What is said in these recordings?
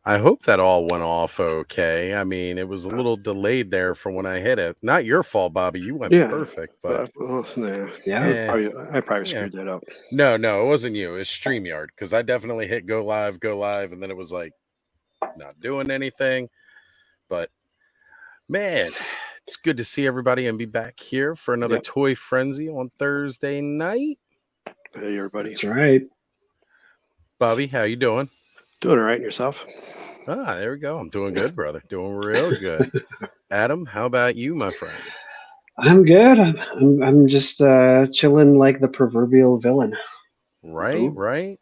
I hope that all went off okay. I mean, it was a little delayed there from when I hit it. Not your fault, Bobby. You went Yeah, perfect, but well, nah, Yeah. I probably yeah. screwed that up. No, it wasn't you. It's StreamYard because I definitely hit go live, and then it was like not doing anything. But man, it's good to see everybody and be back here for another Yep. Toy Frenzy on Thursday night. Hey, everybody. That's right. Bobby, how you doing? Doing all right yourself? Ah, there we go. I'm doing good, brother. Doing real good. Adam, how about you, my friend? I'm good. I'm just chilling like the proverbial villain. Right, Mhm. right.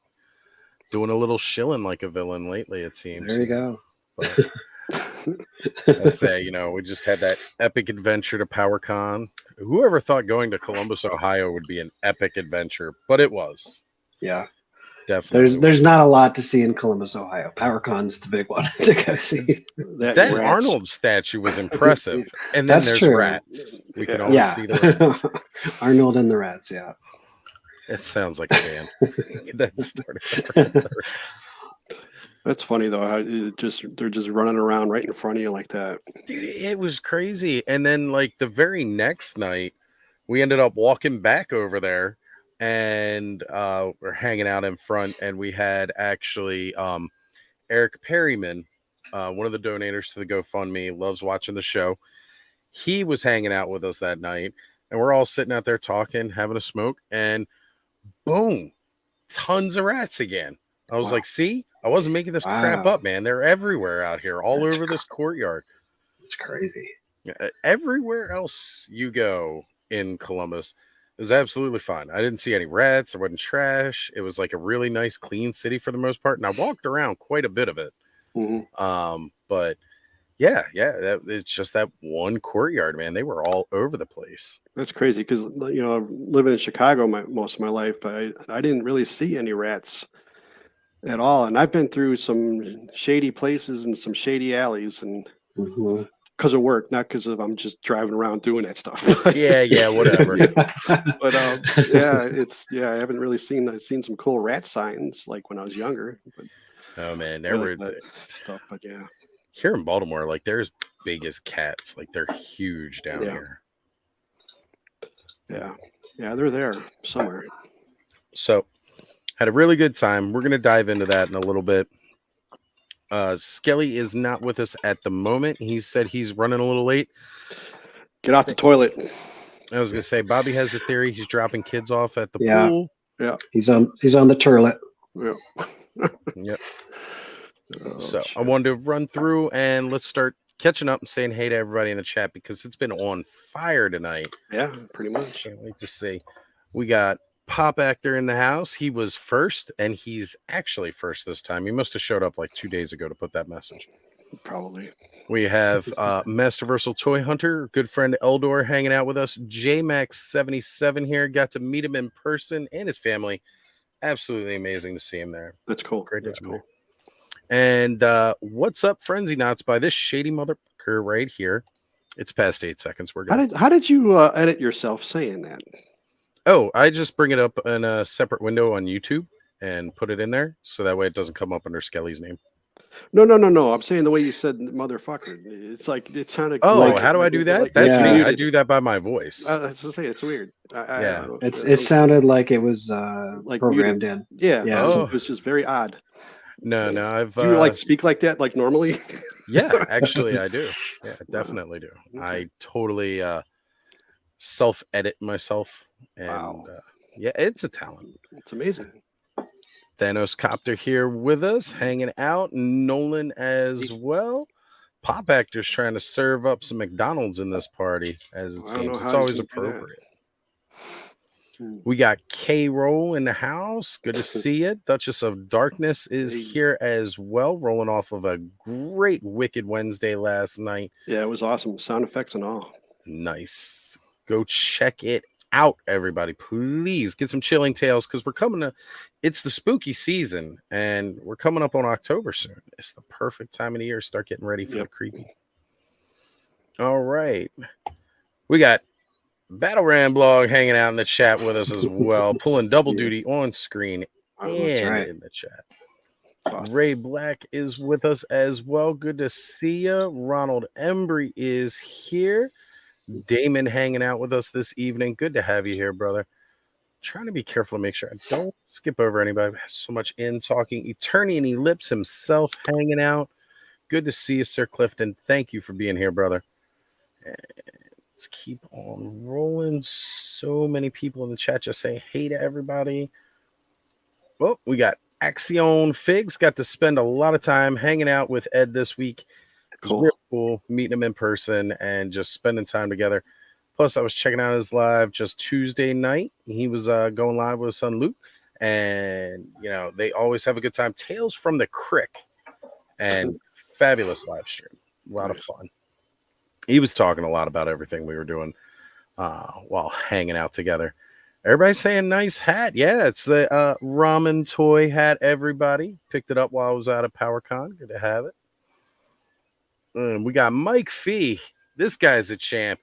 Doing a little shilling like a villain lately, it seems. There you go. But I say, we just had that epic adventure to PowerCon. Whoever thought going to Columbus, Ohio would be an epic adventure, but it was. Yeah. Definitely. There's not a lot to see in Columbus, Ohio. PowerCon's the big one to go see. That That rats. Arnold statue was impressive. And then That's there's true. rats. We can Yeah. always Yeah. see the rats. Arnold and the Rats, yeah. It sounds like a band. That started Arnold and the Rats. That's funny though. How they're just running around right in front of you like that. Dude, it was crazy. And then like the very next night, we ended up walking back over there and we're hanging out in front, and we had actually Eric Perryman, one of the donators to the GoFundMe, loves watching the show. He was hanging out with us that night, and we're all sitting out there talking, having a smoke, and boom, tons of rats again. I was Wow. like, see, I wasn't making this crap Wow. up, man. They're everywhere out here, all That's over this courtyard. It's crazy. Everywhere else you go in Columbus is absolutely fine. I didn't see any rats. There wasn't trash. It was like a really nice, clean city for the most part, and I walked around quite a bit of it. Mhm. But yeah, it's just that one courtyard, man. They were all over the place. That's crazy because living in Chicago most of my life, I didn't really see any rats at all, and I've been through some shady places and some shady alleys, and Mhm. because of work, not because of I'm just driving around doing that stuff. Yeah, whatever. But I haven't really I've seen some cool rat signs like when I was younger, but Oh man, I like that stuff. But yeah, here in Baltimore, like there's big as cats. Like they're huge down Yeah. here. yeah, they're there somewhere. So had a really good time. We're gonna dive into that in a little bit. Skelly is not with us at the moment. He said he's running a little late. Get off the toilet. I was gonna say Bobby has a theory. He's dropping kids off at the Yeah. pool. Yeah. He's on the turlet. Yeah. Yep. Oh, So shit. I wanted to run through and let's start catching up and saying hey to everybody in the chat because it's been on fire tonight. Yeah, pretty much. Can't wait to see. We got Pop Actor in the house. He was first, and he's actually first this time. He must have showed up like 2 days ago to put that message. Probably. We have Masterversal Toy Hunter, good friend Eldor, hanging out with us. JMax77 here. Got to meet him in person and his family. Absolutely amazing to see him there. That's cool. Great. That's cool. And what's up, Frenzynauts, by this shady motherfucker right here. It's past 8 seconds. We're good. How did you edit yourself saying that? Oh, I just bring it up in a separate window on YouTube and put it in there so that way it doesn't come up under Skelly's name. No. I'm saying the way you said motherfucker. It's like it sounded. Oh, like, how do I do that? like That's Yeah. me. I muted. do that by my voice. That's to say, it's weird. Yeah. don't know. It sounded like it was like programmed in. Yeah. Yeah. Oh. It was just very odd. No, I've Do you like speak like that like normally? yeah, actually I do. Yeah, I definitely do. Okay. I totally self-edit myself and Wow. yeah, it's a talent. It's amazing. Thanos Copter here with us, hanging out. Nolan as well. Pop Actor's trying to serve up some McDonald's in this party, as it I don't know seems. how It's he's always gonna do that. appropriate. We got K-Roll in the house. Good to see you. Duchess of Darkness is Hey. here as well, rolling off of a great Wicked Wednesday last night. Yeah, it was awesome. Sound effects and all. Nice. Go check it out, everybody. Please get some Chilling Tales because we're coming to, it's the spooky season and we're coming up on October soon. It's the perfect time of the year to start getting ready for the creepy. All right. We got Battle Ram Blog hanging out in the chat with us as well, pulling double duty on screen Oh, that's and right. in the chat. Awesome. Ray Black is with us as well. Good to see you. Ronald Embry is here. Damon hanging out with us this evening. Good to have you here, brother. Trying to be careful to make sure I don't skip over anybody. So much in talking. Eternian Ellipse himself hanging out. Good to see you, Sir Clifton. Thank you for being here, brother. Let's keep on rolling. So many people in the chat just saying hey to everybody. Well, we got Axion Figs. Got to spend a lot of time hanging out with Ed this week. It was Cool. real cool meeting him in person and just spending time together. Plus, I was checking out his live just Tuesday night. He was going live with his son Luke, and they always have a good time. Tales from the Crick, and fabulous live stream. A lot of fun. He was talking a lot about everything we were doing while hanging out together. Everybody's saying nice hat. Yeah, it's the ramen toy hat. Everybody picked it up while I was out of PowerCon. Good to have it. We got Mike Fee. This guy's a champ.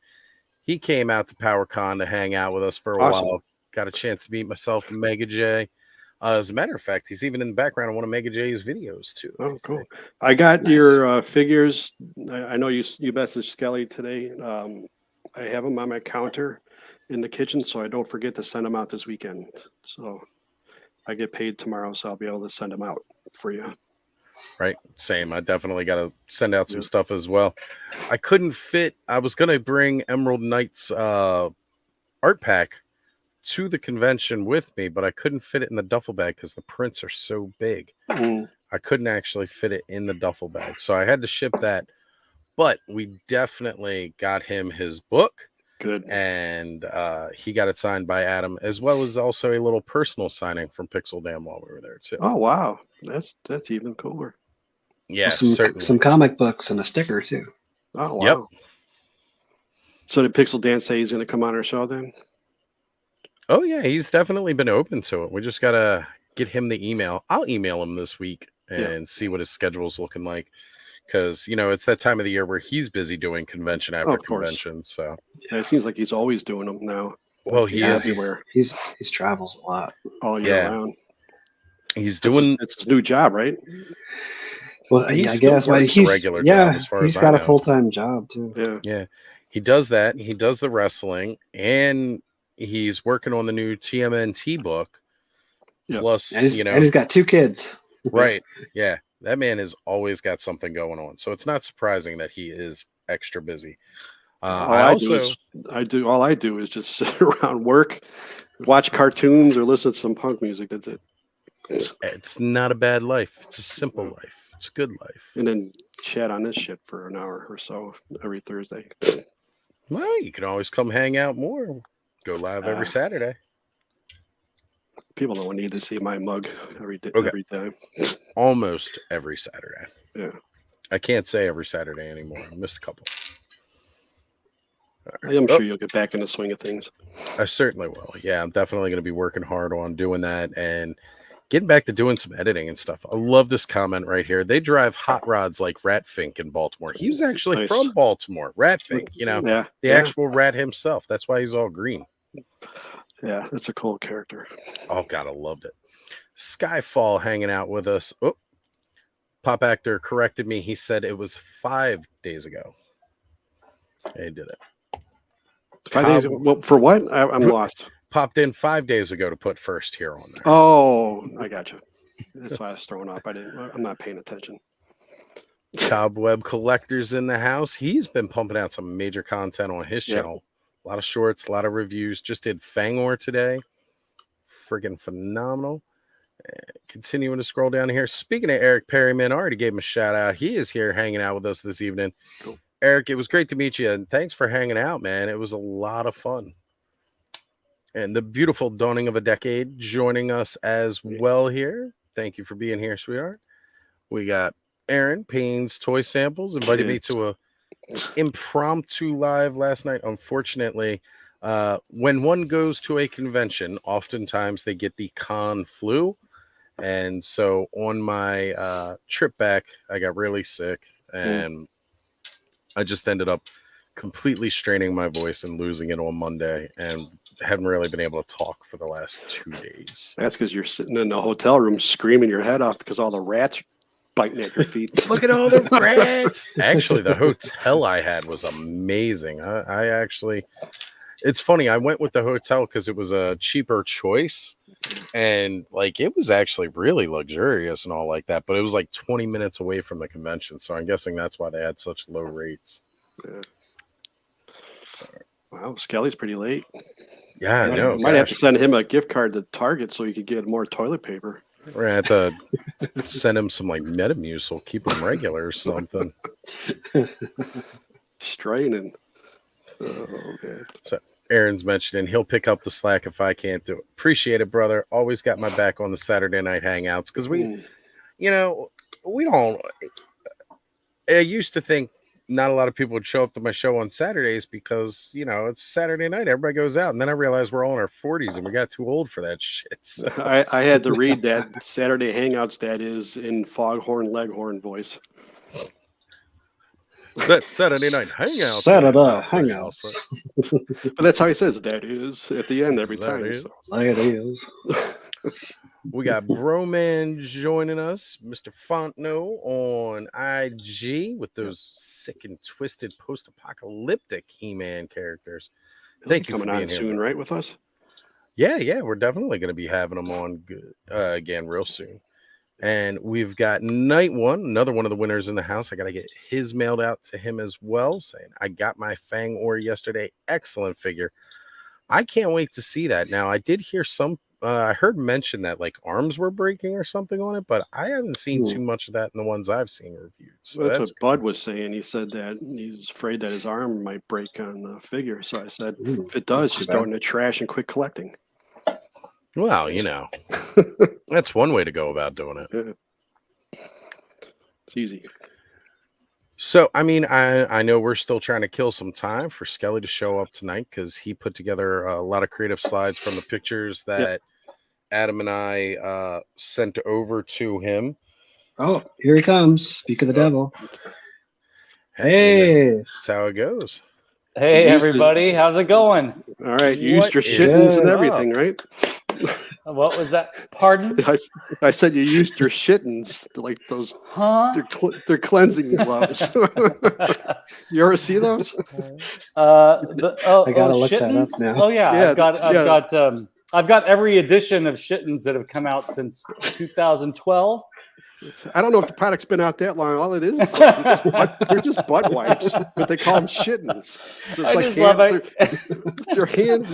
He came out to PowerCon to hang out with us for a while. Got a chance to meet myself and Mega J. As a matter of fact, he's even in the background of one of Mega J's videos too. Oh, cool. I got your figures. I know you messaged Skelly today. I have them on my counter in the kitchen, so I don't forget to send them out this weekend. So I get paid tomorrow, so I'll be able to send them out for you. Right. Same. I definitely got to send out some stuff as well. I couldn't fit. I was going to bring Emerald Knight's art pack to the convention with me, but I couldn't fit it in the duffel bag because the prints are so big. I couldn't actually fit it in the duffel bag. So I had to ship that. But we definitely got him his book. Good. And he got it signed by Adam, as well as also a little personal signing from Pixel Dam while we were there too. Oh wow, that's even cooler. Yeah, certainly. Some comic books and a sticker too. Oh wow. Yep. So did Pixel Dan say he's going to come on our show then? Oh yeah, he's definitely been open to it. We just gotta get him the email. I'll email him this week and see what his schedule's looking like. Because it's that time of the year where he's busy doing convention after convention. So yeah, it seems like he's always doing them now. Well, he is everywhere. He's travels a lot all year round. He's doing it's his new job, right? Well, I guess he's a regular job as far he's as got I know. A full-time job too. Yeah, he does that. He does the wrestling, and he's working on the new TMNT book. Plus, and he's got 2 kids. Right? Yeah. That man has always got something going on. So it's not surprising that he is extra busy. All I do is just sit around, work, watch cartoons, or listen to some punk music. That's it. It's not a bad life. It's a simple life. It's a good life. And then chat on this shit for an hour or so every Thursday. Well, you can always come hang out more. Go live every Saturday. People don't need to see my mug every time. Almost every Saturday. Yeah. I can't say every Saturday anymore. I missed a couple. I'm sure you'll get back in the swing of things. I certainly will. Yeah, I'm definitely going to be working hard on doing that and getting back to doing some editing and stuff. I love this comment right here. They drive hot rods like Ratfink in Baltimore. He was actually from Baltimore. Ratfink, the actual rat himself. That's why he's all green. Yeah, that's a cool character. Oh, God, I loved it. Skyfall hanging out with us. Oh, Pop Actor corrected me. He said it was 5 days ago. He did it. 5 days ago? Well, for what? I'm lost. Popped in 5 days ago to put first here on there. Oh, I got you. That's why I was throwing up. I'm not paying attention. Cobweb Collector's in the house. He's been pumping out some major content on his channel. A lot of shorts, a lot of reviews. Just did Fangor today. Friggin' phenomenal. Continuing to scroll down here. Speaking of Eric Perryman, I already gave him a shout out. He is here hanging out with us this evening. Cool. Eric, it was great to meet you, and thanks for hanging out, man. It was a lot of fun. And the beautiful Dawning of a Decade joining us as well here. Thank you for being here, sweetheart. We got Aaron Payne's Toy Samples invited me to a impromptu live last night. Unfortunately, when one goes to a convention, oftentimes they get the con flu. And so on my trip back, I got really sick and I just ended up completely straining my voice and losing it on Monday, and haven't really been able to talk for the last 2 days. That's because you're sitting in the hotel room screaming your head off because all the rats biting at your feet. Look at all the rats. Actually, the hotel I had was amazing. I actually, it's funny. I went with the hotel because it was a cheaper choice, and like it was actually really luxurious and all like that. But it was like 20 minutes away from the convention, so I'm guessing that's why they had such low rates. Yeah. Wow, Skelly's pretty late. Yeah, I know. Might have to send him a gift card to Target so he could get more toilet paper. We're gonna have to send him some like Metamucil, keep him regular or something. Straining. Oh man. So Aaron's mentioning he'll pick up the slack if I can't do it. Appreciate it, brother. Always got my back on the Saturday night hangouts because we, you know, we don't. I used to think not a lot of people would show up to my show on Saturdays because, you know, it's Saturday night. Everybody goes out. And then I realized we're all in our 40s and we got too old for that shit. So. I had to read that Saturday Hangouts that is in Foghorn Leghorn voice. That's Saturday night hangout. Saturday hangouts. But that's how he says that is at the end every time. So. It is. We got Broman joining us, Mr. Fontenot on IG with those sick and twisted post-apocalyptic He-Man characters. Thank you for coming being on here, soon, bro. right, with us? Yeah, we're definitely going to be having them on again real soon. And we've got Night One, another one of the winners in the house. I got to get his mailed out to him as well, saying, I got my Fang ore yesterday. Excellent figure. I can't wait to see that. Now, I did hear I heard mention that like arms were breaking or something on it, but I haven't seen too much of that in the ones I've seen reviewed. So that's what Bud was saying. He said that he's afraid that his arm might break on the figure. So I said, if it does, just throw it in the trash and quit collecting. Well, you know, that's one way to go about doing it. Yeah. It's easy. So, I mean, I know we're still trying to kill some time for Skelly to show up tonight because he put together a lot of creative slides from the pictures that Adam and I sent over to him. Oh, here he comes. Speak of the devil. Hey. That's how it goes. Hey, everybody. How's it going? All right. You used your shittens and everything, right? What was that? Pardon? I said you used your shittens, like those. Huh? They're cleansing gloves. You ever see those? I gotta look that up now. Oh yeah, I've got every edition of Shittens that have come out since 2012. I don't know if the product's been out that long. All it is they're just butt wipes, but they call them shittens. So it's they're hand.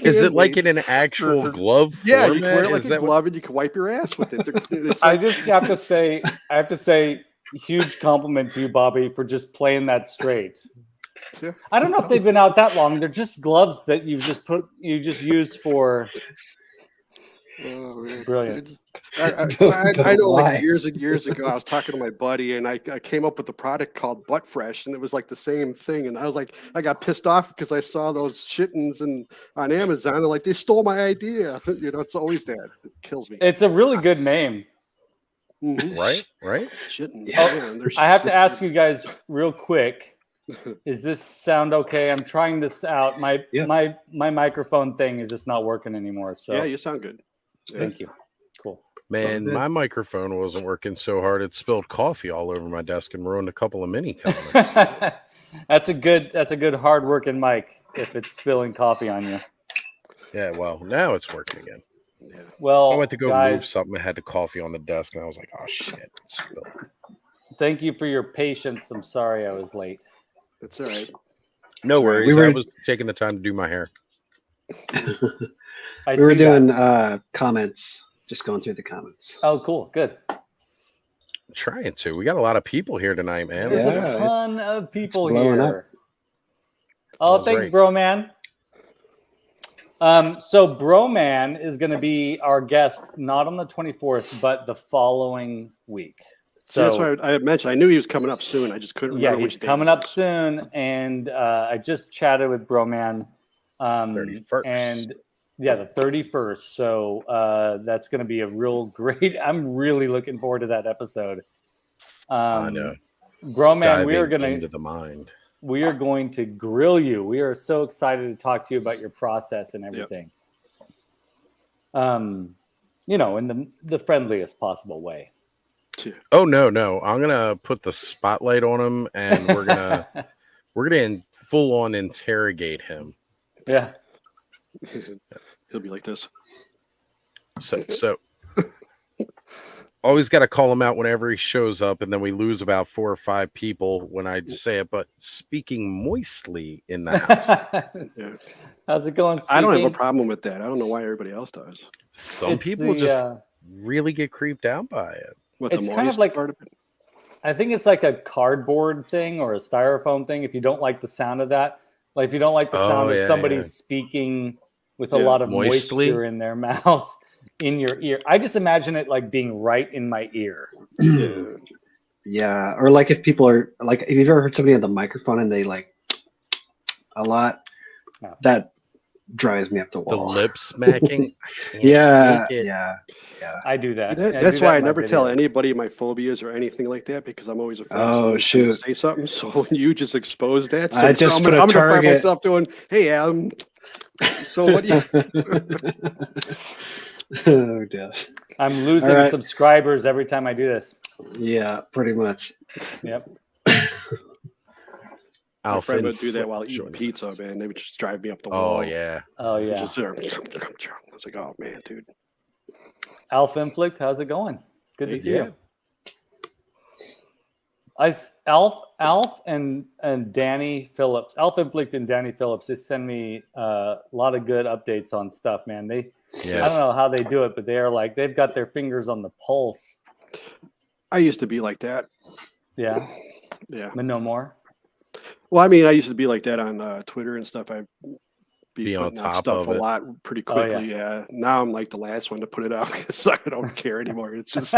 Is it like in an actual glove? Yeah, you can wear it like a glove, and you can wipe your ass with it. I just have to say, huge compliment to you, Bobby, for just playing that straight. Yeah. I don't know if they've been out that long. They're just gloves that you just used for. Oh, man. Brilliant. I know, like years and years ago, I was talking to my buddy, and I came up with a product called Butt Fresh, and it was like the same thing. And I was like, I got pissed off because I saw those shittens on Amazon, and like they stole my idea. You know, it's always that. It kills me. It's a really good name. Mm-hmm. Right? Shittens. Oh, I have to ask you guys real quick. Is this sound okay? I'm trying this out. My microphone thing is just not working anymore. So yeah, you sound good. Yeah. Thank you. Cool. Man, my microphone wasn't working so hard it spilled coffee all over my desk and ruined a couple of mini comments. That's a good hard working mic if it's spilling coffee on you. Yeah, well, now it's working again. Yeah. Well, I went to go guys, move something. I had the coffee on the desk, and I was like, "Oh shit!" It spilled. Thank you for your patience. I'm sorry I was late. That's all right. No worries. I was taking the time to do my hair. We were doing comments, just going through the comments. Oh, cool. Good. Trying to. We got a lot of people here tonight, man. There's a ton of people here. Oh, thanks, great. Broman. So Broman is going to be our guest, not on the 24th, but the following week. So that's why I had mentioned. I knew he was coming up soon. I just couldn't remember. Yeah, he's coming up soon, and I just chatted with Broman. 31st. And yeah, the 31st. So that's going to be a real great. I'm really looking forward to that episode. I know. Broman, we are going to into the mind. we are going to grill you. We are so excited to talk to you about your process and everything. You know, in the friendliest possible way. Oh no, I'm gonna put the spotlight on him, and we're gonna full on interrogate him. Yeah. He'll be like this. So always got to call him out whenever he shows up, and then we lose about 4 or 5 people when I say it. But speaking moistly in the house. How's it going? I don't have a problem with that. I don't know why everybody else does. Some people just really get creeped out by it. It's kind of like part of it? I think it's like a cardboard thing or a styrofoam thing. If you don't like the sound of that, like if you don't like the sound of somebody speaking with a lot of moisture in their mouth in your ear, I just imagine it like being right in my ear. Yeah, or like if people are like, have you ever heard somebody on the microphone and they like a lot? That drives me up the wall. The lip smacking. Yeah. I do that. That's why I never tell anybody my phobias or anything like that, because I'm always afraid to say something. So when you just exposed that, so I'm gonna find myself doing, "Hey, Adam, so what do you?" Oh, dear. I'm losing subscribers every time I do this. Yeah, pretty much. Yep. My friend would do that while eating pizza, man. They would just drive me up the wall. Oh yeah. Just there. I was like, oh man, dude. Alf Inflict, how's it going? Good to see you. Alf and Danny Phillips, Alf Inflict and Danny Phillips, they send me a lot of good updates on stuff, man. I don't know how they do it, but they are like, they've got their fingers on the pulse. I used to be like that. Yeah. But no more. Well, I mean, I used to be like that on Twitter and stuff. I'd be on top stuff of a lot pretty quickly. Now I'm like the last one to put it out because I don't care anymore. It's just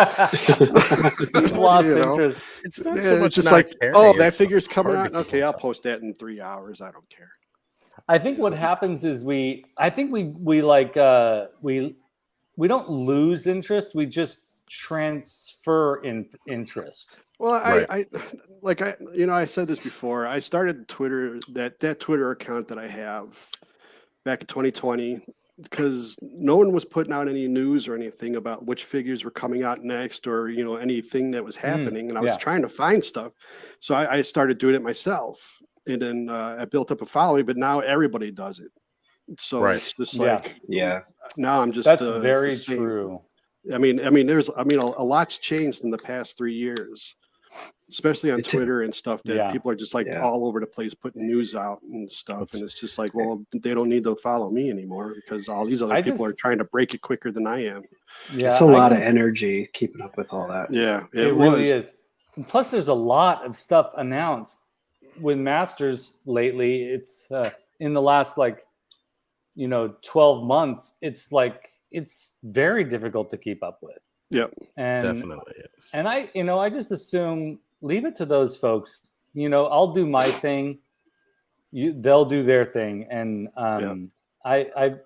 lost interest. It's not so much just like, oh, that figure's coming out. Okay, I'll post that in 3 hours. I don't care. I think what happens is we don't lose interest. We just transfer interest. Well, I said this before. I started Twitter, that Twitter account that I have back in 2020, because no one was putting out any news or anything about which figures were coming out next, or anything that was happening, and I was trying to find stuff. So I started doing it myself, and then I built up a following. But now everybody does it. So it's just like now I'm just that's very true. I mean, a lot's changed in the past 3 years. Especially on Twitter and stuff, that people are just like all over the place putting news out and stuff. And it's just like, well, they don't need to follow me anymore because all these other people are trying to break it quicker than I am. Yeah, it's a lot of energy keeping up with all that. Yeah, it really is. And plus, there's a lot of stuff announced with Masters lately. It's in the last 12 months. It's very difficult to keep up with. Yep, and definitely is. And I just assume leave it to those folks. I'll do my thing. They'll do their thing, and I've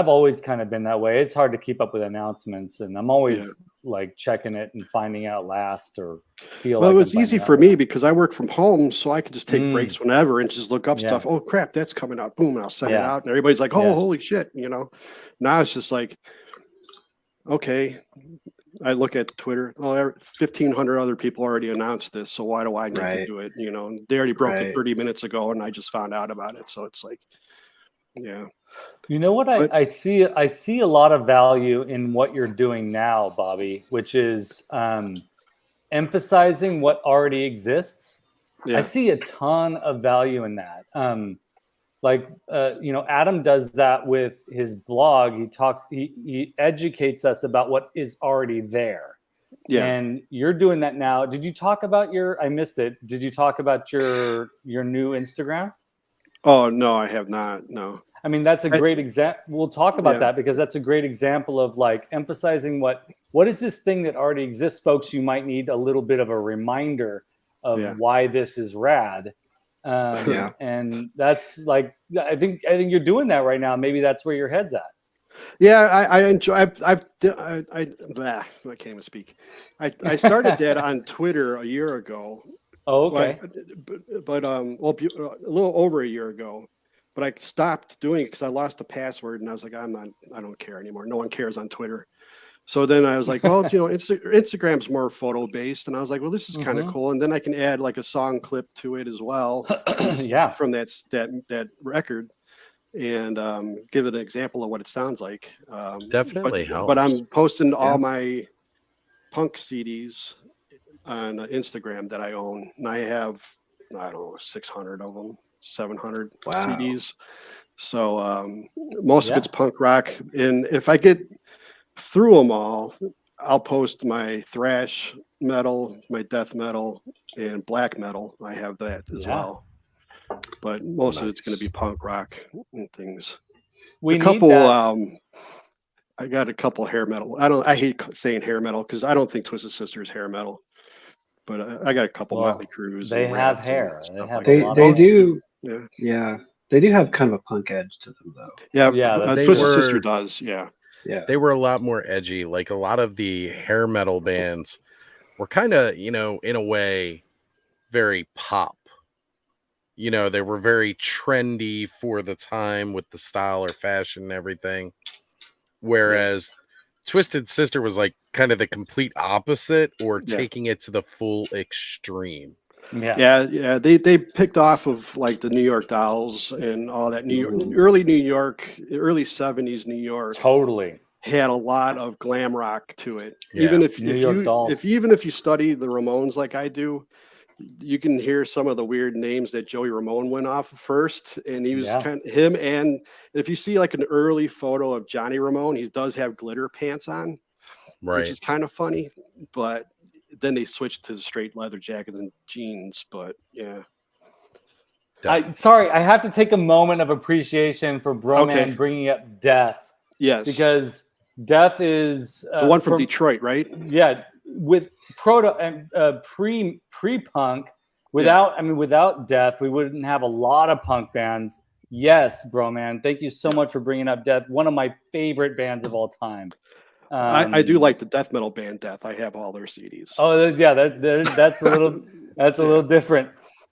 always kind of been that way. It's hard to keep up with announcements, and I'm always like checking it and finding out last or feel. Well, it was easy for me because I work from home, so I could just take breaks whenever and just look up stuff. Oh crap, that's coming out! Boom, and I'll send it out, and everybody's like, "Oh, holy shit!" Now it's just like, okay, I look at Twitter. Oh, 1,500 other people already announced this, so why do I need to do it? They already broke it 30 minutes ago, and I just found out about it. So it's like, You know what? I see a lot of value in what you're doing now, Bobby, which is emphasizing what already exists. I see a ton of value in that. Adam does that with his blog. He educates us about what is already there. Yeah. And you're doing that now. Did you talk about I missed it. Did you talk about your new Instagram? Oh, no, I have not. No. I mean, that's a great example. We'll talk about that because that's a great example of emphasizing what is this thing that already exists, folks. You might need a little bit of a reminder of why this is rad. And that's I think you're doing that right now. Maybe that's where your head's at. Yeah, I enjoy. I can't even speak. I started that on Twitter a year ago. Oh, Well, okay. well, a little over a year ago, but I stopped doing it because I lost the password, and I was like, I don't care anymore. No one cares on Twitter. So then I was like, well, Instagram's more photo based, and I was like, well, this is kind of cool, and then I can add like a song clip to it as well, Yeah. from that record, and give it an example of what it sounds like. Definitely but helps. I'm posting all my punk CDs on Instagram that I own, and I have, I don't know, 600 of them, 700 CDs. So most of it's punk rock, and if I get through them all, I'll post my thrash metal, my death metal, and black metal. I have that as well, but most of it's going to be punk rock and things. We a need couple that. I got a couple hair metal. I hate saying hair metal because I don't think Twisted Sister is hair metal, but I got a couple Motley Crues. They and have Rats hair. and They stuff have like a They lot they of do. Yeah. Yeah, they do have kind of a punk edge to them, though. Yeah, Yeah, Twisted Sister does. Yeah. Yeah. They were a lot more edgy. Like a lot of the hair metal bands were kind of, in a way, very pop. They were very trendy for the time with the style or fashion and everything. Whereas Twisted Sister was like kind of the complete opposite, or taking it to the full extreme. Yeah. They picked off of like the New York Dolls and all that early New York, early 70s New York. Totally had a lot of glam rock to it. Yeah. Even if New York Dolls. if you study the Ramones like I do, you can hear some of the weird names that Joey Ramone went off of first, and he was kind of him. And if you see like an early photo of Johnny Ramone, he does have glitter pants on, which is kind of funny. But then they switched to straight leather jackets and jeans. But yeah. Sorry, I have to take a moment of appreciation for Broman bringing up Death. Yes. Because Death is the one from Detroit, right? Yeah, with proto and pre-punk. Without Death, we wouldn't have a lot of punk bands. Yes, Broman, thank you so much for bringing up Death. One of my favorite bands of all time. I do like the death metal band Death. I have all their CDs. Oh yeah, that's a little that's a little different.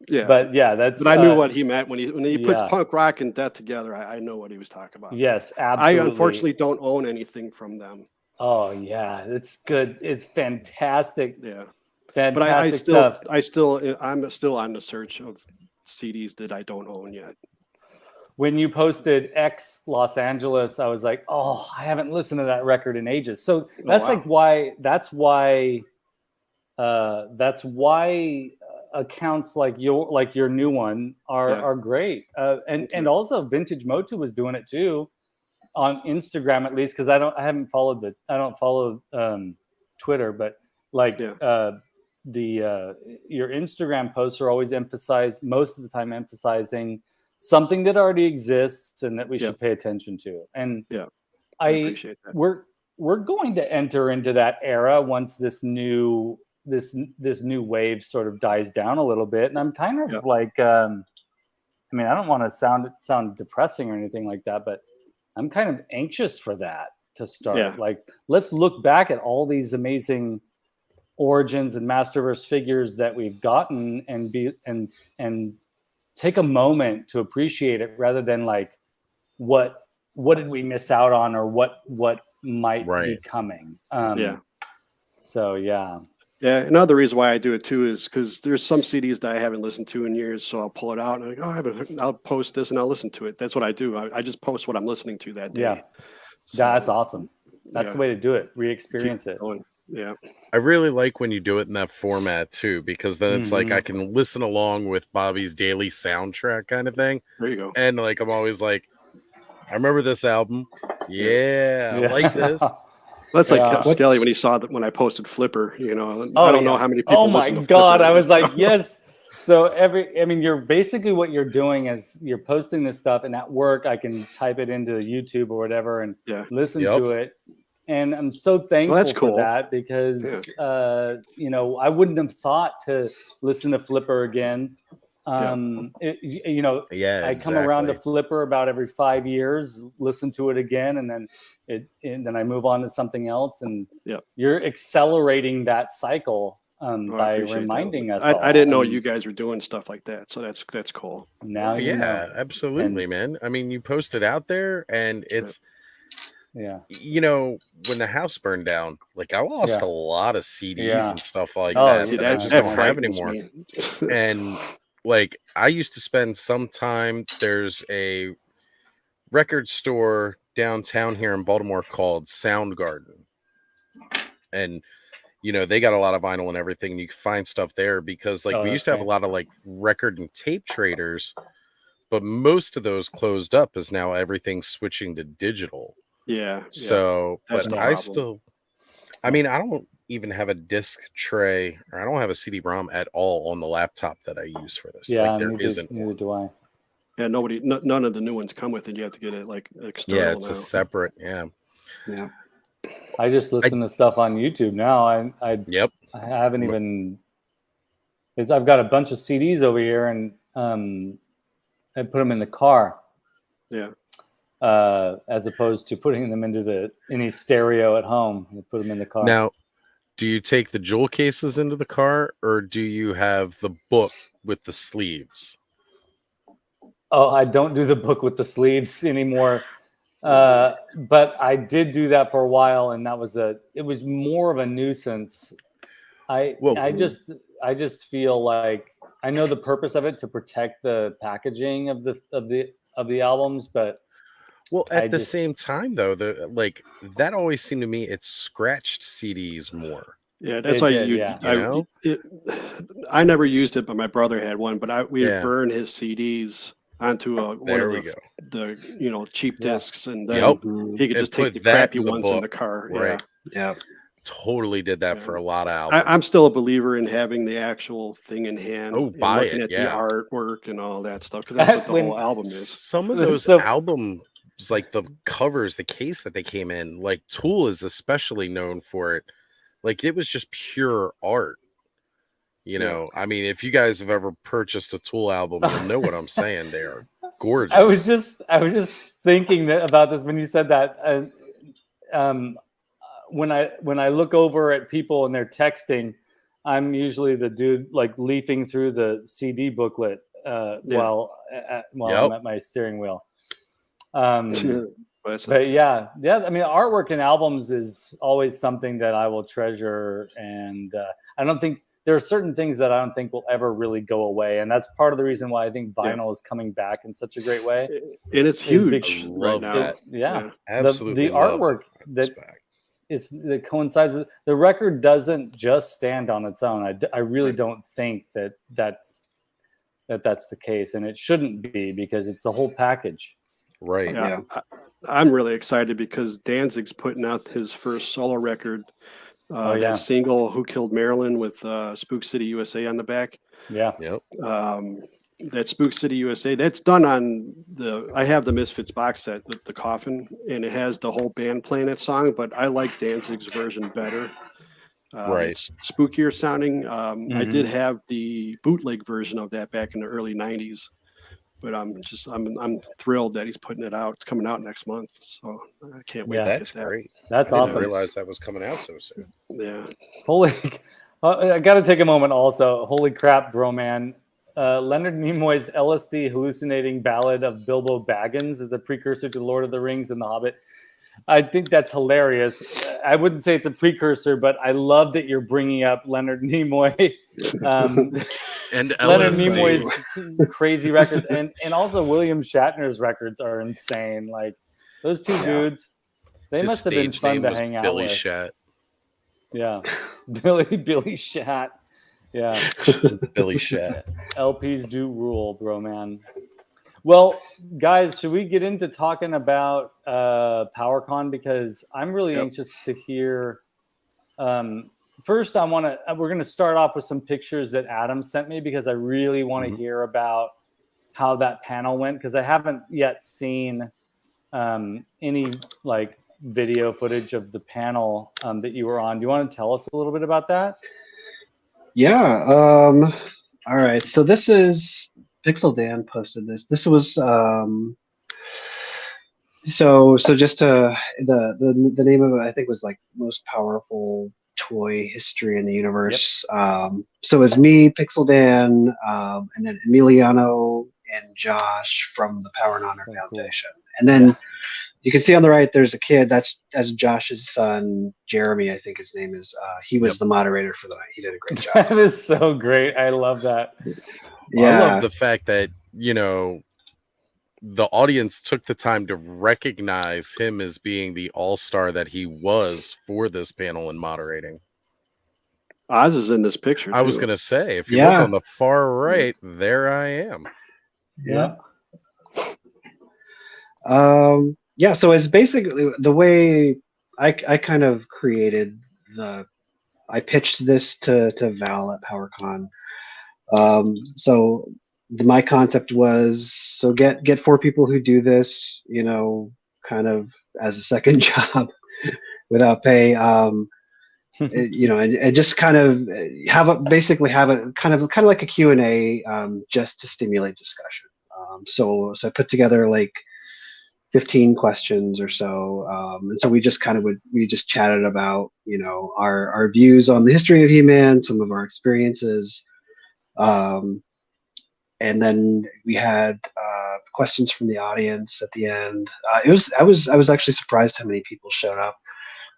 Yeah, but that's. But I knew what he meant when he puts punk rock and death together. I know what he was talking about. Yes, absolutely. I unfortunately don't own anything from them. Oh yeah, it's good. It's fantastic. Yeah, fantastic stuff. I'm still on the search of CDs that I don't own yet. When you posted X Los Angeles, I was like, oh, I haven't listened to that record in ages. So that's why accounts like your new one are great. And also Vintage Motu was doing it too on Instagram, at least, because I don't follow Twitter, but your Instagram posts are always most of the time emphasizing something that already exists and that we should pay attention to. And I appreciate that. We're going to enter into that era once this new wave sort of dies down a little bit. And I'm kind of like, I don't want to sound depressing or anything like that, but I'm kind of anxious for that to start. Yeah. Like, let's look back at all these amazing origins and Masterverse figures that we've gotten and take a moment to appreciate it, rather than like, what did we miss out on, or what might be coming. So yeah. Yeah, another reason why I do it too is because there's some CDs that I haven't listened to in years, so I'll pull it out and I'll post this and I'll listen to it. That's what I do. I just post what I'm listening to that day. Yeah, that's awesome. That's the way to do it. Re-experience it. Yeah, I really like when you do it in that format too, because then it's like I can listen along with Bobby's daily soundtrack kind of thing. There you go. And like I'm always like, I remember this album. I like this. That's like Skelly when he saw that when I posted Flipper, I don't know how many people. Oh my God. I was like, yes. So you're basically, what you're doing is you're posting this stuff, and at work I can type it into YouTube or whatever and listen to it. And I'm so thankful for that, because, I wouldn't have thought to listen to Flipper again. I come around to Flipper about every 5 years, listen to it again, and then I move on to something else. And you're accelerating that cycle I appreciate reminding that. us all. I didn't know you guys were doing stuff like that, so that's cool. Now Oh, you yeah, know. absolutely, And- man. I mean, you post it out there, and it's, Yeah. you know, when the house burned down, like I lost a lot of CDs and stuff like Oh, that yeah. that I just that don't have frightens anymore. me. And like I used to spend some time. There's a record store downtown here in Baltimore called Soundgarden, and you know they got a lot of vinyl and everything. You can find stuff there because like we used to have a lot of like record and tape traders, but most of those closed up as now everything's switching to digital. Yeah. So, That's but the I problem. still, I mean, I don't even have a disc tray, or I don't have a CD-ROM at all on the laptop that I use for this. Yeah, Like there neither isn't. do I. Yeah, none of the new ones come with it. You have to get it like external. Yeah, it's now. a separate. Yeah. Yeah. I just listen to stuff on YouTube now. I haven't even. I've got a bunch of CDs over here, and I put them in the car. Yeah. As opposed to putting them into any stereo at home. I put them in the car. Now, do you take the jewel cases into the car, or do you have the book with the sleeves? Oh, I don't do the book with the sleeves anymore. But I did do that for a while, and it was more of a nuisance. I just feel like I know the purpose of it to protect the packaging of the albums, but at the same time though, that always seemed to me it scratched CDs more. Yeah, that's why I never used it, but my brother had one. But we would burn his CDs onto one of the cheap discs, and then he could just take the crappy ones in the car. Right. Yeah. Totally did that for a lot of albums. I'm still a believer in having the actual thing in hand. Oh, buy looking it, at the artwork and all that stuff, because that's what the whole album is. Some of those albums, like the covers, the case that they came in, like Tool is especially known for it. Like it was just pure art. You know, I mean, if you guys have ever purchased a Tool album, you'll know what I'm saying. They are gorgeous. I was just thinking about this when you said that. When I look over at people and they're texting, I'm usually the dude like leafing through the CD booklet while I'm at my steering wheel. But yeah. I mean, artwork in albums is always something that I will treasure, and I don't think there are certain things that I don't think will ever really go away, and that's part of the reason why I think vinyl is coming back in such a great way. And it's huge right now. Absolutely. The artwork that coincides with the record doesn't just stand on its own. I really don't think that's the case, and it shouldn't be, because it's the whole package. Right. Yeah. I'm really excited because Danzig's putting out his first solo record. That single "Who Killed Marilyn" with Spook City USA on the back. Yeah. Yep. That Spook City USA, that's done on I have the Misfits box set, the Coffin, and it has the whole band playing that song, but I like Danzig's version better. It's spookier sounding. I did have the bootleg version of that back in the early 90s, but I'm thrilled that he's putting it out. It's coming out next month, so I can't wait. That's great. That's awesome. I didn't realize that was coming out so soon. Yeah. I got to take a moment also. Holy crap, bro, man. Leonard Nimoy's LSD hallucinating ballad of Bilbo Baggins is the precursor to Lord of the Rings and The Hobbit. I think that's hilarious. I wouldn't say it's a precursor, but I love that you're bringing up Leonard Nimoy. And Leonard Nimoy's crazy records, and also William Shatner's recorts are insane. Like those two dudes, they must have been fun to hang out with. Billy Shat. Yeah, Billy Shat. Yeah, Billy Shat. LPs do rule, bro, man. Well, guys, should we get into talking about PowerCon, because I'm really anxious to hear. First, we're going to start off with some pictures that Adam sent me, because I really want to hear about how that panel went, because I haven't yet seen any like video footage of the panel that you were on. Do you want to tell us a little bit about that? Yeah. All right. So this is Pixel Dan posted this. This was so just the name of it, I think, was like most powerful toy history in the universe. So it's me, Pixel Dan, and then Emiliano and Josh from the Power and Honor Foundation. Cool. And then you can see on the right, there's a kid. That's Josh's son, Jeremy, I think his name is. He was the moderator for the night. He did a great job. That is so great. I love that. I love the fact that, the audience took the time to recognize him as being the all-star that he was for this panel and moderating. Oz is in this picture, too. I was going to say, if you look on the far right, there I am. Yeah. So it's basically the way I kind of created I pitched this to Val at PowerCon. So my concept was, so get 4 people who do this, kind of as a second job without pay, and just kind of have a kind of like a Q&A, just to stimulate discussion. So I put together like 15 questions or so, and so we just chatted about our views on the history of He-Man, some of our experiences. And then we had questions from the audience at the end. I was actually surprised how many people showed up.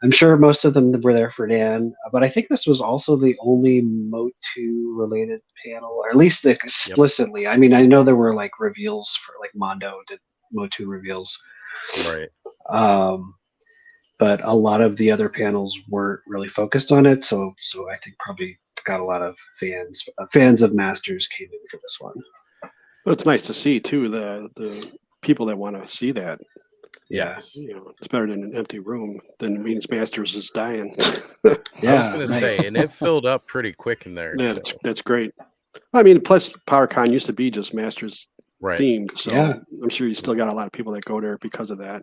I'm sure most of them were there for Dan, but I think this was also the only Motu related panel, or at least explicitly. Yep. I mean, I know there were like reveals for like Mondo did Motu reveals, right? But a lot of the other panels weren't really focused on it, so I think probably got a lot of fans of Masters came in for this one. Well, it's nice to see too the people that want to see that. Yes, it's better than an empty room. Then it means Masters is dying. I was going to say, and it filled up pretty quick in there. Yeah, that's great. I mean, plus PowerCon used to be just Masters themed, so I'm sure you still got a lot of people that go there because of that.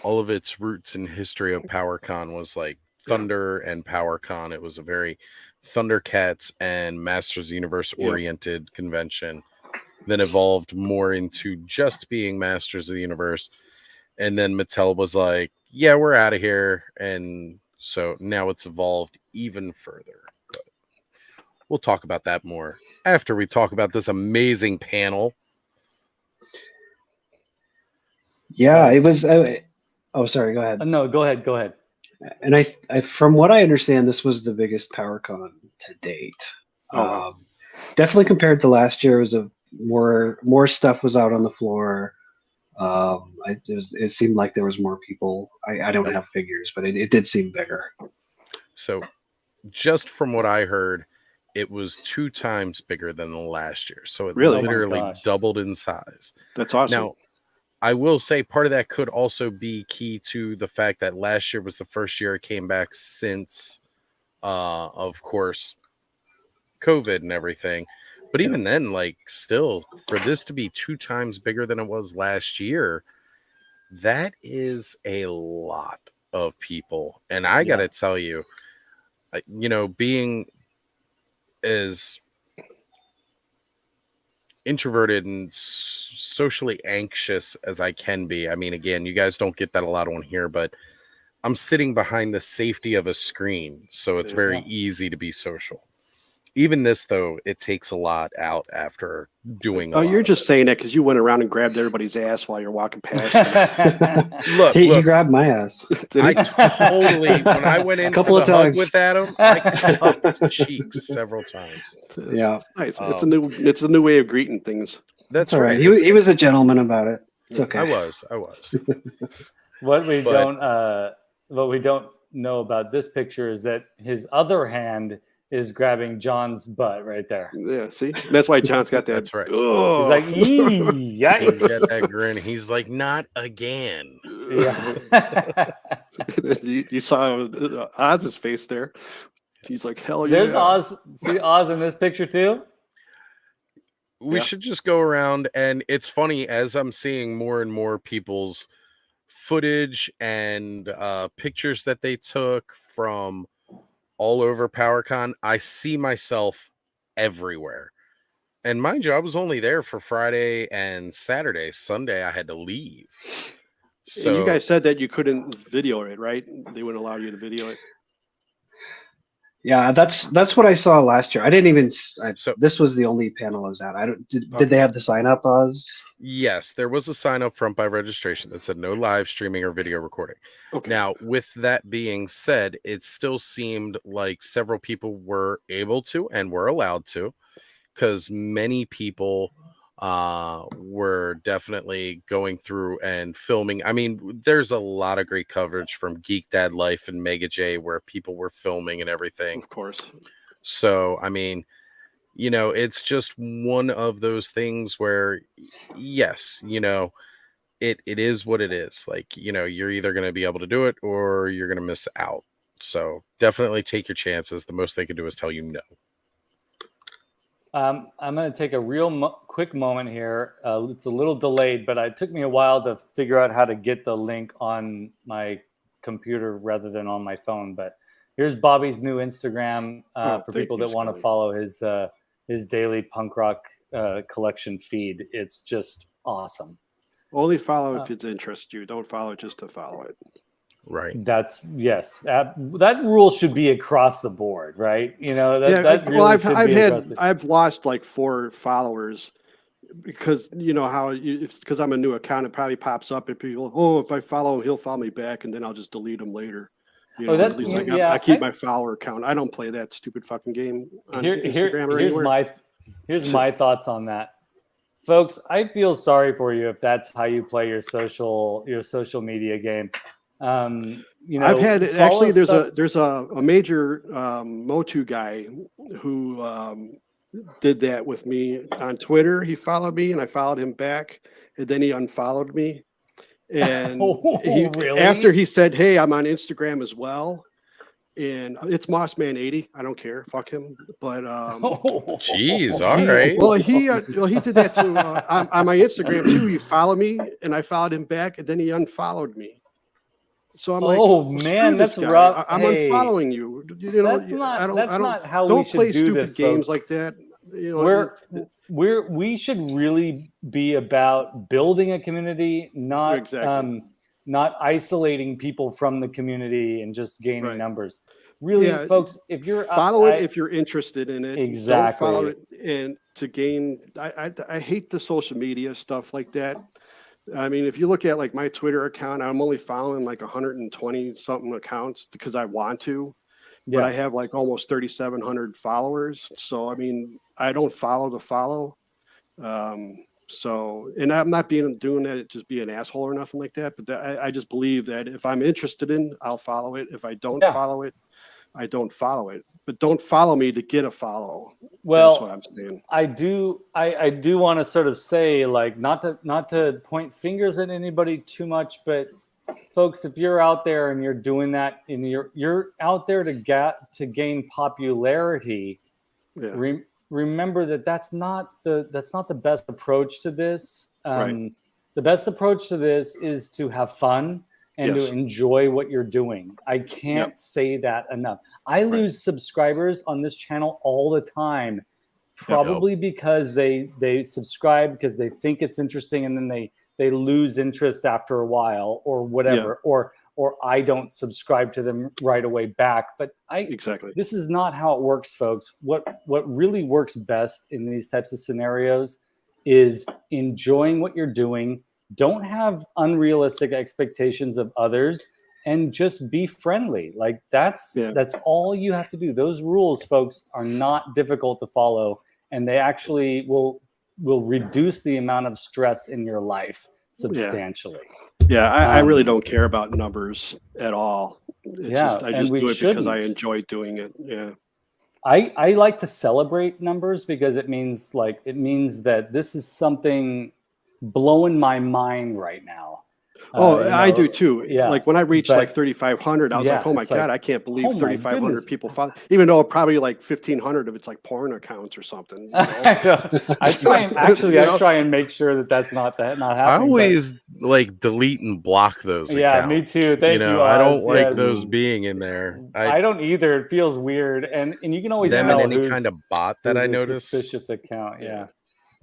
All of its roots in history of PowerCon was like Thunder and PowerCon. It was a very Thundercats and Masters Universe oriented convention, then evolved more into just being Masters of the Universe. And then Mattel was like, yeah, we're out of here. And so now it's evolved even further. But we'll talk about that more after we talk about this amazing panel. Yeah, it was. Oh, sorry. Go ahead. No, go ahead. And I, from what I understand, this was the biggest PowerCon to date. Definitely compared to last year, it was more stuff was out on the floor. It seemed like there was more people. I don't have figures, but it did seem bigger. So, just from what I heard, it was 2 times bigger than the last year. So it literally doubled in size. That's awesome. Now, I will say part of that could also be key to the fact that last year was the first year it came back since, of course, COVID and everything. But even then, like, still, for this to be 2 times bigger than it was last year, that is a lot of people. And I got to tell you, being as introverted and socially anxious as I can be. I mean, again, you guys don't get that a lot on here, but I'm sitting behind the safety of a screen, so it's very easy to be social. Even this, though, it takes a lot out after doing. You're just saying that because you went around and grabbed everybody's ass while you're walking past. Look, he grabbed my ass. I totally, when I went in for the hug with Adam, I cupped cheeks several times. Yeah, nice. It's a new way of greeting things. That's right. He was a gentleman about it. It's okay. I was. What we don't know about this picture is that his other hand is grabbing John's butt right there. Yeah, see? That's why John's got that. That's right. He's like, yikes. He's got that grin. He's like, not again. Yeah. you saw Oz's face there. He's like, hell yeah. There's Oz. See Oz in this picture too? We should just go around, and it's funny as I'm seeing more and more people's footage and pictures that they took from all over PowerCon, I see myself everywhere. And mind you, I was only there for Friday and Saturday. Sunday, I had to leave. So you guys said that you couldn't video it, right? They wouldn't allow you to video it. Yeah, that's what I saw last year. I didn't even. So This was the only panel I was at. I don't. Did Okay. they have the sign up, Oz? yes, there was a sign up front by registration that said no live streaming or video recording. Okay. Now, with that being said, it still seemed like several people were able to and were allowed to, because many people were definitely going through and filming. I mean, there's a lot of great coverage from Geek Dad Life and Mega J where people were filming and everything. Of course. So, I mean, you know, it's just one of those things where, yes, you know, it is what it is. Like, you know, you're either going to be able to do it or you're going to miss out. So definitely take your chances. The most they can do is tell you no. I'm going to take a real quick moment here. It's a little delayed, but it took me a while to figure out how to get the link on my computer rather than on my phone. But here's Bobby's new Instagram for people that want to follow his daily punk rock collection feed. It's just awesome. Only follow if it interests you. Don't follow just to follow it. Right. That's yes. That rule should be across the board, right? You know that well, really I've lost like 4 followers because you know how because I'm a new account, it probably pops up and people, oh, if I follow him, he'll follow me back, and then I'll just delete him later. You know, at least I keep my follower count. I don't play that stupid fucking game on Instagram or anywhere. Here's my thoughts on that. Folks, I feel sorry for you if that's how you play your social media game. You know, I've had actually there's a major Motu guy who did that with me on Twitter. He followed me and I followed him back, and then he unfollowed me. And really? After he said, "Hey, I'm on Instagram as well," and it's Mossman80. I don't care. Fuck him. But jeez, all right. Well, he did that too on my Instagram too. He followed me, and I followed him back, and then he unfollowed me. So I'm like, oh man, that's rough. I'm unfollowing you. You know, that's not how we should play do stupid this, games folks. like that. You know, we should really be about building a community, not not isolating people from the community and just gaining numbers. Really, folks, if you're follow it if you're interested in it. Exactly. Don't follow it and to gain. I hate the social media stuff like that. I mean, if you look at like my Twitter account, I'm only following like 120 something accounts because I want to, but I have like almost 3,700 followers. So, I mean, I don't follow to follow. So, and I'm not doing that to just be an asshole or nothing like that. But I just believe that if I'm interested in, I'll follow it. If I don't follow it, I don't follow it. But don't follow me to get a follow. Well, that's what I'm saying. I do want to sort of say, like, not to point fingers at anybody too much, but folks, if you're out there and you're doing that and you're out there to gain popularity, remember that that's not the best approach to this. The best approach to this is to have fun and to enjoy what you're doing. I can't say that enough. I lose subscribers on this channel all the time, probably because they subscribe because they think it's interesting, and then they lose interest after a while or whatever, or I don't subscribe to them right away back. But this is not how it works, folks. What really works best in these types of scenarios is enjoying what you're doing. Don't have unrealistic expectations of others, and just be friendly. Like that's all you have to do. Those rules, folks, are not difficult to follow, and they actually will reduce the amount of stress in your life substantially. I really don't care about numbers at all. I just do it because I enjoy doing it. I like to celebrate numbers because it means that this is something blowing my mind right now. I do too. Yeah. Like when I reached like 3,500, I was like, oh my God, I can't believe 3,500 people follow, even though probably like 1,500 of it's like porn accounts or something. You know? I try and make sure that that's not happening. I always like delete and block those accounts. Me too. Thank you. I don't like those being in there. I don't either. It feels weird, and you can always tell in any kind of bot that I notice. Suspicious account.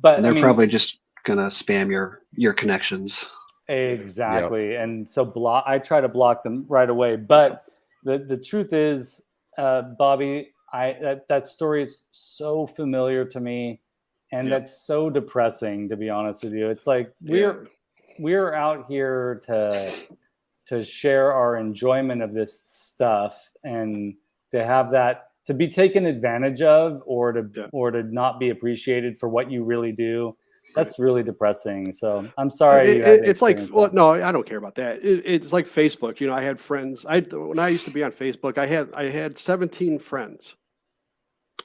But and they're probably just gonna spam your connections. Exactly. And so I try to block them right away. But the truth is, Bobby, that story is so familiar to me, and that's so depressing, to be honest with you. It's like we're out here to share our enjoyment of this stuff, and to have that to be taken advantage of, or to not be appreciated for what you really do. That's really depressing. So I'm sorry. It's like, well, no, I don't care about that. It's like Facebook. You know, I had friends. When I used to be on Facebook, I had 17 friends,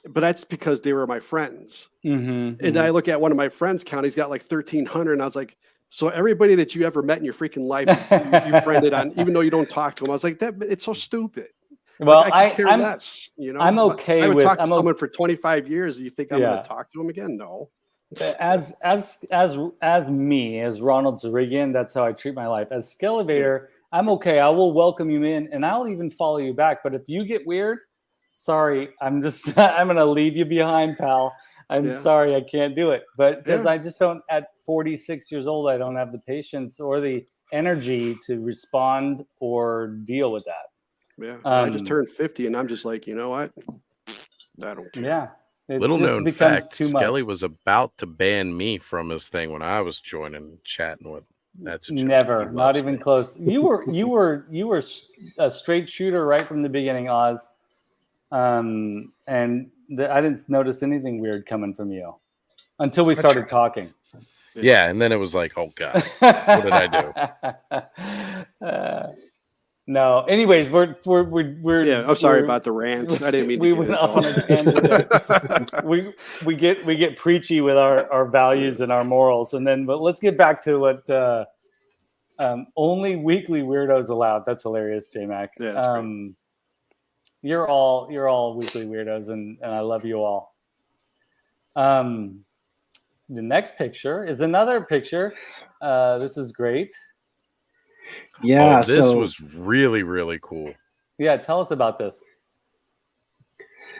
but that's because they were my friends. And I look at one of my friends' count; he's got like 1,300, and I was like, so everybody that you ever met in your freaking life, you friended on, even though you don't talk to them. I was like, that it's so stupid. Well, like, I could care less. You know, I'm okay I would with talk to someone for 25 years. You think I'm going to talk to him again? No. As me, as Ronald Zarigian, that's how I treat my life. As Skele Vader, I'm okay. I will welcome you in, and I'll even follow you back. But if you get weird, sorry, I'm gonna leave you behind, pal. I'm sorry, I can't do it. But because I just don't, at 46 years old, I don't have the patience or the energy to respond or deal with that. Yeah, I just turned 50, and I'm just like, you know what? I don't care. Yeah. Little known fact, Skele was about to ban me from his thing when I was joining chatting with him. That's a joke. Never, not even close. You were a straight shooter right from the beginning, Oz. And I didn't notice anything weird coming from you until we started talking. Yeah, and then it was like, oh god, what did I do? No. Anyways, we're yeah. I'm sorry about the rant. I didn't mean we went off on a tangent. we get preachy with our values and our morals, but let's get back to what only weekly weirdos allowed. That's hilarious, J-Mac. Yeah, you're all weekly weirdos, and I love you all. The next picture is another picture. This is great. Yeah, this was really, really cool. Yeah, tell us about this.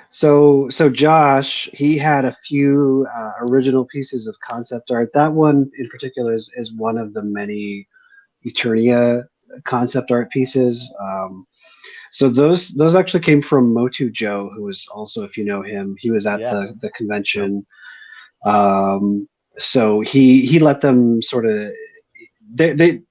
So Josh, he had a few original pieces of concept art. That one in particular is one of the many Eternia concept art pieces. So those actually came from Motu Joe, who was also, if you know him, he was at the convention. So he let them sort of the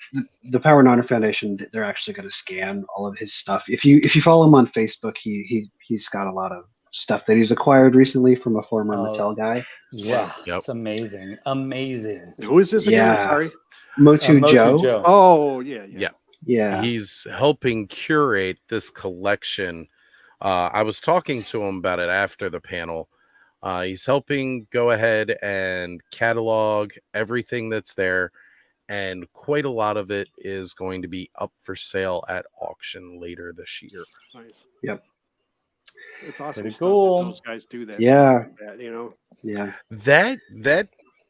Power and Honor Foundation, they're actually going to scan all of his stuff. If you follow him on Facebook, he's got a lot of stuff that he's acquired recently from a former Mattel guy. Yeah, it's amazing. Who is this again? I'm sorry. Motu Joe. Oh yeah. He's helping curate this collection. I was talking to him about it after the panel. He's helping go ahead and catalog everything that's there. And quite a lot of it is going to be up for sale at auction later this year. Nice. Yep. It's awesome. Pretty cool. That those guys do that. Yeah. Stuff like that, you know. Yeah. That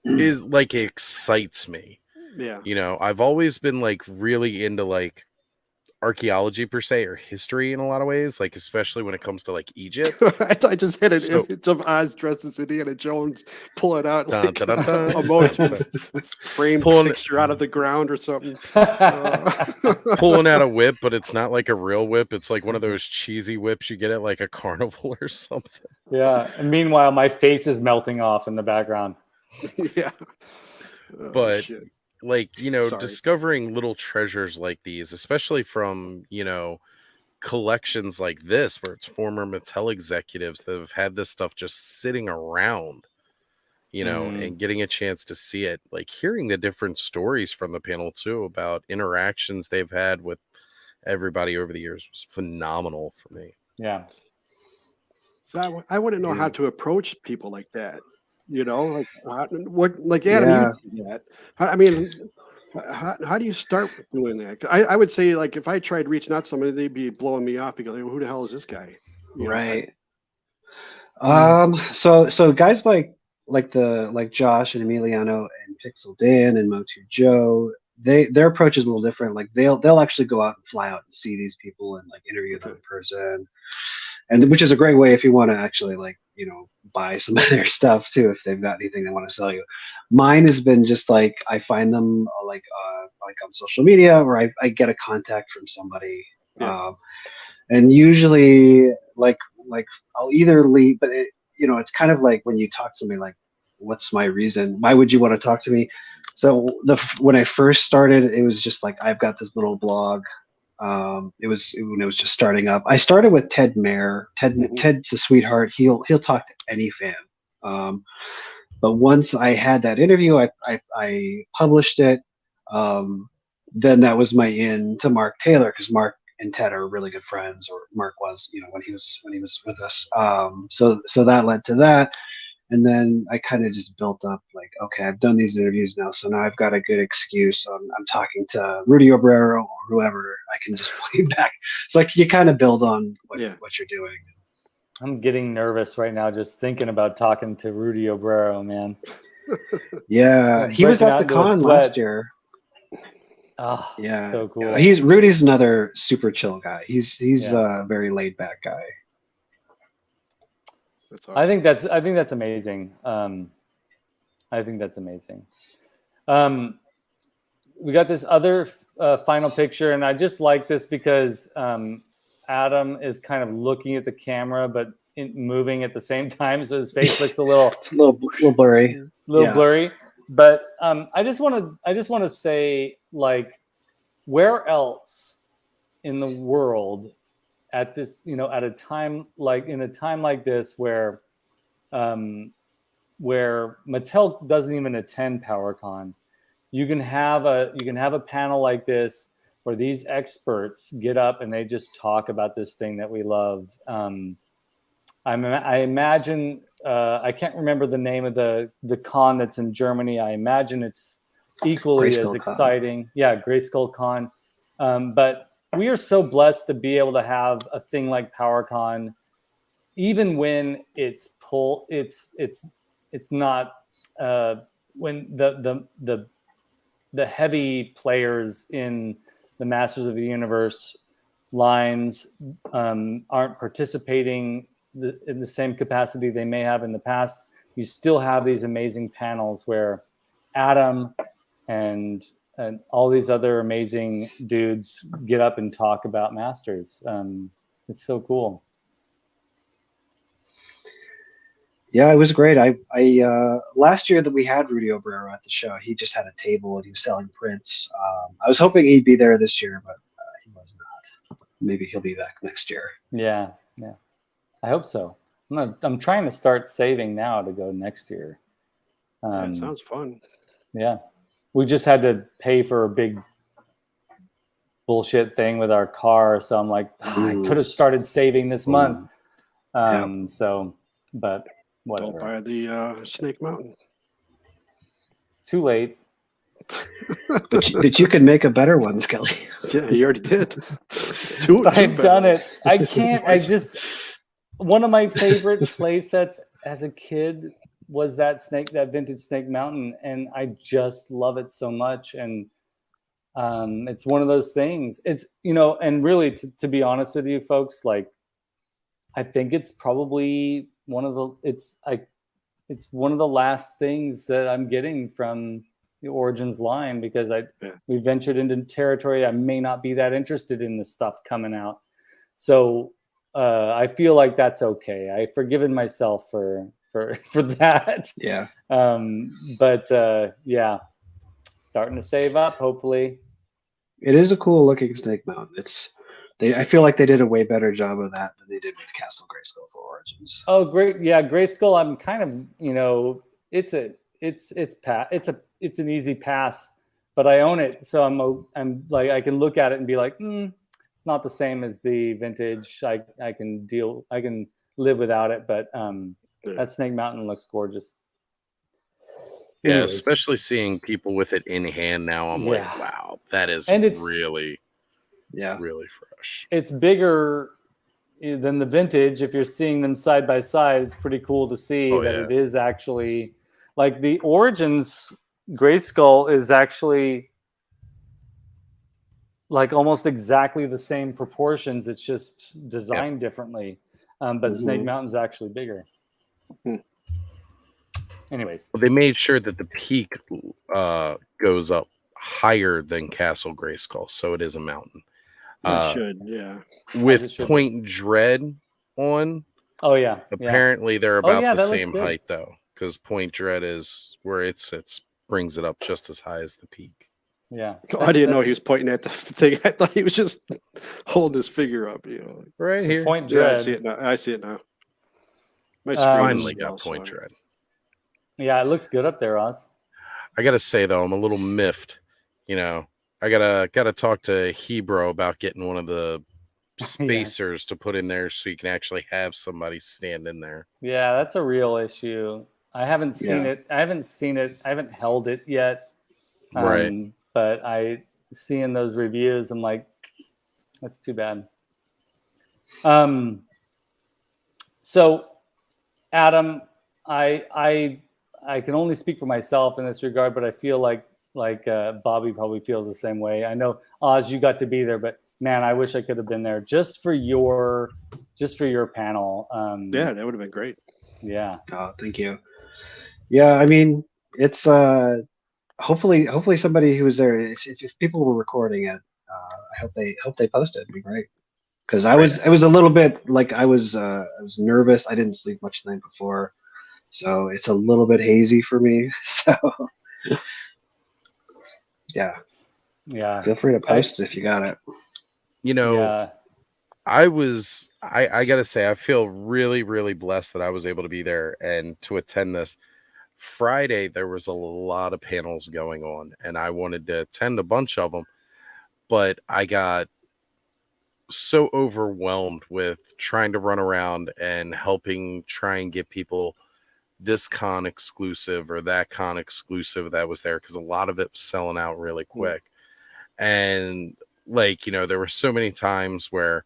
is like, excites me. Yeah. You know, I've always been like really into like archaeology per se, or history in a lot of ways, like especially when it comes to like Egypt. I just had an image of Oz dressed as Indiana Jones pulling out like a motive framed picture out of the ground or something. Pulling out a whip, but it's not like a real whip. It's like one of those cheesy whips you get at like a carnival or something. Yeah. And meanwhile, my face is melting off in the background. Yeah. But like, you know, discovering little treasures like these, especially from, you know, collections like this, where it's former Mattel executives that have had this stuff just sitting around, you know, and getting a chance to see it, like hearing the different stories from the panel too about interactions they've had with everybody over the years was phenomenal for me. Yeah. So I wouldn't know how to approach people like that. You know, like what, like Adam, you do that. I mean, how do you start doing that? I would say, like, if I tried reaching out to somebody, they'd be blowing me off because, who the hell is this guy? You right. So guys like Josh and Emiliano and Pixel Dan and Motu Joe, their approach is a little different. Like they'll actually go out and fly out and see these people and like interview them in person, and which is a great way if you want to actually, like, you know, buy some of their stuff too, if they've got anything they want to sell you. Mine has been just like, I find them like on social media, or I get a contact from somebody. And usually like I'll either leave, but it's kind of like when you talk to me, like, what's my reason? Why would you want to talk to me? So when I first started, it was just like, I've got this little blog. It was when it was just starting up. I started with Ted Mayer. Ted's a sweetheart. He'll talk to any fan. But once I had that interview, I published it. Then that was my in to Mark Taylor, because Mark and Ted are really good friends, or Mark was, when he was with us. So that led to that. And then I kind of just built up, like, okay, I've done these interviews now, so now I've got a good excuse. I'm talking to Rudy Obrero or whoever. I can just play back. So like, you kind of build on what you're doing. I'm getting nervous right now just thinking about talking to Rudy Obrero, man. Yeah, he was at the con last year. Oh, yeah, so cool. Rudy's another super chill guy. He's a very laid back guy. That's awesome. I think that's amazing. I think that's amazing. We got this other final picture, and I just like this because Adam is kind of looking at the camera, but moving at the same time, so his face looks a little blurry, blurry. But I just want to say, like, where else in the world at this, at a time like this where Mattel doesn't even attend PowerCon, you can have a panel like this where these experts get up and they just talk about this thing that we love. I imagine, I can't remember the name of the con that's in Germany. I imagine it's equally as exciting. Con. Yeah, Grayskull Con. But we are so blessed to be able to have a thing like PowerCon, even when it's not when the heavy players in the Masters of the Universe lines aren't participating in the same capacity they may have in the past. You still have these amazing panels where Adam and all these other amazing dudes get up and talk about Masters. It's so cool. Yeah, it was great. I last year that we had Rudy Obrero at the show, he just had a table and he was selling prints. I was hoping he'd be there this year, but he was not. Maybe he'll be back next year. Yeah. I hope so. I'm trying to start saving now to go next year. That sounds fun. Yeah. We just had to pay for a big bullshit thing with our car. So I'm like, I could have started saving this month. So, but whatever. Don't buy the Snake Mountain. Too late. but you can make a better one, Skelly. Yeah, you already did. I've done it. I can't. One of my favorite play sets as a kid was that vintage Snake Mountain, and I just love it so much. And it's one of those things. It's and really, to be honest with you, folks, like, I think it's probably one of the last things that I'm getting from the Origins line, because we ventured into territory I may not be that interested in the stuff coming out. So I feel like that's okay. I've forgiven myself for that. Yeah. But starting to save up, hopefully. It is a cool looking Snake Mountain. I feel like they did a way better job of that than they did with Castle Grayskull for Origins. Oh, great. Yeah, Grayskull, I'm kind of, it's an easy pass, but I own it. So I'm like, I can look at it and be like, it's not the same as the vintage. I can live without it, but that Snake Mountain looks gorgeous. Yeah, anyways. Especially seeing people with it in hand now, I'm like, wow, that is really fresh. It's bigger than the vintage. If you're seeing them side by side, it's pretty cool to see it is actually, like, the Origins Grayskull is actually like almost exactly the same proportions. It's just designed differently. But Snake Mountain's actually bigger. Anyways. Well, they made sure that the peak goes up higher than Castle Grayskull, so it is a mountain. It should, yeah. With Point Dread on. Oh yeah. Apparently they're Oh, about yeah, the that looks same good. height though, because Point Dread is where it sits, brings it up just as high as the peak. Yeah. I didn't know he was pointing at the thing. I thought he was just holding his figure up. You know, Right here. Point yeah, Dread. I see it now. I see it now. My screen Finally is got small, Point so Dread. Yeah, it looks good up there, Oz. I gotta say though, I'm a little miffed. You know, I gotta talk to Hebrew about getting one of the spacers to put in there so you can actually have somebody stand in there. Yeah, that's a real issue. I haven't seen it. I haven't held it yet. Right. But I seeing those reviews, I'm like, that's too bad. So Adam, I can only speak for myself in this regard, but I feel like Bobby probably feels the same way. I know Oz, you got to be there, but man, I wish I could have been there just for your panel. yeah, that would have been great. Yeah. Oh, thank you. Yeah, I mean, it's hopefully somebody who was there. If people were recording it, I hope they post it. It'd be great. Because I was a little bit like I was nervous. I didn't sleep much the night before, so it's a little bit hazy for me. So yeah, feel free to post it if you got it. You know, I gotta say, I feel really, really blessed that I was able to be there and to attend this. Friday, there was a lot of panels going on, and I wanted to attend a bunch of them, but I got so overwhelmed with trying to run around and helping try and get people this con exclusive or that con exclusive that was there, because a lot of it was selling out really quick. And like, you know, there were so many times where,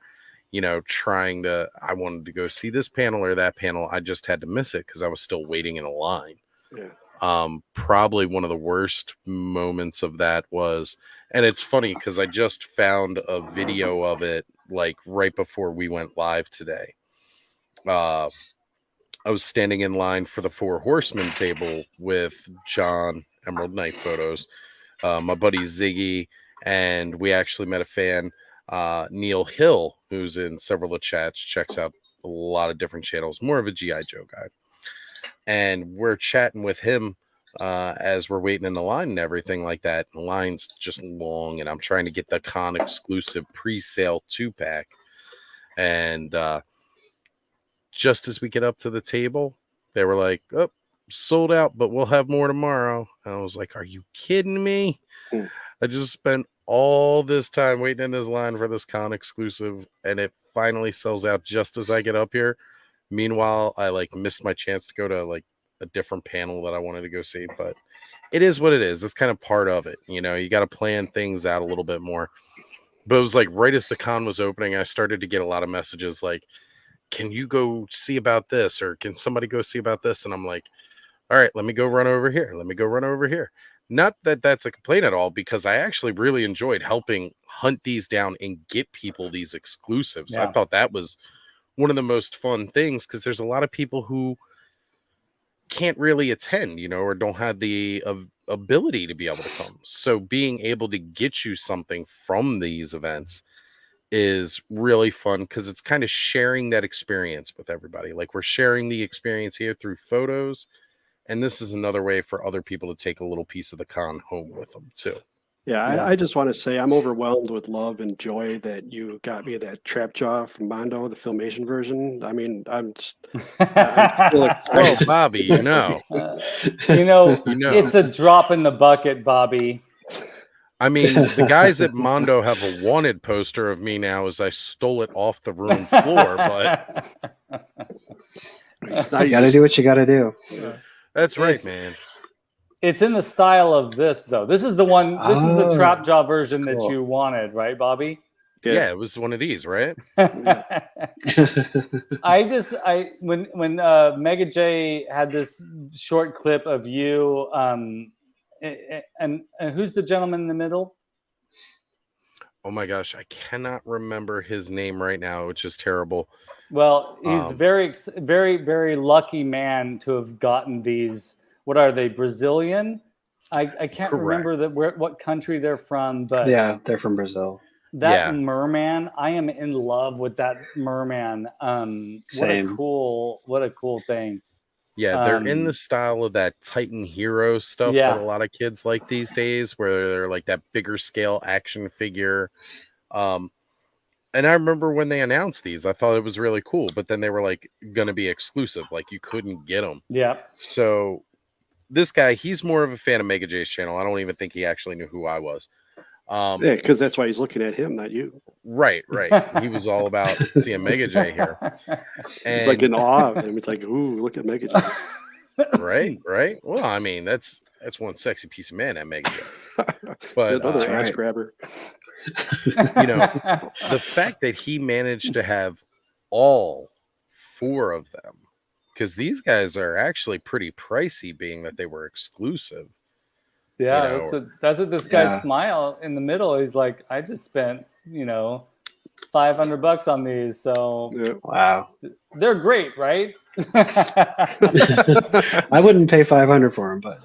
you know, I wanted to go see this panel or that panel. I just had to miss it because I was still waiting in a line. Probably one of the worst moments of that was, and it's funny because I just found a video of it like right before we went live today. I was standing in line for the Four Horsemen table with John, Emerald Knight Photos, my buddy Ziggy, and we actually met a fan, Neil Hill, who's in several of the chats, checks out a lot of different channels, more of a G.I. Joe guy. And we're chatting with him as we're waiting in the line and everything like that. The line's just long, and I'm trying to get the con exclusive pre-sale 2-pack. And just as we get up to the table, they were like, "Oh, sold out, but we'll have more tomorrow." And I was like, "Are you kidding me?" I just spent all this time waiting in this line for this con exclusive, and it finally sells out just as I get up here. Meanwhile, I like missed my chance to go to like a different panel that I wanted to go see, but it is what it is. It's kind of part of it. You know, you got to plan things out a little bit more. But it was like right as the con was opening, I started to get a lot of messages like, "Can you go see about this?" or "Can somebody go see about this?" And I'm like, "All right, let me go run over here. Let me go run over here." Not that that's a complaint at all, because I actually really enjoyed helping hunt these down and get people these exclusives. I thought that was one of the most fun things, because there's a lot of people who can't really attend, you know, or don't have the ability to be able to come. So being able to get you something from these events is really fun, because it's kind of sharing that experience with everybody. Like, we're sharing the experience here through photos, and this is another way for other people to take a little piece of the con home with them too. Yeah, I just want to say I'm overwhelmed with love and joy that you got me that trap jaw from Mondo, the Filmation version. I mean, I'm still excited. Oh, Bobby, you know, it's a drop in the bucket, Bobby. I mean, the guys at Mondo have a wanted poster of me now as I stole it off the room floor, but you gotta do what you gotta do. That's right, man. It's in the style of this, though. This is the one. This is the trap jaw version that you wanted, right, Bobby? Yeah, it was one of these, right? When Mega J had this short clip of you, and who's the gentleman in the middle? Oh my gosh, I cannot remember his name right now, which is terrible. Well, he's very, very, very lucky man to have gotten these. What are they, Brazilian? I can't remember what country they're from, but yeah, they're from Brazil. That Yeah. merman, I am in love with that merman. Same. What a cool thing. Yeah, they're in the style of that Titan Hero stuff that a lot of kids like these days, where they're like that bigger scale action figure. And I remember when they announced these, I thought it was really cool, but then they were like going to be exclusive, like you couldn't get them. Yeah. So this guy, he's more of a fan of Mega J's channel. I don't even think he actually knew who I was. Yeah, because that's why he's looking at him, not you. Right. He was all about seeing Mega J here. And he's like in awe of him. It's like, ooh, look at Mega J. Right. Well, I mean, that's one sexy piece of man, that Mega J. But another ass grabber. You know, the fact that he managed to have all 4 of them, because these guys are actually pretty pricey, being that they were exclusive. Yeah, that's what this guy's smile in the middle. He's like, I just spent, $500 on these. So wow, they're great, right? I wouldn't pay 500 for them, but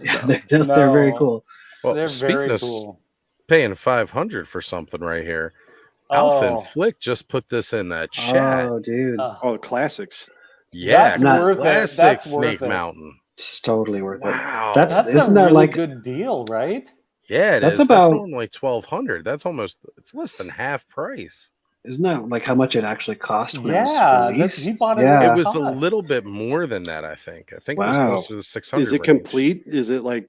they're very cool. Well, they're very cool. Paying 500 for something right here. Alpha and Flick just put this in the chat. Oh, dude. Classics. Yeah, that's worth it. That's Snake Mountain. It's totally worth it. Wow, that's isn't a that really like good deal, right? Yeah, it that's is. About, that's normally $1,200. It's less than half price. Isn't that like how much it actually cost when it was released? He bought it. It was a little bit more than that, I think. It was closer to 600. Is it complete? Is it like?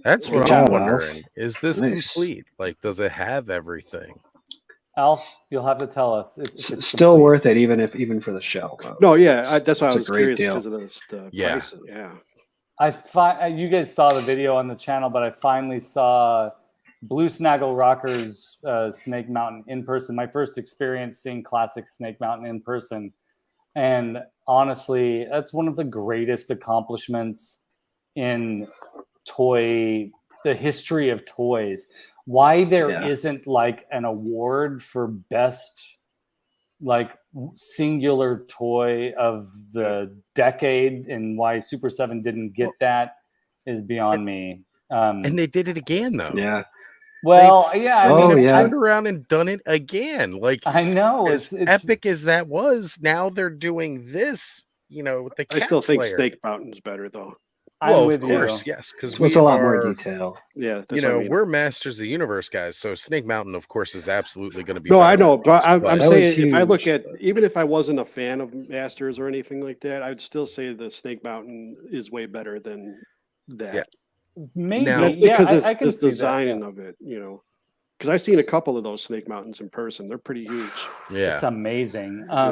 That's what I'm wondering. Is this complete? Like, does it have everything? Alf, you'll have to tell us. If it's still complete. worth it, even for the shell. No, yeah, that's why I was curious because of the price. Yeah. You guys saw the video on the channel, but I finally saw Blue Snaggle Rocker's Snake Mountain in person. My first experience seeing classic Snake Mountain in person. And honestly, that's one of the greatest accomplishments in the history of toys. Why there isn't like an award for best like singular toy of the decade and why Super 7 didn't get that is beyond me. And they did it again though. Yeah. Well, they've turned around and done it again. Like, I know, as epic as that was, now they're doing this, with the Cat I still think Slayer. Snake Mountain's better though. Well, of course, yes, because it's a lot more detail. Yeah, we're Masters of the Universe guys, so Snake Mountain, of course, is absolutely going to be. No, I know, but I'm saying if I look huge. at, even if I wasn't a fan of Masters or anything like that, I'd still say the Snake Mountain is way better than that. Yeah. Maybe because I can it's see design of it, because I've seen a couple of those Snake Mountains in person. They're pretty huge. Yeah, it's amazing. I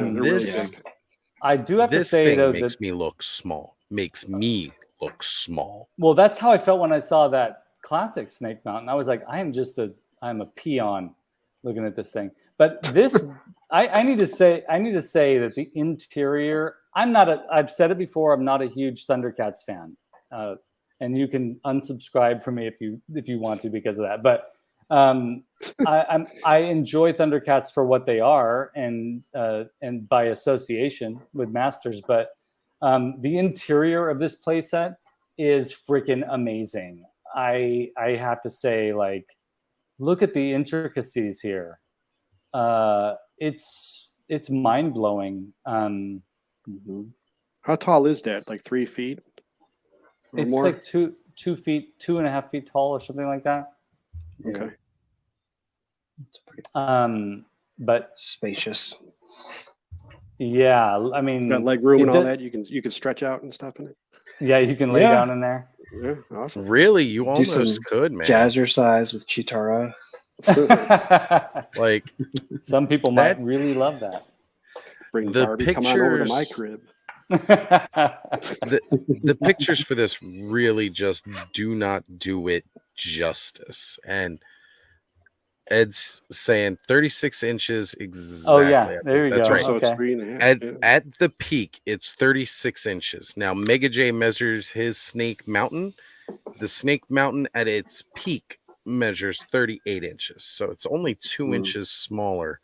do have to say thing though, makes me look small. Makes me look small. Well, that's how I felt when I saw that classic Snake Mountain. I was like, I'm a peon looking at this thing. But this, I need to say that the interior. I've said it before. I'm not a huge Thundercats fan, and you can unsubscribe from me if you want to because of that. But I enjoy Thundercats for what they are, and by association with Masters. But the interior of this playset is freaking amazing. I have to say, like, look at the intricacies here. It's mind blowing. How tall is that? Like 3 feet? It's more? Like 2 feet, 2.5 feet tall, or something like that. Okay. It's pretty but spacious. Yeah, I mean, got leg room and all that. You can stretch out and stuff in it. Yeah, you can lay down in there. Yeah, awesome. Really, you almost could, man. Jazzercise with Chitara. Like, some people might really love that. Bring the Barbie, come on over to my crib. the pictures for this really just do not do it justice. And Ed's saying 36 inches exactly. Oh yeah, there you go. That's right. So it's 3.5. At the peak, it's 36 inches. Now, Mega J measures his Snake Mountain. The Snake Mountain at its peak measures 38 inches. So it's only 2 inches smaller.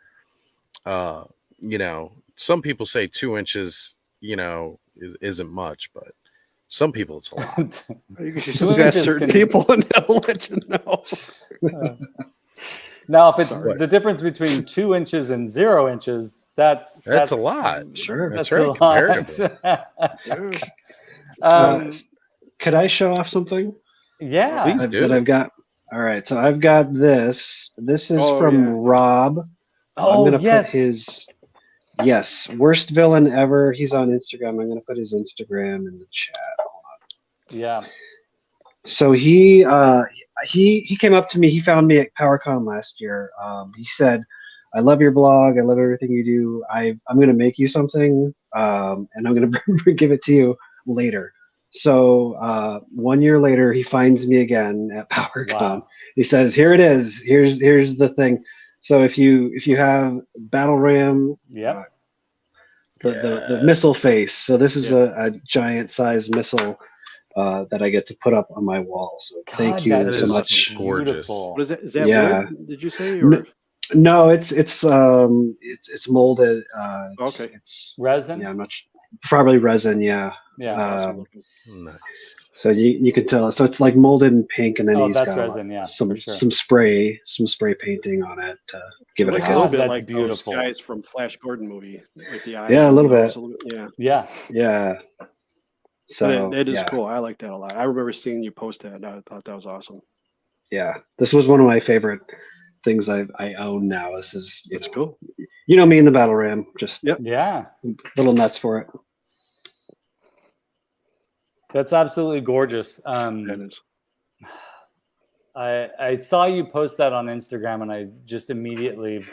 Some people say 2 inches, isn't much, but some people it's a lot. You just got certain people and they'll let you know. Now, if it's Sorry. the difference between 2 inches and 0 inches, that's a lot. Sure. That's a right, lot. comparatively. Yeah. Could I show off something? Yeah. Please do. That I've got? All right, so I've got this. This is Oh, from yeah. Rob. I'm Oh, gonna yes. put his worst villain ever. He's on Instagram. I'm gonna put his Instagram in the chat. Yeah. So he came up to me. He found me at PowerCon last year. He said, "I love your blog. I love everything you do. I'm going to make you something, and I'm going to give it to you later." So 1 year later, he finds me again at PowerCon. Wow. He says, "Here it is. Here's the thing." So if you have Battle Ram, Yep. the missile Yes. face. So this is Yeah. a giant size missile. That I get to put up on my wall. So thank God, you that That so is much. gorgeous. beautiful. What is that? Is that Yeah. wood? Did you say? N- Or No, it's molded. Okay. It's Resin? yeah, probably resin. Yeah. Yeah. That's awesome Um, looking. Nice. so you can tell. So it's like molded in pink, and then Oh, he's that's got resin, yeah, some for sure. some spray painting on it to give It it a looks a go. little God, bit that's like beautiful. those guys from Flash Gordon movie, like the eyes. Yeah, a and little nose, bit. Yeah. Yeah. Yeah. So That is yeah, cool. I like that a lot. I remember seeing you post that, and I thought that was awesome. yeah. This was one of my favorite things I own now. This is That's cool. You know me in the Battle Ram, just Yep. Yeah. little nuts for it. That's absolutely gorgeous. That is. I saw you post that on Instagram, and I just immediately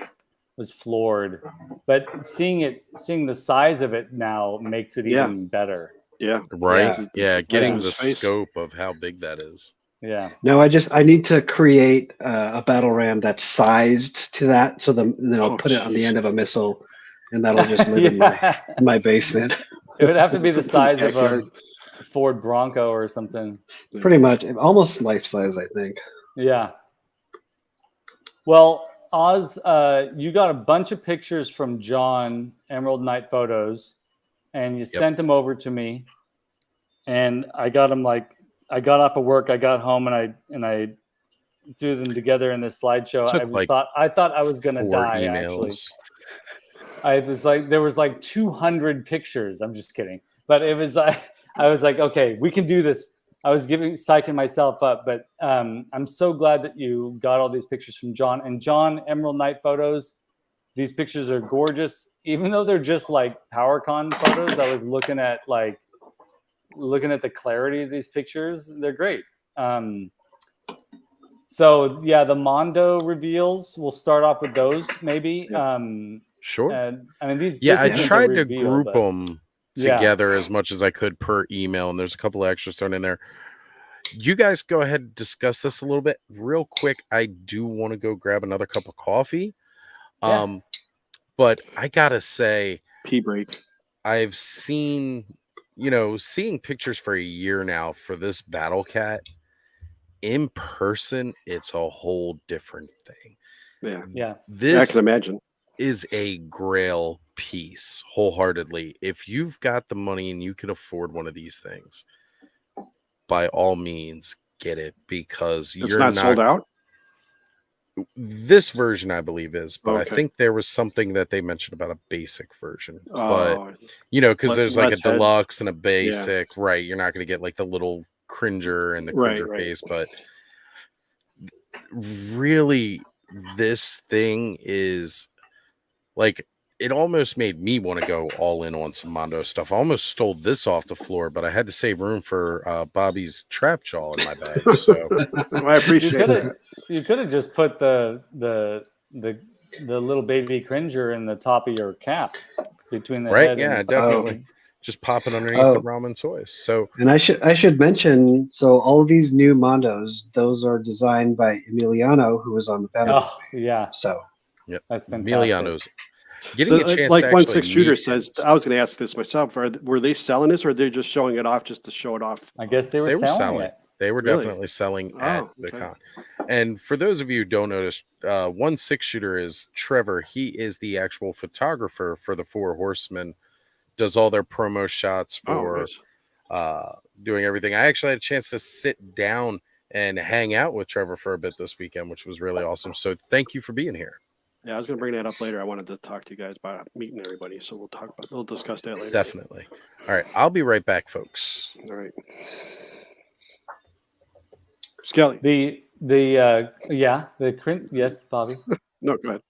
was floored. But seeing the size of it now makes it Yeah. even better. Yeah. Right? It's Yeah, just getting his the face. scope of how big that is. Yeah. No, I need to create a battle ram that's sized to that, so then I'll Oh, put it on the jeez. end of a missile, and that'll just live in my basement. It would have to be the size of a Backyard. Ford Bronco or something. Pretty much, almost life size, I think. Yeah. Well, Oz, you got a bunch of pictures from John, Emerald Knight Photos, and you sent them over to me. And I got them I got off of work, I got home, and I threw them together in this slideshow. I thought I was gonna 4 die. emails. Actually, there was like 200 pictures. I'm just kidding, but it was I was like, okay, we can do this. I was psyching myself up, but I'm so glad that you got all these pictures from John. And John, Emerald Knight Photos, these pictures are gorgeous. Even though they're just like PowerCon photos, I was looking at the clarity of these pictures. They're great. So yeah, the Mondo reveals, we'll start off with those maybe. Sure. I mean, these. Yeah, I this isn't tried a to reveal, group but- them Yeah. together as much as I could per email, and there's a couple of extras thrown in there. You guys go ahead and discuss this a little bit real quick. I do want to go grab another cup of coffee. Yeah. But I gotta say, Pee break. I've seen, seeing pictures for a year now for this Battle Cat in person, it's a whole different thing. Yeah. Yeah. I This can imagine. is a grail piece wholeheartedly. If you've got the money and you can afford one of these things, by all means get it, because It's you're not sold out. This version I believe is, but I Okay. think there was something that they mentioned about a basic version. But Oh, because there's like a less heads. deluxe and a basic, right? You're not going to get like the little cringer and the cringer Right. face, but really this thing is like, it almost made me want to go all in on some Mondo stuff. I almost stole this off the floor, but I had to save room for Bobby's trap jaw in my bag. So Well, I appreciate that. You could have just put the little baby cringer in the top of your cap between the right, head. yeah, and, definitely. Just pop it underneath the ramen soy. So, and I should mention, so all of these new Mondos, those are designed by Emiliano, who was on the panel. Oh yeah, So yep, that's fantastic. Emiliano's getting a chance. Like to 1/6 shooter meet says, him. I was going to ask this myself. Were they selling this, or are they just showing it off just to show it off? I guess they were selling it. They were Really? definitely selling at the okay. con. And for those of you who don't notice, 1/6 shooter is Trevor. He is the actual photographer for the Four Horsemen. Does all their promo shots for nice. doing everything. I actually had a chance to sit down and hang out with Trevor for a bit this weekend, which was really awesome. So thank you for being here. Yeah, I was going to bring that up later. I wanted to talk to you guys about meeting everybody, so we'll discuss that later. Definitely. All right, I'll be right back, folks. All right. Skelly. Yes, Bobby. No, go ahead.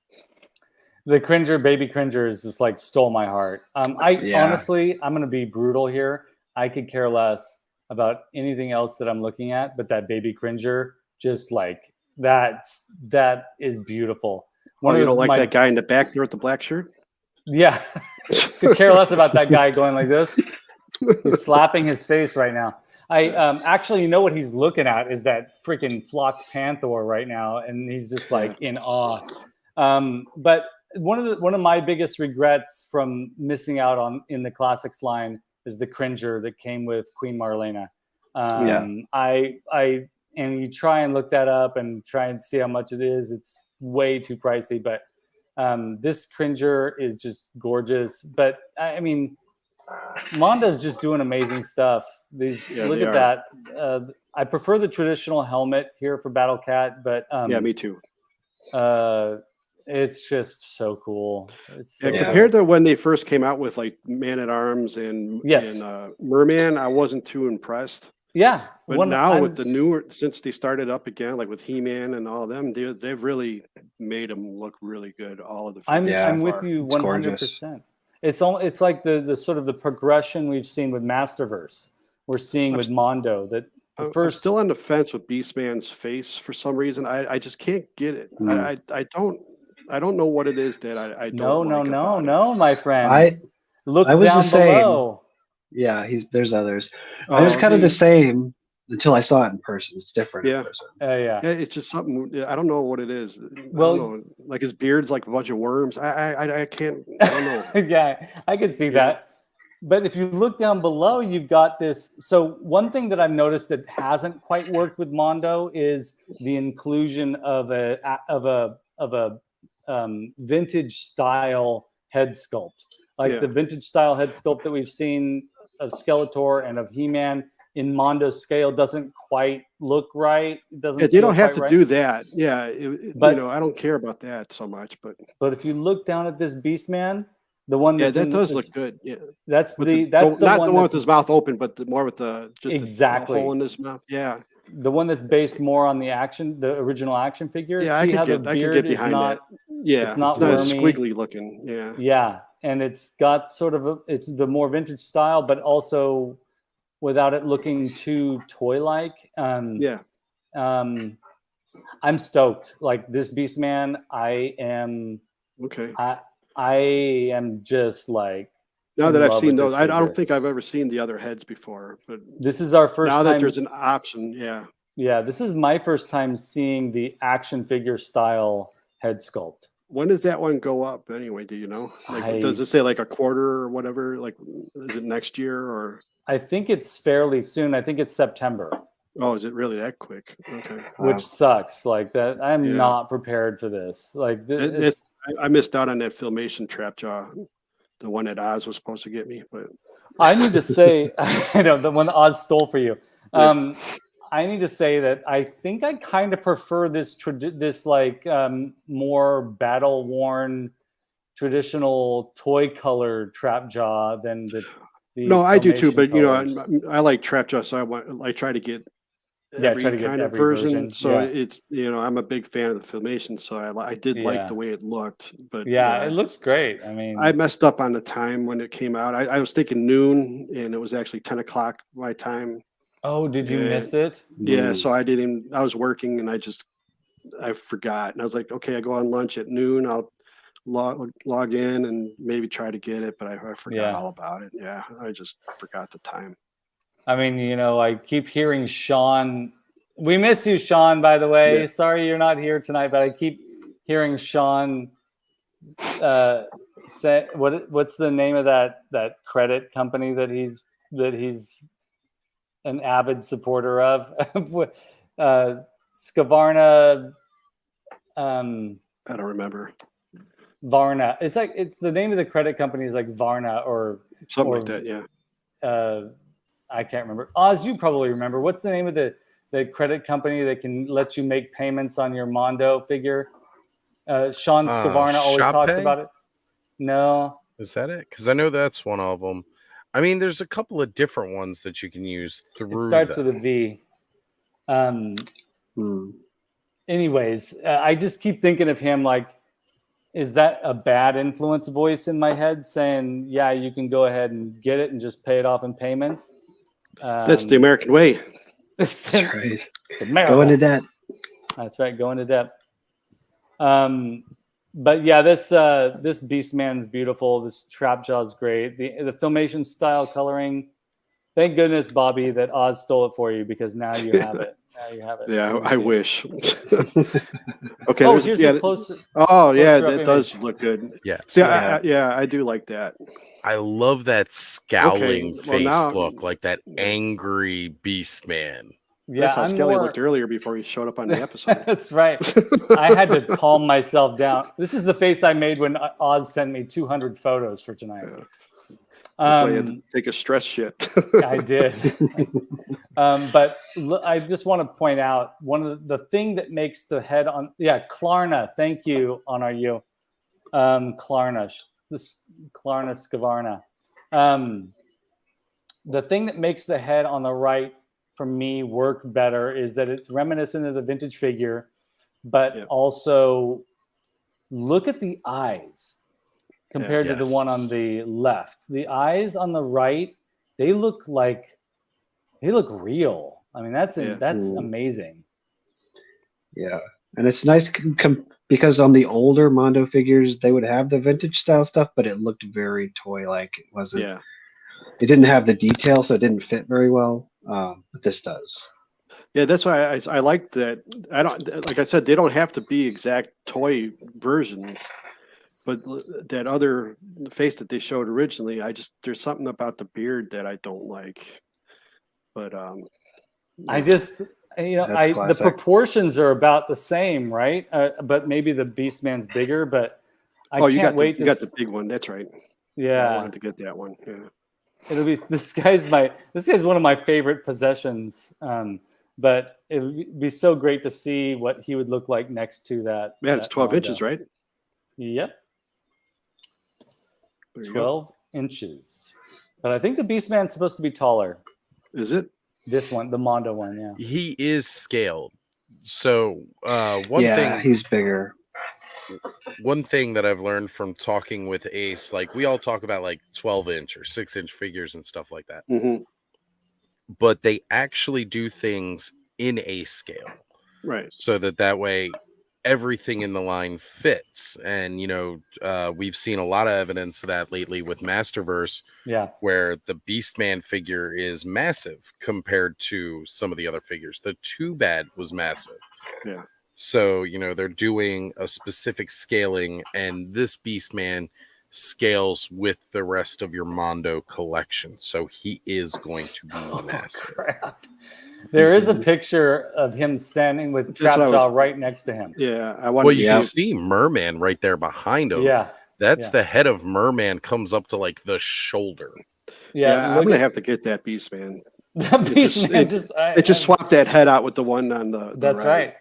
The baby cringer is just like stole my heart. Honestly, I'm gonna be brutal here. I could care less about anything else that I'm looking at, but that baby cringer, just like that is beautiful. You don't like that guy in the back there with the black shirt? Yeah, could care less about that guy going like this. He's slapping his face right now. I actually, you know what he's looking at is that freaking flocked panther right now, and he's just like in awe. But one of my biggest regrets from missing out in the classics line is the cringer that came with Queen Marlena. And you try and look that up and try and see how much it is. It's way too pricey, but this cringer is just gorgeous. But I mean, Mondo's just doing amazing stuff. Look at that. I prefer the traditional helmet here for Battle Cat, but yeah, me too. It's just so cool. Compared to when they first came out with like Man at Arms and Merman, I wasn't too impressed. Yeah, but now with the newer, since they started up again, like with He-Man and all of them, they've really made them look really good. All of the I'm with you 100%. It's like the sort of the progression we've seen with Masterverse. We're seeing with Mondo that I'm still on the fence with Beastman's face for some reason. I just can't get it. I don't know what it is that I don't like about it. My friend. I was down the same. below. Yeah, there's others. I was kind of the same until I saw it in person. It's different. Yeah. In person. Yeah, it's just something. I don't know what it is. Well, I don't know. Like his beard's like a bunch of worms. I can't. I don't know. Yeah, I can see that. But if you look down below, you've got this. So one thing that I've noticed that hasn't quite worked with Mondo is the inclusion of a vintage style head sculpt, like the vintage style head sculpt that we've seen of Skeletor and of He-Man in Mondo scale doesn't quite look right. It doesn't. They don't have to do that. Yeah, but I don't care about that so much. But if you look down at this Beastman, the one that does look good. Yeah, that's not the one with his mouth open, but more with the hole in his mouth. Yeah, the one that's based more on the original action figure. Yeah, I could get behind that. Yeah, it's not as squiggly looking. Yeah, yeah, and it's got sort of it's the more vintage style, but also without it looking too toy-like. I'm stoked. Like this Beastman, I am just like. Now that I've seen those, I don't think I've ever seen the other heads before. But this is our first time. Now that there's an option, yeah, this is my first time seeing the action figure style head sculpt. When does that one go up anyway? Do you know? Like, does it say like a quarter or whatever? Like, is it next year or? I think it's fairly soon. I think it's September. Oh, is it really that quick? Okay. Which sucks. Like that, I'm not prepared for this. Like I missed out on that Filmation trap jaw, the one that Oz was supposed to get me. But I need to say, I know the one Oz stole for you. I need to say that I think I kind of prefer this more battle worn traditional toy color trap jaw than the no, I do too, but colors. I like trap jaw, so I try to get every kind of version. So it's I'm a big fan of the Filmation, so I did like the way it looked. But it looks great. I mean, I messed up on the time when it came out. I was thinking noon, and it was actually 10 o'clock my time. Oh, did you miss it? Yeah, so I was working, and I forgot, and I was like, okay, I go on lunch at noon. I'll log in and maybe try to get it, but I forgot all about it. Yeah, I just forgot the time. I mean, I keep hearing Shawn. We miss you, Shawn, by the way. Yeah. Sorry you're not here tonight, but I keep hearing Shawn say what's the name of that credit company that he's an avid supporter of? Skavarna. I don't remember. Varna. It's the name of the credit company is like Varna or something like that. Yeah. I can't remember. Oz, you probably remember. What's the name of the the credit company that can let you make payments on your Mondo figure. Shawn Scavarna always talks ShopPay? about it. No. Is that it? Because I know that's one of them. I mean, there's a couple of different ones that you can use through. It starts that. with a V. Anyways, I just keep thinking of him like, is that a bad influence voice in my head saying, yeah, you can go ahead and get it and just pay it off in payments? That's the American way. That's right. It's America. Go into debt. That's right. Go into debt. But yeah, this Beastman's beautiful. This Trapjaw's great. The Filmation style coloring. Thank goodness, Bobby, that Oz stole it for you, because now you have it. Now you have it. Yeah, I wish. Okay. Oh, here's the closer. Oh, yeah, closer up that does image. look good. Yeah. See, I do like that. I love that scowling Okay, well, face now- look, like that angry beast man. Yeah, That's how I'm Skelly more... looked earlier before he showed up on the episode. That's right. I had to calm myself down. This is the face I made when Oz sent me 200 photos for tonight. Yeah. That's why you had to take a stress shit. I did. But I just want to point out one of the thing that makes the head on, Klarna. Thank you, Honor you. Klarna, this Klarna Scavarna. The thing that makes the head on the right for me work better is that it's reminiscent of the vintage figure, but also look at the eyes compared to the one on the left. The eyes on the right, they look real. I mean, that's amazing. Yeah, and it's nice because on the older Mondo figures, they would have the vintage style stuff, but it looked very toy-like. It wasn't. Yeah. It didn't have the detail, so it didn't fit very well. But this does. Yeah, that's why I like that. I don't, like I said, they don't have to be exact toy versions, but that other face that they showed originally, there's something about the beard that I don't like. But I just, the proportions are about the same, right? But maybe the Beastman's bigger. But I can't wait. You got the big one. That's right. Yeah, I wanted to get that one. Yeah. It'll be this guy's one of my favorite possessions. But it would be so great to see what he would look like next to that. Man, it's 12 inches, right? Yep. 12 inches. But I think the Beastman's supposed to be taller. Is it? This one, the Mondo one, yeah. He is scaled. So one thing, he's bigger. One thing that I've learned from talking with Ace, like we all talk about like 12-inch or 6-inch figures and stuff like that. Mm-hmm. But they actually do things in a scale. Right. So that way everything in the line fits. And, we've seen a lot of evidence of that lately with Masterverse, where the Beastman figure is massive compared to some of the other figures. The Too Bad was massive. Yeah. So, they're doing a specific scaling, and this Beastman scales with the rest of your Mondo collection. So he is going to be massive. Crap. There is a picture of him standing with Trapjaw right next to him. Yeah, you can see Merman right there behind him. Yeah, that's the head of Merman comes up to like the shoulder. Yeah, I'm gonna have to get that Beastman. That Beastman just swapped that head out with the one on the. That's right.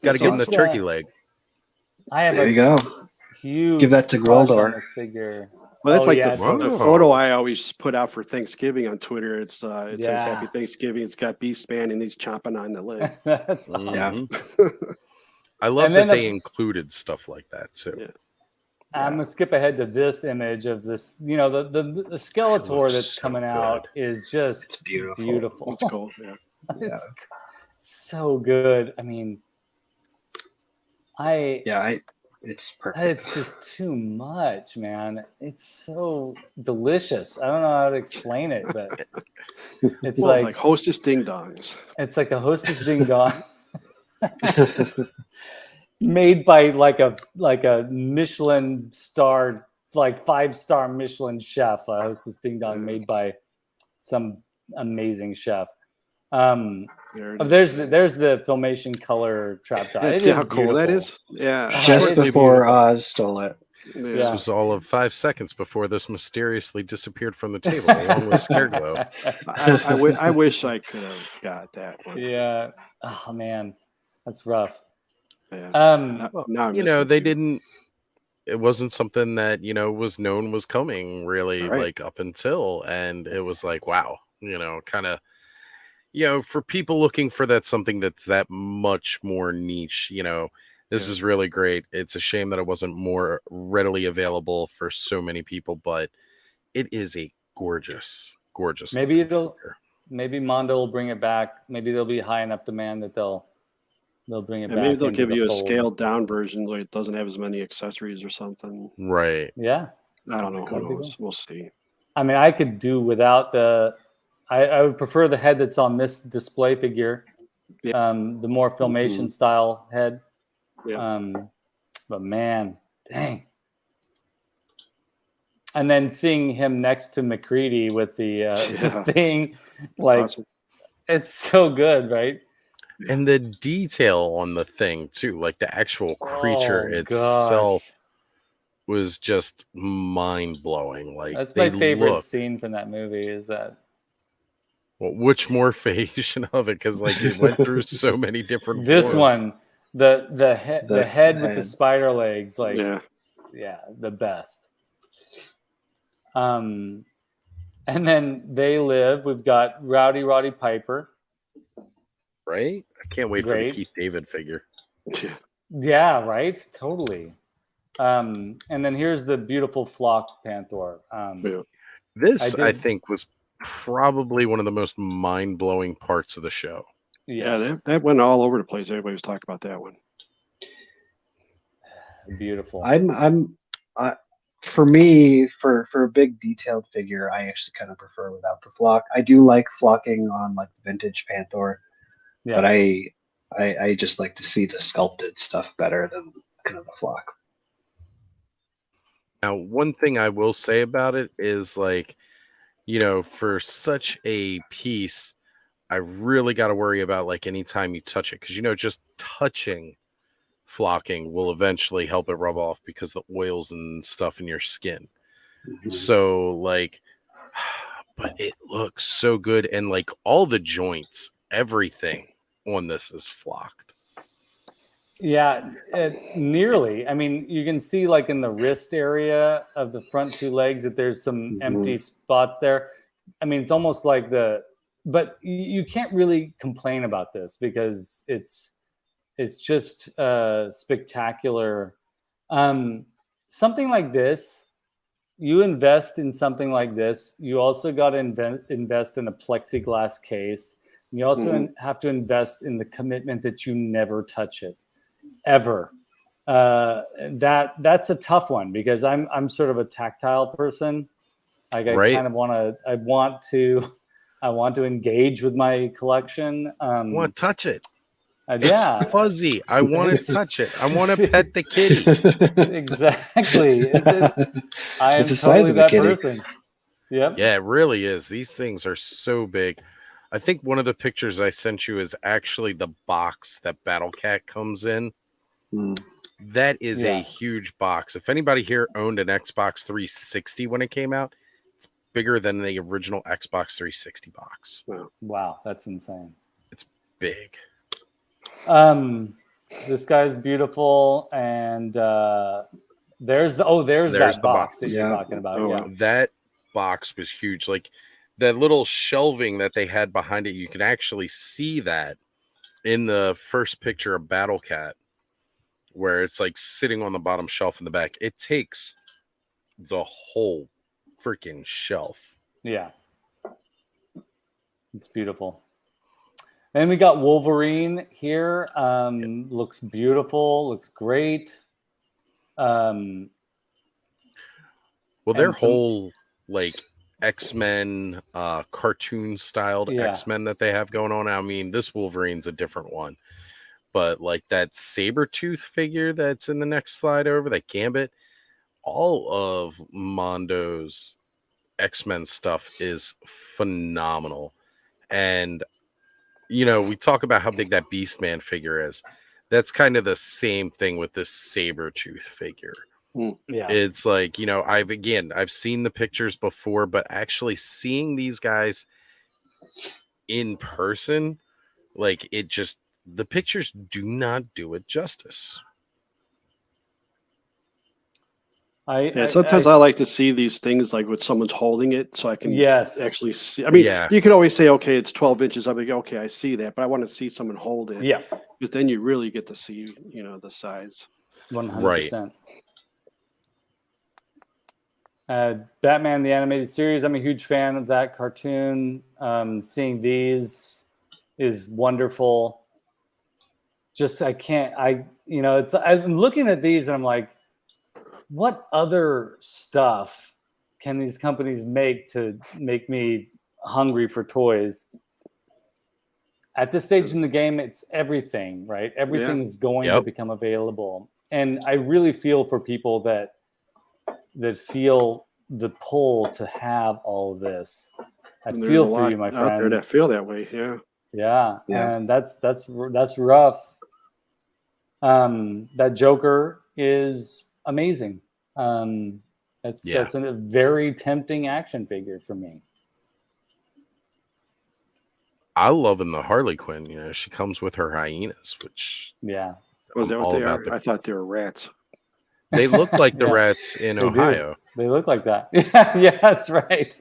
Got to give him the turkey leg. There you go. Huge. Give that to Gwaldor. Figure. Well, that's the photo I always put out for Thanksgiving on Twitter. It says Happy Thanksgiving. It's got Beastman and he's chomping on the leg. That's awesome. I love that they included stuff like that too. Yeah. I'm gonna skip ahead to this image of this. The Skeletor that's coming out is just beautiful. It's cool. Yeah. It's so good. I mean, it's perfect. It's just too much, man. It's so delicious. I don't know how to explain it, but it's like Hostess Ding Dongs. It's like a Hostess Ding Dong made by like a Michelin star, like 5-star Michelin chef. A Hostess Ding Dong made by some amazing chef. There's the Filmation color Trapjaw. See how cool that is? Yeah. Just before Oz stole it. This was all of 5 seconds before this mysteriously disappeared from the table along with Scareglow. I wish I could have got that one. Yeah. Oh man, that's rough. Yeah. Well, now I'm you know, missing they two. didn't. It wasn't something that was known was coming really, Right. like up until, and it was like, wow, kind of, for people looking for that something that's that much more niche, this Yeah. is really great. It's a shame that it wasn't more readily available for so many people, but it is a gorgeous, gorgeous. Maybe looking figure. maybe Mondo will bring it back. Maybe there'll be high enough demand that they'll bring it And back. maybe they'll into give the you a fold. scaled down version where it doesn't have as many accessories or something. Right. Yeah. I don't know. Who That'd be knows? cool. We'll see. I mean, I could do without the. I would prefer the head that's on this display figure. Yeah. The more filmation style head. Yeah. But man, dang. And then seeing him next to McCready with the thing, like Awesome. it's so good, right? And the detail on the thing too, like the actual creature itself was just mind-blowing. Like that's they my favorite look. scene from that movie is that. Well, which morphation of it? Because like it went through so many different This forms. one, the head with the spider legs, like yeah, the best. And then they live. We've got Roddy Piper. Right? I can't wait for the Keith David figure. Yeah, right? Totally. And then here's the beautiful Flock Panther. This, I think, was probably one of the most mind-blowing parts of the show. Yeah, that went all over the place. Everybody was talking about that one. Beautiful. For me, for a big detailed figure, I actually kind of prefer without the flock. I do like flocking on like the vintage Panther, but I just like to see the sculpted stuff better than kind of the flock. Now, one thing I will say about it is like, for such a piece, I really got to worry about like anytime you touch it, because just touching flocking will eventually help it rub off because the oils and stuff in your skin. So like, but it looks so good, and like all the joints, everything on this is flocked. Yeah, nearly. I mean, you can see like in the wrist area of the front two legs that there's some empty spots there. I mean, it's almost like but you can't really complain about this because it's just spectacular. Something like this, you invest in something like this, you also got to invest in a plexiglass case. You also have to invest in the commitment that you never touch it. Ever. That's a tough one because I'm sort of a tactile person. Like I kind of I want to engage with my collection. I want to touch it. Yeah, it's fuzzy. I want to touch it. I want to pet the kitty. Exactly. I am totally that person. Yep. Yeah, it really is. These things are so big. I think one of the pictures I sent you is actually the box that Battle Cat comes in. That is a huge box. If anybody here owned an Xbox 360 when it came out, it's bigger than the original Xbox 360 box. Wow, that's insane. It's big. This guy's beautiful, and there's that box that you're talking about. That box was huge. Like that little shelving that they had behind it, you can actually see that in the first picture of Battle Cat, where it's like sitting on the bottom shelf in the back. It takes the whole freaking shelf. Yeah. It's beautiful. And we got Wolverine here. Looks beautiful, looks great. Well, their whole like X-Men cartoon styled X-Men that they have going on. I mean, this Wolverine's a different one. But like that Sabretooth figure that's in the next slide over, that Gambit, all of Mondo's X-Men stuff is phenomenal. And we talk about how big that Beastman figure is. That's kind of the same thing with this Sabretooth figure. Yeah. It's like, I've seen the pictures before, but actually seeing these guys in person, like the pictures do not do it justice. Sometimes I like to see these things like with someone's holding it, so I can actually see. I mean, you can always say, okay, it's 12 inches. I'm like, okay, I see that, but I want to see someone hold it. Yeah, because then you really get to see, the size. 100%. Batman the Animated Series. I'm a huge fan of that cartoon. Seeing these is wonderful. Just I'm looking at these and I'm like, what other stuff can these companies make to make me hungry for toys? At this stage in the game, it's everything, right? Everything's going to become available. And I really feel for people that feel the pull to have all of this. I feel for you, my friends. Out there that feel that way, yeah. And that's rough. That Joker is amazing. That's a very tempting action figure for me. I love in the Harley Quinn. She comes with her hyenas, which was that what they are? I thought they were rats. They look like the rats in Ohio. They look like that. Yeah, that's right.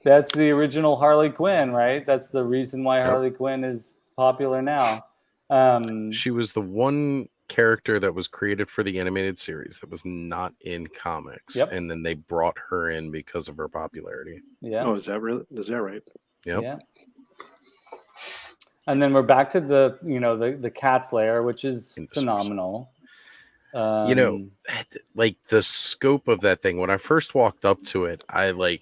That's the original Harley Quinn, right? That's the reason why Harley Quinn is popular now. She was the one character that was created for the animated series that was not in comics, and then they brought her in because of her popularity. Yeah. Oh, is that right? Yep. Yeah. And then we're back to the Cat's Lair, which is phenomenal. Like the scope of that thing. When I first walked up to it, I was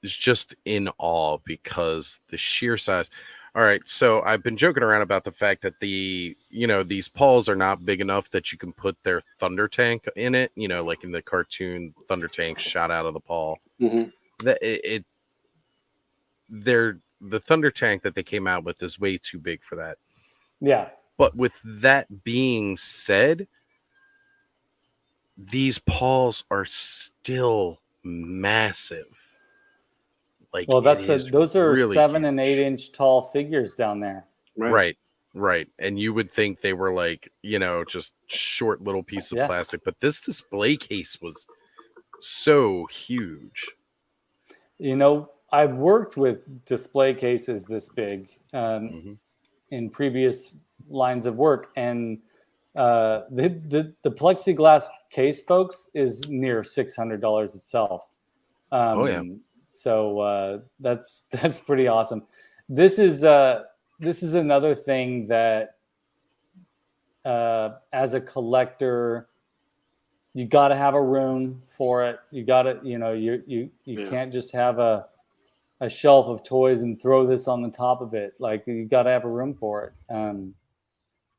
just in awe because the sheer size. All right, so I've been joking around about the fact that these paws are not big enough that you can put their thunder tank in it. Like in the cartoon, thunder tank shot out of the paw. Mm-hmm. The thunder tank that they came out with is way too big for that. Yeah. But with that being said, these paws are still massive. Those are really 7 and 8 inch tall figures down there. Right. And you would think they were just short little piece of plastic, but this display case was so huge. I've worked with display cases this big in previous lines of work, and the plexiglass case, folks, is near $600 itself. So that's pretty awesome. This is another thing that as a collector, you got to have a room for it. You got to, you can't just have a shelf of toys and throw this on the top of it. Like, you got to have a room for it.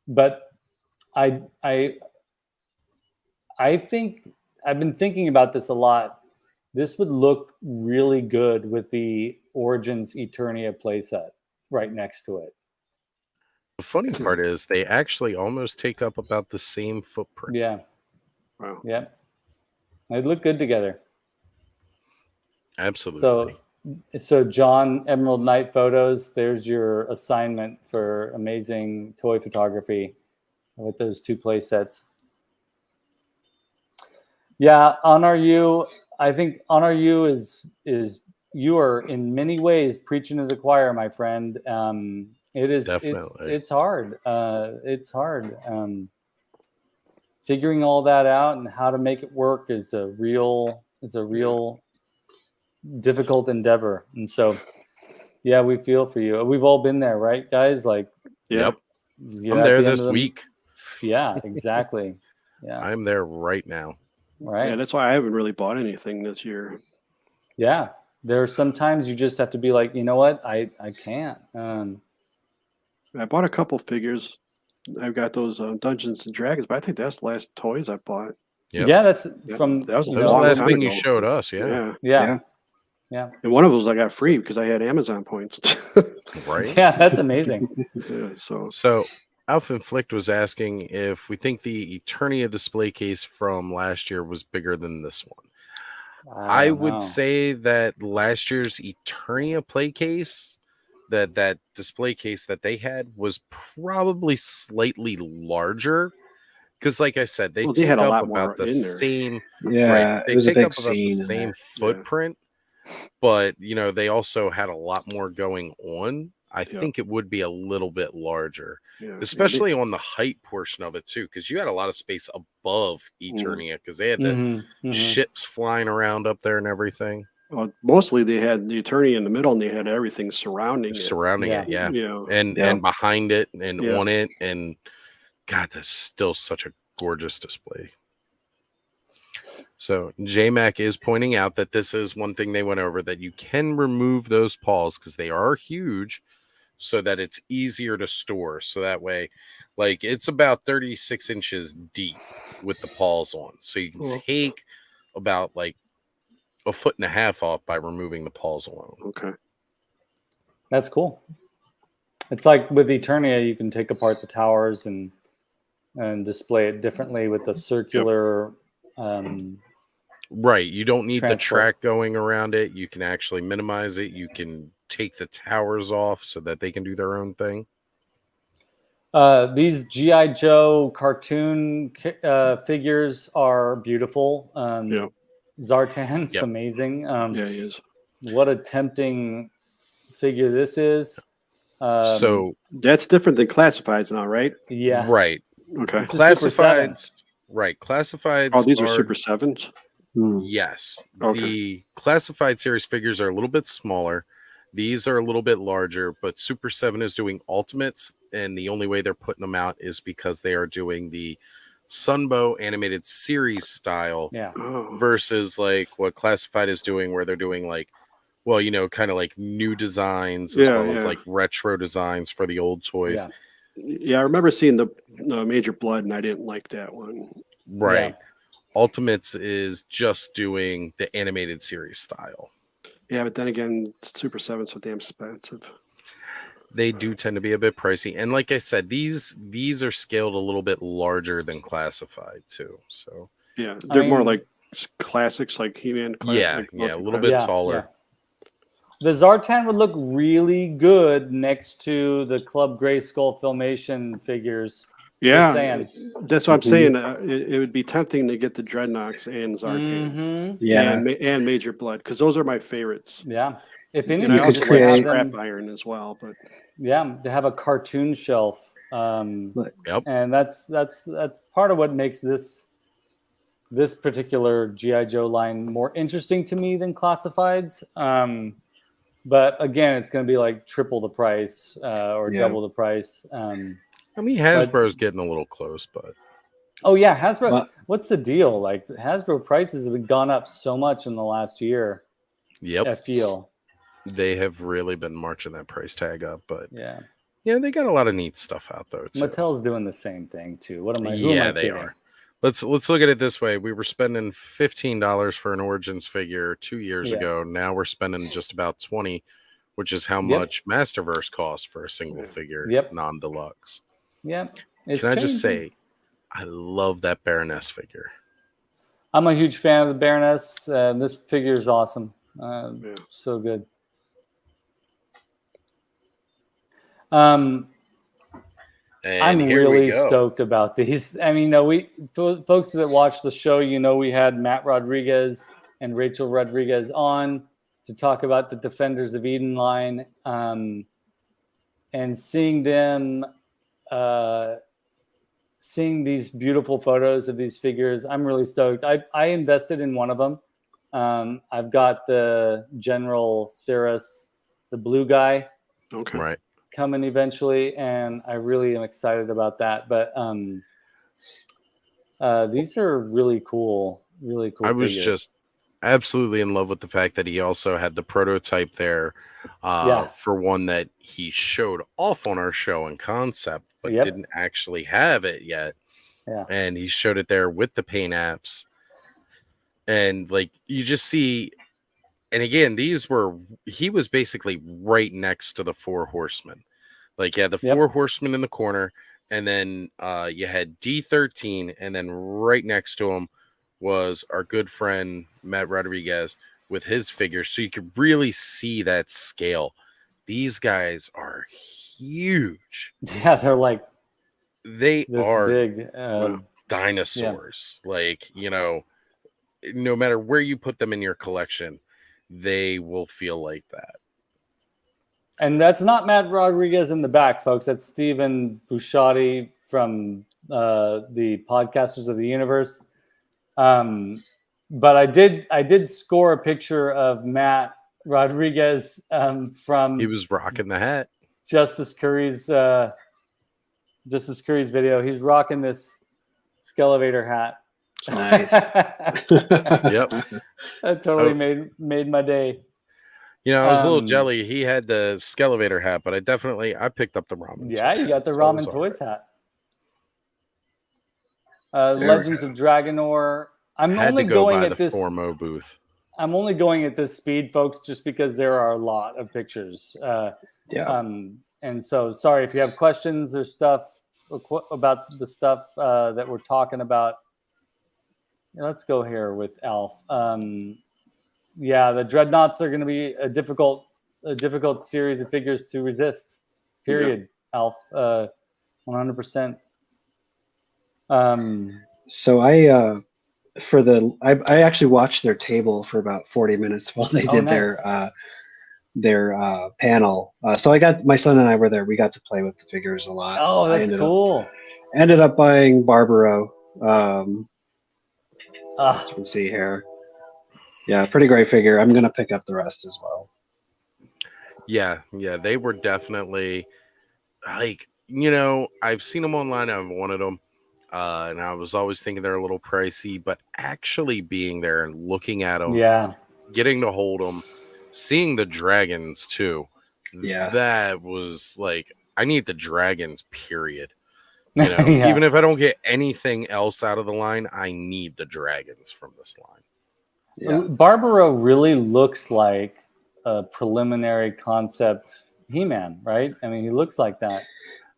But I think I've been thinking about this a lot. This would look really good with the Origins Eternia playset right next to it. The funny part is they actually almost take up about the same footprint. Yeah. Wow. Yeah. They look good together. Absolutely. So John, Emerald Knight Photos, there's your assignment for amazing toy photography with those two play sets. Yeah, Honor You. I think Honor You is you are in many ways preaching to the choir, my friend. It is definitely. It's hard. It's hard. Figuring all that out and how to make it work is a real difficult endeavor. And so, yeah, we feel for you. We've all been there, right, guys? Yep. I'm there this week. Yeah, exactly. Yeah, I'm there right now. Right. Yeah, that's why I haven't really bought anything this year. Yeah, there are sometimes you just have to be like, you know what, I can't. I bought a couple figures. I've got those Dungeons and Dragons, but I think that's the last toys I bought. Yep. Yeah, that's from. That was the last thing you showed us. Yeah. And one of those I got free because I had Amazon points. Right. Yeah, that's amazing. Yeah, so Alpha Inflict was asking if we think the Eternia display case from last year was bigger than this one. I don't would know. say that last year's Eternia play case, that display case that they had, was probably slightly larger. Because, like I said, they Well, they had take a up lot about more the in there. same, Yeah, right? it They was a take big up about the scene in same there. footprint, but they also had a lot more going on. I think it would be a little bit larger, especially on the height portion of it too, because you had a lot of space above Eternia, because they had the ships flying around up there and everything. Well, mostly they had the attorney in the middle, and they had everything surrounding it, yeah. Yeah. And behind it and on it, and God, that's still such a gorgeous display. So JMac is pointing out that this is one thing they went over, that you can remove those paws because they are huge, so that it's easier to store. So that way, like, it's about 36 inches deep with the paws on. So you can take about like a foot and a half off by removing the paws alone. Okay. That's cool. It's like with Eternia, you can take apart the towers and display it differently with the circular. Right. You don't need transport. the track going around it. You can actually minimize it. You can take the towers off so that they can do their own thing. These G.I. Joe cartoon figures are beautiful. Zartan's amazing. Yeah, he is. What a tempting figure this is. So that's different than classifieds now, right? Yeah. Right. Okay. Classifieds. Right. Classifieds. Oh, these are Super 7s? Yes. Okay. The classified series figures are a little bit smaller. These are a little bit larger, but Super 7 is doing ultimates, and the only way they're putting them out is because they are doing the Sunbow animated series style versus like what Classified is doing, where they're doing like, well, kind of like new designs as well as like retro designs for the old toys. Yeah, I remember seeing the Major Blood, and I didn't like that one. Right. Ultimates is just doing the animated series style. Yeah, but then again, Super 7's so damn expensive. They do tend to be a bit pricey, and like I said, these are scaled a little bit larger than Classified too. So yeah, they're more like classics, like He-Man. A little bit taller. The Zartan would look really good next to the Club Grayskull Filmation figures. Yeah, that's what I'm saying. It would be tempting to get the Dreadnoks and Zartan, and Major Blood, because those are my favorites. Yeah, if anything, I also like Scrap Iron as well. But to have a cartoon shelf, and that's part of what makes this particular G.I. Joe line more interesting to me than Classifieds. But again, it's going to be like triple the price or double the price. I mean, Hasbro's getting a little close, but Hasbro. What's the deal? Like, Hasbro prices have gone up so much in the last year. Yep, I feel they have really been marching that price tag up. But yeah, they got a lot of neat stuff out there too. Mattel's doing the same thing too. What am I? They are. Let's look at it this way. We were spending $15 for an Origins figure 2 years ago. Now we're spending just about $20, which is how much Masterverse costs for a single figure, non-deluxe. Yeah. Can I just say, I love that Baroness figure. I'm a huge fan of the Baroness. This figure is awesome. So good. I'm really stoked about these. I mean, folks that watch the show, we had Matt Rodriguez and Rachel Rodriguez on to talk about the Defenders of Eden line, and seeing them, seeing these beautiful photos of these figures. I'm really stoked. I invested in one of them. I've got the General Cirrus, the blue guy. Okay. Right. Coming eventually, and I really am excited about that. But these are really cool. Really cool. I was just absolutely in love with the fact that he also had the prototype there for one that he showed off on our show in concept, but didn't actually have it yet. Yeah. And he showed it there with the paint apps. And like, you just see, and again, he was basically right next to the Four Horsemen. Like, the Four Horsemen in the corner. and then you had D13, and then right next to him was our good friend Matt Rodriguez with his figures, so you could really see that scale. These guys are huge. Yeah, they're like They this are big. dinosaurs. Like, no matter where you put them in your collection, they will feel like that. And that's not Matt Rodriguez in the back, folks. That's Stephen Busciotti from the Podcasters of the Universe. But I did score a picture of Matt Rodriguez from He was rocking the hat. Justice Curry's video. He's rocking this Skelevator hat. Nice. Yep. That totally made my day. I was a little jelly. He had the Skelevator hat, but I picked up the Ramen. Yeah, you got the hat, Ramen so Toys hat. Legends of Dragonor. I'm had only to go going by at the this Formo booth. I'm only going at this speed, folks, just because there are a lot of pictures. Yeah. And so, sorry if you have questions or stuff about the stuff that we're talking about. Let's go here with Alf. Yeah, the Dreadnoughts are going to be a difficult series of figures to resist. Period. Yeah. Alf, 100%. So I actually watched their table for about 40 minutes while they did their panel. So my son and I were there. We got to play with the figures a lot. Oh, that's cool. Ended up buying Barbaro. As you can see here. Yeah, pretty great figure. I'm going to pick up the rest as well. Yeah, they were definitely like, I've seen them online. I've wanted them. And I was always thinking they're a little pricey, but actually being there and looking at them, getting to hold them, seeing the dragons too. Yeah, that was like, I need the dragons, period. Even if I don't get anything else out of the line, I need the dragons from this line. Yeah. Barbaro really looks like a preliminary concept He-Man, right? I mean, he looks like that.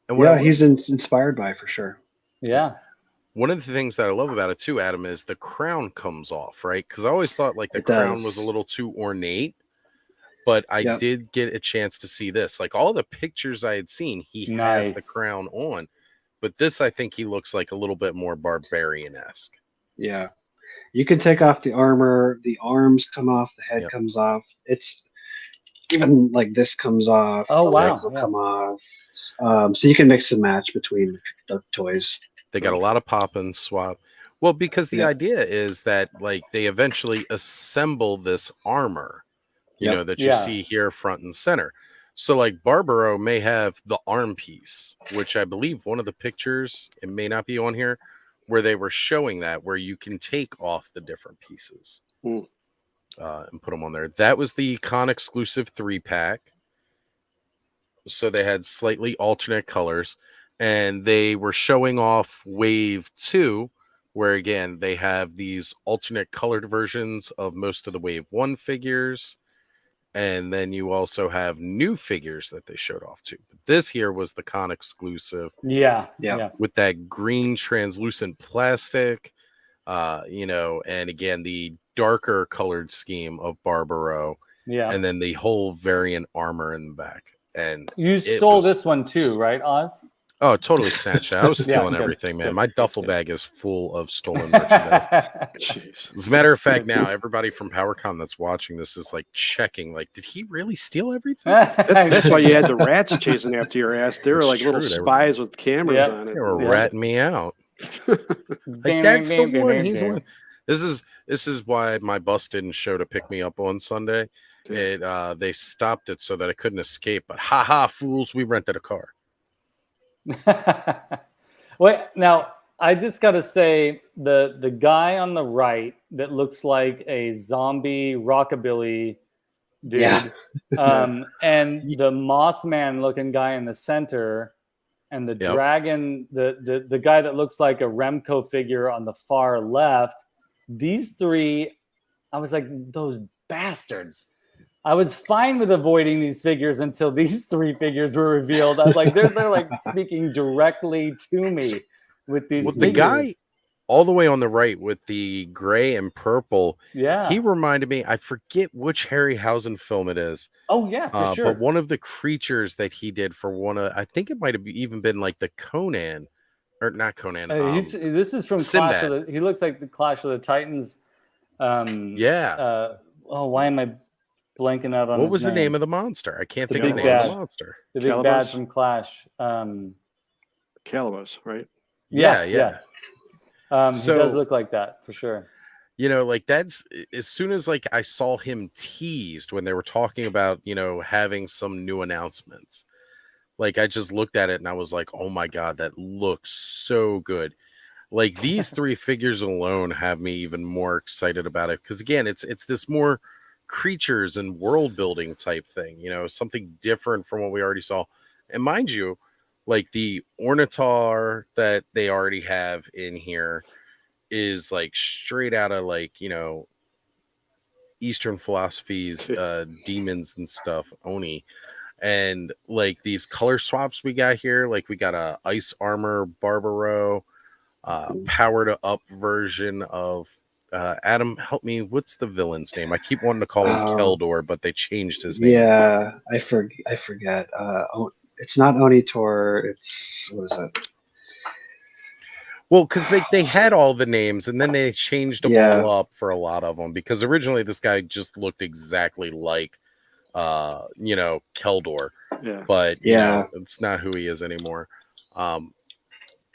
And he's inspired by it for sure. Yeah. One of the things that I love about it too, Adam, is the crown comes off, right? Because I always thought like the crown was a little too ornate, but I did get a chance to see this. Like all the pictures I had seen, he has the crown on, but this, I think he looks like a little bit more barbarian-esque. Yeah. You can take off the armor, the arms come off, the head comes off. It's even like this comes off. Oh, wow. Legs will come off. So you can mix and match between the toys. They got a lot of pop and swap. Well, because the idea is that like they eventually assemble this armor, that you see here front and center. So like Barbaro may have the arm piece, which I believe one of the pictures, it may not be on here, where they were showing that, where you can take off the different pieces and put them on there. That was the con exclusive 3-pack. So they had slightly alternate colors, and they were showing off Wave 2, where again, they have these alternate colored versions of most of the Wave 1 figures. And then you also have new figures that they showed off too. But this here was the con exclusive. Yeah. With that green translucent plastic, and again, the darker colored scheme of Barbaro. Yeah. And then the whole variant armor in the back. And you stole this one too, right, Oz? Oh, totally snatched it. I was stealing everything, man. My duffel bag is full of stolen merchandise. As a matter of fact, now everybody from PowerCon that's watching this is like checking, like, did he really steal everything? That's why you had the rats chasing after your ass. They were like little spies with cameras on it. They were ratting me out. Like, that's the one. He's one. This is why my bus didn't show to pick me up on Sunday. They stopped it so that I couldn't escape. But fools, we rented a car. Wait, now I just got to say the guy on the right that looks like a zombie rockabilly dude, and the Moss Man looking guy in the center, and the dragon, the guy that looks like a Remco figure on the far left. These three, I was like, those bastards. I was fine with avoiding these figures until these 3 figures were revealed. I'm like, they're like speaking directly to me with these With figures. the guy all the way on the right with the gray and purple, Yeah. he reminded me, I forget which Harryhausen film it is. Oh yeah, for sure. But one of the creatures that he did for one of, I think it might have even been like the Conan, or not Conan. This is from Sinbad. Clash of the. He looks like the Clash of the Titans. Yeah. Why am I blanking out on What his was the name? name of the monster? I can't The think of the big name of bad. the monster. The big Calibos? bad from Clash. Calibos, right? Yeah. He does look like that for sure. You know, like that's as soon as like I saw him teased when they were talking about, you know, having some new announcements. Like I just looked at it and I was like, oh my God, that looks so good. Like these 3 figures alone have me even more excited about it. Cause again, it's this more creatures and world building type thing, you know, something different from what we already saw. And mind you, like the Ornithar that they already have in here is like straight out of like, you know, Eastern philosophies, demons and stuff, Oni. And like these color swaps we got here, like we got a ice armor Barbaro, powered up version of Adam, help me, what's the villain's name? I keep wanting to call him Keldor, but they changed his name. Yeah, I forget. It's not Onitor, it's what is it? Well, because they had all the names and then they changed them all up for a lot of them, because originally this guy just looked exactly like you know, Keldor. Yeah. But you know, it's not who he is anymore.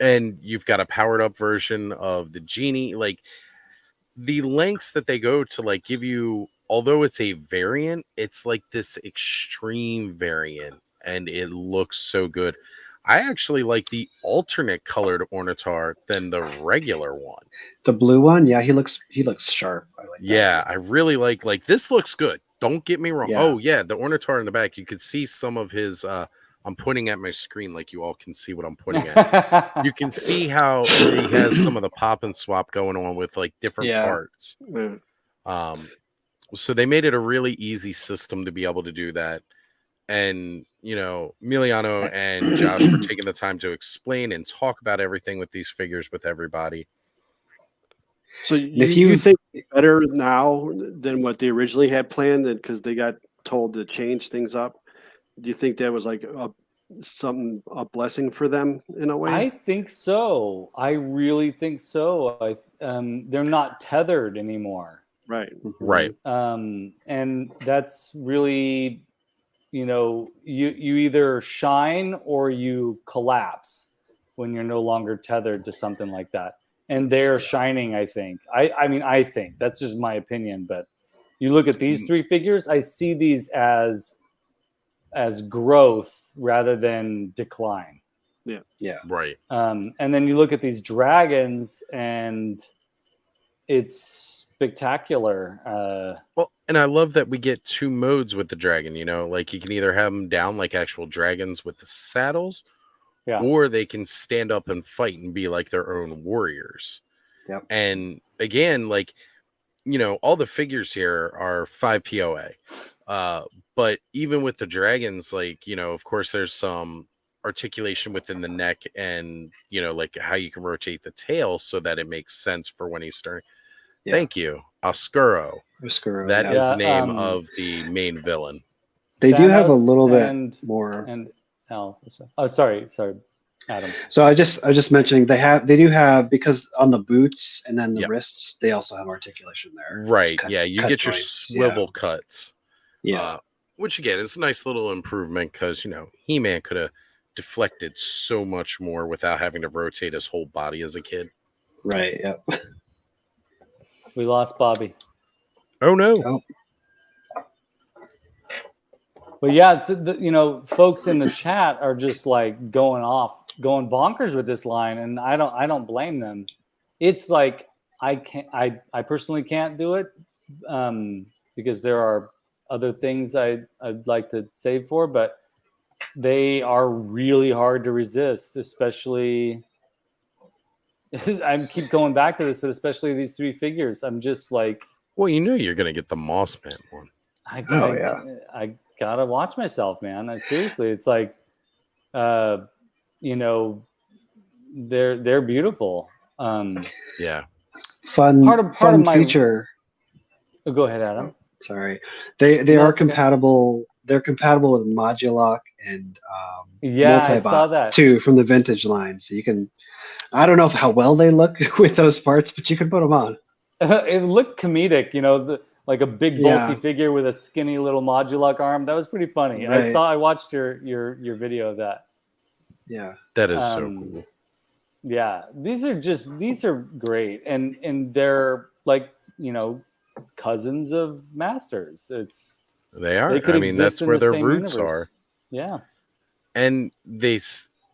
And you've got a powered up version of the genie. Like the lengths that they go to like give you, although it's a variant, it's like this extreme variant and it looks so good. I actually like the alternate colored Ornithar than the regular one. The blue one, yeah, he looks sharp. I like that. Yeah, I really like this looks good. Don't get me wrong. Yeah. Oh yeah, the Ornithar in the back, you could see some of his I'm pointing at my screen like you all can see what I'm pointing at. You can see how he has some of the pop and swap going on with like different parts. Yeah. So they made it a really easy system to be able to do that. And you know, Emiliano and Josh were taking the time to explain and talk about everything with these figures with everybody. So you think better now than what they originally had planned, because they got told to change things up? Do you think that was like a blessing for them in a way? I think so. I really think so. They're not tethered anymore. Right. Right. And that's really, you know, you either shine or you collapse when you're no longer tethered to something like that. And they're shining, I think. I mean, I think that's just my opinion, but you look at these 3 figures, I see these as growth rather than decline. Yeah. Right. And then you look at these dragons and it's spectacular. Well, and I love that we get 2 modes with the dragon, you know, like you can either have them down like actual dragons with the saddles, or they can stand up and fight and be like their own warriors. Yep. And again, like, you know, all the figures here are 5 POA. But even with the dragons, like, you know, of course, there's some articulation within the neck and, you know, like how you can rotate the tail so that it makes sense for when he's starting. Yeah. Thank you. Oscuro. That is the name of the main villain. They do have a little bit more. And sorry, Adam. So I just mentioning they do have, because on the boots and then the wrists, they also have articulation there. Right. Yeah. You get your swivel cuts. Yeah. Which again is a nice little improvement, because, you know, He-Man could have deflected so much more without having to rotate his whole body as a kid. Right. Yep. We lost Bobby. Oh no. Oh. But yeah, you know, folks in the chat are just like going bonkers with this line, and I don't blame them. It's like I personally can't do it because there are other things I'd like to save for, but they are really hard to resist, especially. I keep going back to this, but especially these 3 figures. I'm just like, well, you know, you're gonna get the Moss Man one. I gotta watch myself, man. Seriously, it's like, you know, they're beautiful. Yeah. Fun my feature. Oh, go ahead, Adam. Sorry, they No, are it's okay. compatible. They're compatible with Modulock and Yeah, I Multibot saw that too from the vintage line. So you can. I don't know how well they look with those parts, but you can put them on. It looked comedic, you know, like a big bulky Yeah. figure with a skinny little Modulock arm. That was pretty funny. Right. I watched your video of that. Yeah, That is so cool. Yeah, these are great, and they're like, you know, cousins of Masters. They are. They could I mean, exist that's in where the their same roots universe. are. Yeah, And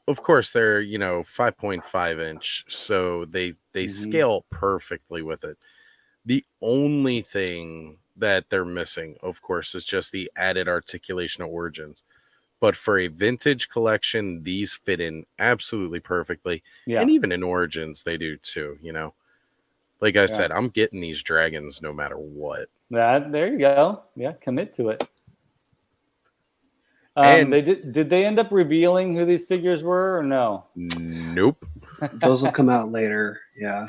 of course, they're 5.5 inch, so they scale perfectly with it. The only thing that they're missing, of course, is just the added articulation of origins. But for a vintage collection, these fit in absolutely perfectly. yeah, And even in origins, they do too, Like I said, I'm getting these dragons no matter what. there you go. Yeah, commit to it. And did they end up revealing who these figures were or no? Nope. those will come out later. Yeah.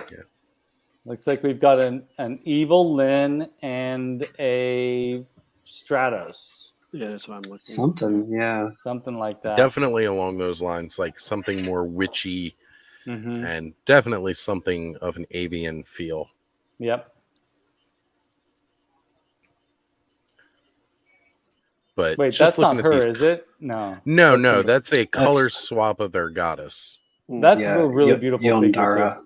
Looks like we've got an evil Lyn and a Stratos. Yeah, that's what I'm looking. Something like that. Definitely along those lines, like something more witchy, and definitely something of an avian feel. Yep. But wait, just that's not her, these... is it? No. No, that's a color swap of their goddess. That's a really beautiful figure too.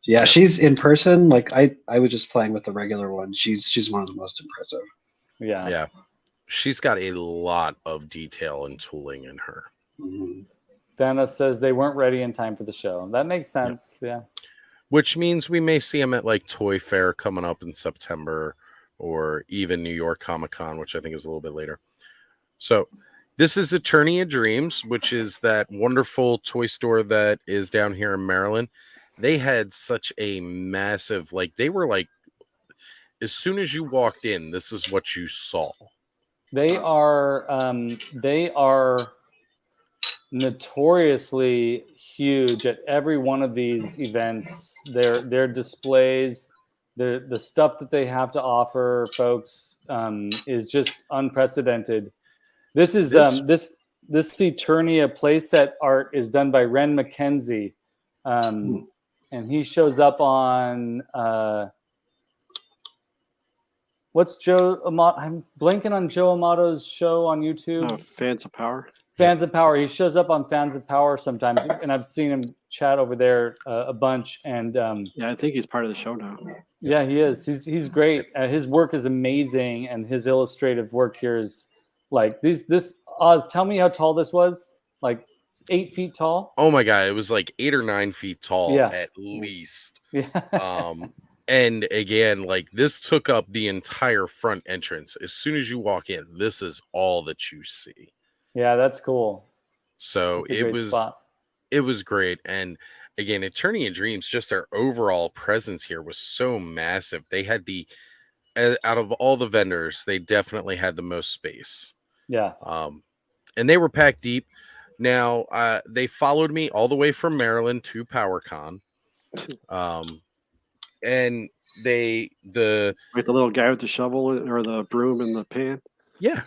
Yeah, she's in person. Like I was just playing with the regular one. She's one of the most impressive. Yeah. She's got a lot of detail and tooling in her. Thanos says they weren't ready in time for the show. That makes sense. Yeah. Which means we may see them at like Toy Fair coming up in September, or even New York Comic Con, which I think is a little bit later. So this is Eternia Dreams, which is that wonderful toy store that is down here in Maryland. They had such a massive, they were like, as soon as you walked in, this is what you saw. They are notoriously huge at every one of these events. Their displays, the stuff that they have to offer folks is just unprecedented. This is this Eternia playset art is done by Ren McKenzie, and he shows up on what's Joe Amato? I'm blanking on Joe Amato's show on YouTube. Fans of Power. Fans of Power. He shows up on Fans of Power sometimes, and I've seen him chat over there a bunch. And I think he's part of the show now. Yeah, he is. He's great. His work is amazing, and his illustrative work here is like this. Oz, tell me how tall this was. Like 8 feet tall. Oh my god, it was like 8 or 9 feet tall at least. And again, this took up the entire front entrance. As soon as you walk in, this is all that you see. Yeah, that's cool. So it was great. And again, Eternia Dreams, just their overall presence here was so massive. They had out of all the vendors, they definitely had the most space. Yeah. And they were packed deep. Now, they followed me all the way from Maryland to PowerCon. And the little guy with the shovel or the broom and the pan. Yeah.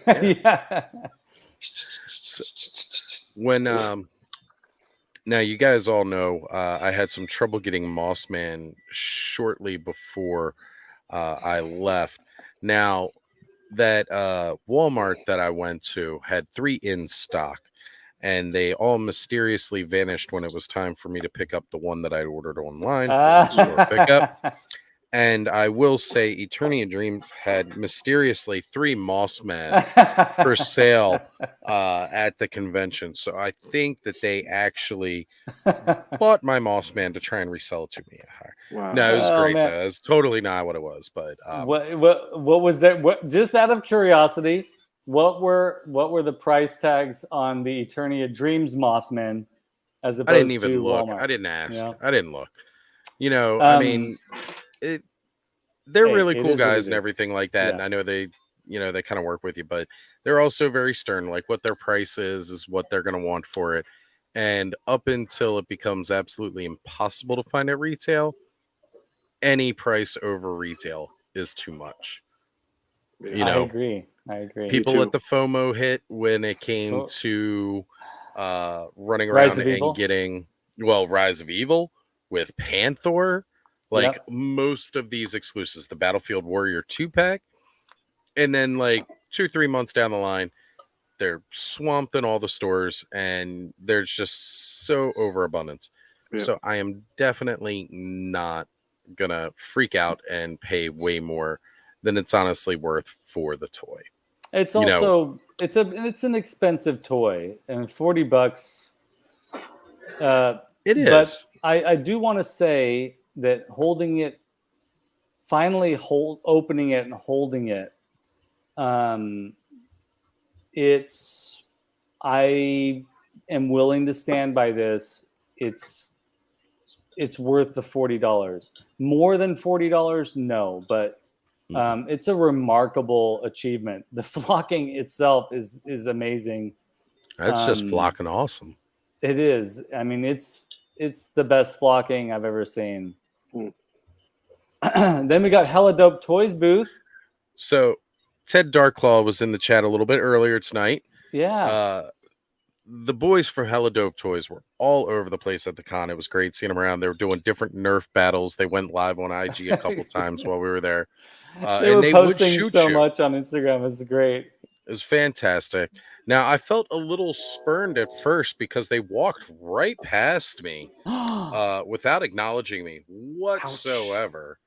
When now you guys all know I had some trouble getting Mossman shortly before I left. Now that Walmart that I went to had 3 in stock, and they all mysteriously vanished when it was time for me to pick up the one that I'd ordered online for in-store pickup. And I will say Eternia Dreams had mysteriously 3 Mossmen for sale at the convention. So I think that they actually bought my Mossman to try and resell it to me. Wow. No, it was great. Though. It was totally not what it was. But what was that? What, just out of curiosity, what were the price tags on the Eternia Dreams Mossmen as opposed to I didn't even look. Walmart? I didn't ask. I didn't look. I mean, they're really cool guys and everything like that. Yeah. And I know they they kind of work with you, but they're also very stern. Like what their price is what they're going to want for it. And up until it becomes absolutely impossible to find at retail, any price over retail is too much. Yeah. I agree. People too. let the FOMO hit when it came to running around and getting Rise of Evil with Panther, like most of these exclusives, the Battlefield Warrior 2-pack, and then like 2-3 months down the line, they're swamped in all the stores and there's just so overabundance. So I am definitely not gonna freak out and pay way more than it's honestly worth for the toy. It's also it's an expensive toy, and $40. It is. But I do want to say that opening it and holding it, I am willing to stand by this. It's worth the $40. More than $40, no, but it's a remarkable achievement. The flocking itself is amazing. That's just flocking awesome. It is. I mean, it's the best flocking I've ever seen. Then we got Hella Dope Toys booth. So Ted Darklaw was in the chat a little bit earlier tonight. Yeah. The boys from Hella Dope Toys were all over the place at the con. It was great seeing them around. They were doing different Nerf battles. They went live on IG a couple times while we were there. They were posting so much on Instagram. It's great. It was fantastic. Now, I felt a little spurned at first because they walked right past me without acknowledging me whatsoever.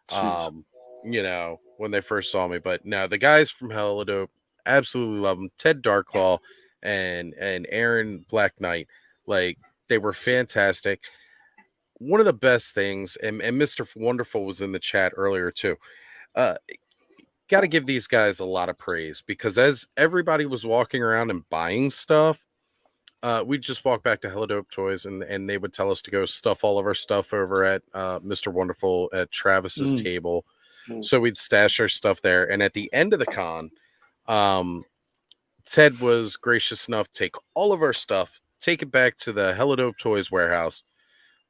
When they first saw me. But no, the guys from Hella Dope, absolutely love them. Ted Darklaw and Aaron Black Knight, like, they were fantastic. One of the best things, and Mr. Wonderful was in the chat earlier too. Got to give these guys a lot of praise, because as everybody was walking around and buying stuff, we'd just walk back to Hella Dope Toys and they would tell us to go stuff all of our stuff over at Mr. Wonderful at Travis's table. So we'd stash our stuff there. And at the end of the con, Ted was gracious enough to take all of our stuff, take it back to the Hella Dope Toys warehouse,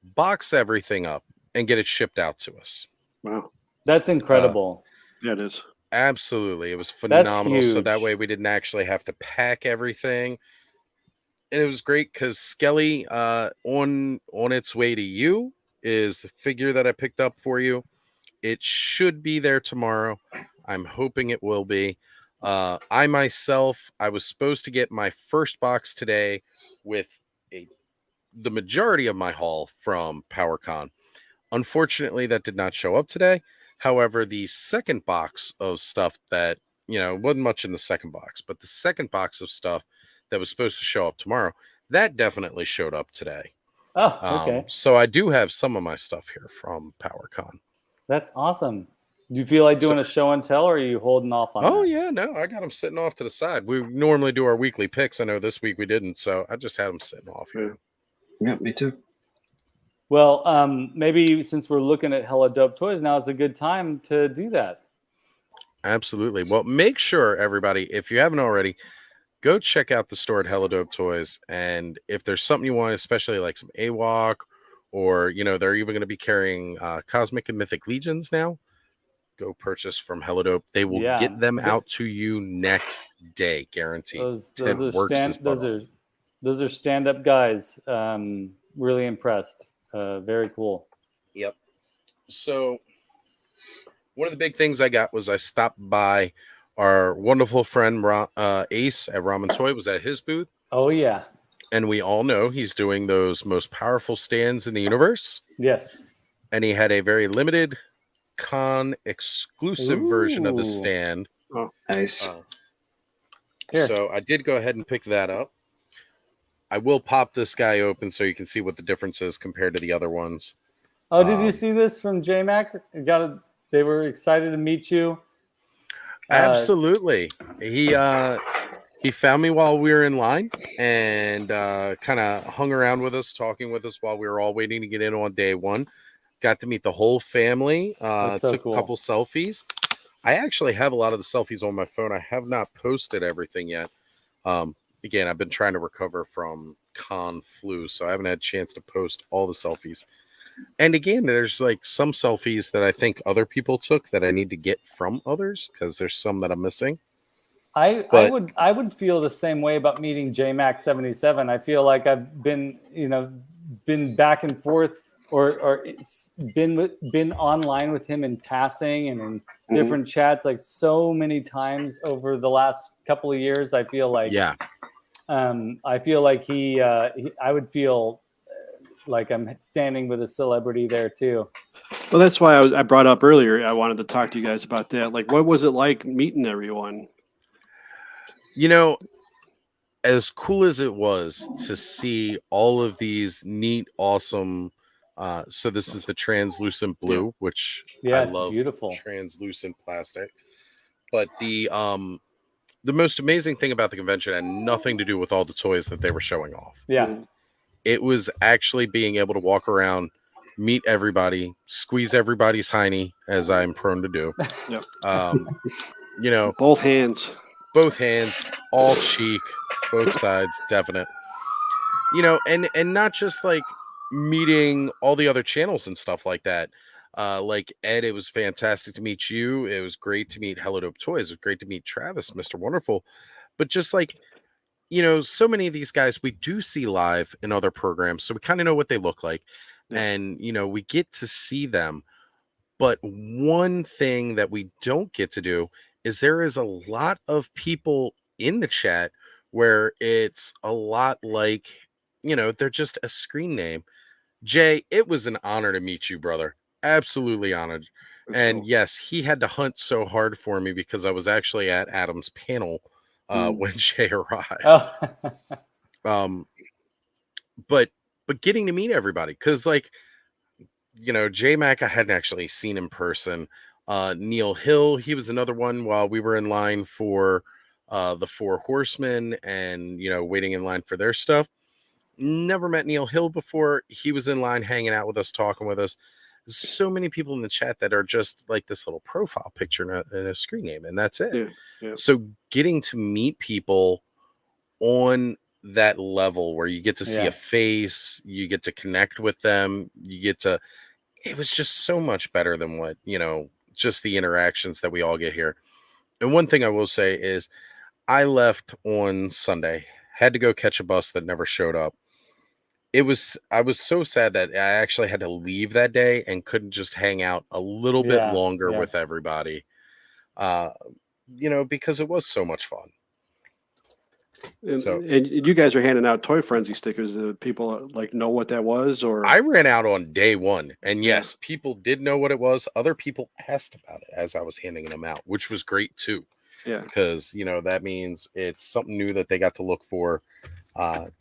box everything up, and get it shipped out to us. Wow. That's incredible. Yeah, it is. Absolutely. It was phenomenal. So that way we didn't actually have to pack everything. And it was great because Skele on its way to you is the figure that I picked up for you. It should be there tomorrow. I'm hoping it will be. I was supposed to get my first box today with the majority of my haul from PowerCon. Unfortunately, that did not show up today. However, the second box of stuff that, wasn't much in the second box, but the second box of stuff that was supposed to show up tomorrow, that definitely showed up today. Oh, okay. So I do have some of my stuff here from PowerCon. That's awesome. Do you feel like doing a show and tell, or are you holding off on that? Yeah, no, I got them sitting off to the side. We normally do our weekly picks. I know this week we didn't, so I just had them sitting off here. Yeah, me too. Well, maybe since we're looking at Hella Dope Toys, now is a good time to do that. Absolutely. Well, make sure, everybody, if you haven't already, go check out the store at Hella Dope Toys. And if there's something you want, especially like some AWOC, or, they're even going to be carrying Cosmic and Mythic Legions now, go purchase from Hella Dope. They will get them out to you next day, guaranteed. Those are stand-up guys. Really impressed. Very cool. Yep. So one of the big things I got was I stopped by our wonderful friend Ace at Ramen Toy. Was at his booth. Oh, yeah. And we all know he's doing those most powerful stands in the universe. Yes. And he had a very limited con exclusive version of the stand. Oh, nice. So I did go ahead and pick that up. I will pop this guy open so you can see what the difference is compared to the other ones. Oh, did you see this from JMac? They were excited to meet you. Absolutely. He found me while we were in line and kind of hung around with us, talking with us while we were all waiting to get in on day one. Got to meet the whole family. So took cool. a couple selfies. I actually have a lot of the selfies on my phone. I have not posted everything yet. Again, I've been trying to recover from con flu, so I haven't had a chance to post all the selfies. And again, there's like some selfies that I think other people took that I need to get from others because there's some that I'm missing. I would feel the same way about meeting JMax77. I feel like I've been back and forth or been online with him in passing and in different chats like so many times over the last couple of years. I feel like I feel like I would feel like I'm standing with a celebrity there too. Well, that's why I brought up earlier. I wanted to talk to you guys about that. Like, what was it like meeting everyone? You know, as cool as it was to see all of these neat, awesome. So this is the translucent blue, which I love. Beautiful translucent plastic. But the most amazing thing about the convention had nothing to do with all the toys that they were showing off. Yeah. It was actually being able to walk around, meet everybody, squeeze everybody's hiney, as I'm prone to do. Yep. Both hands, all cheek, both sides, definite. And not just like meeting all the other channels and stuff like that. Like Ed, it was fantastic to meet you. It was great to meet Hello Dope Toys. It was great to meet Travis, Mr. Wonderful. But just like, so many of these guys we do see live in other programs, so we kind of know what they look like. And we get to see them. But one thing that we don't get to do is there is a lot of people in the chat where it's a lot like, they're just a screen name. Jay, it was an honor to meet you, brother. Absolutely honored. And yes, he had to hunt so hard for me because I was actually at Adam's panel when Jay arrived. But getting to meet everybody, because like, J-Mac, I hadn't actually seen in person. Neil Hill, he was another one while we were in line for the Four Horsemen and, waiting in line for their stuff. Never met Neil Hill before. He was in line hanging out with us, talking with us. So many people in the chat that are just like this little profile picture and a screen name, and that's it. So getting to meet people on that level where you get to see a face, you get to connect with them, it was just so much better than what, just the interactions that we all get here. And one thing I will say is I left on Sunday, had to go catch a bus that never showed up. I was so sad that I actually had to leave that day and couldn't just hang out a little bit longer with everybody. Because it was so much fun. And you guys are handing out Toy Frenzy stickers. Do people like know what that was? Or I ran out on day one, and yes, people did know what it was. Other people asked about it as I was handing them out, which was great too. Yeah, because that means it's something new that they got to look for.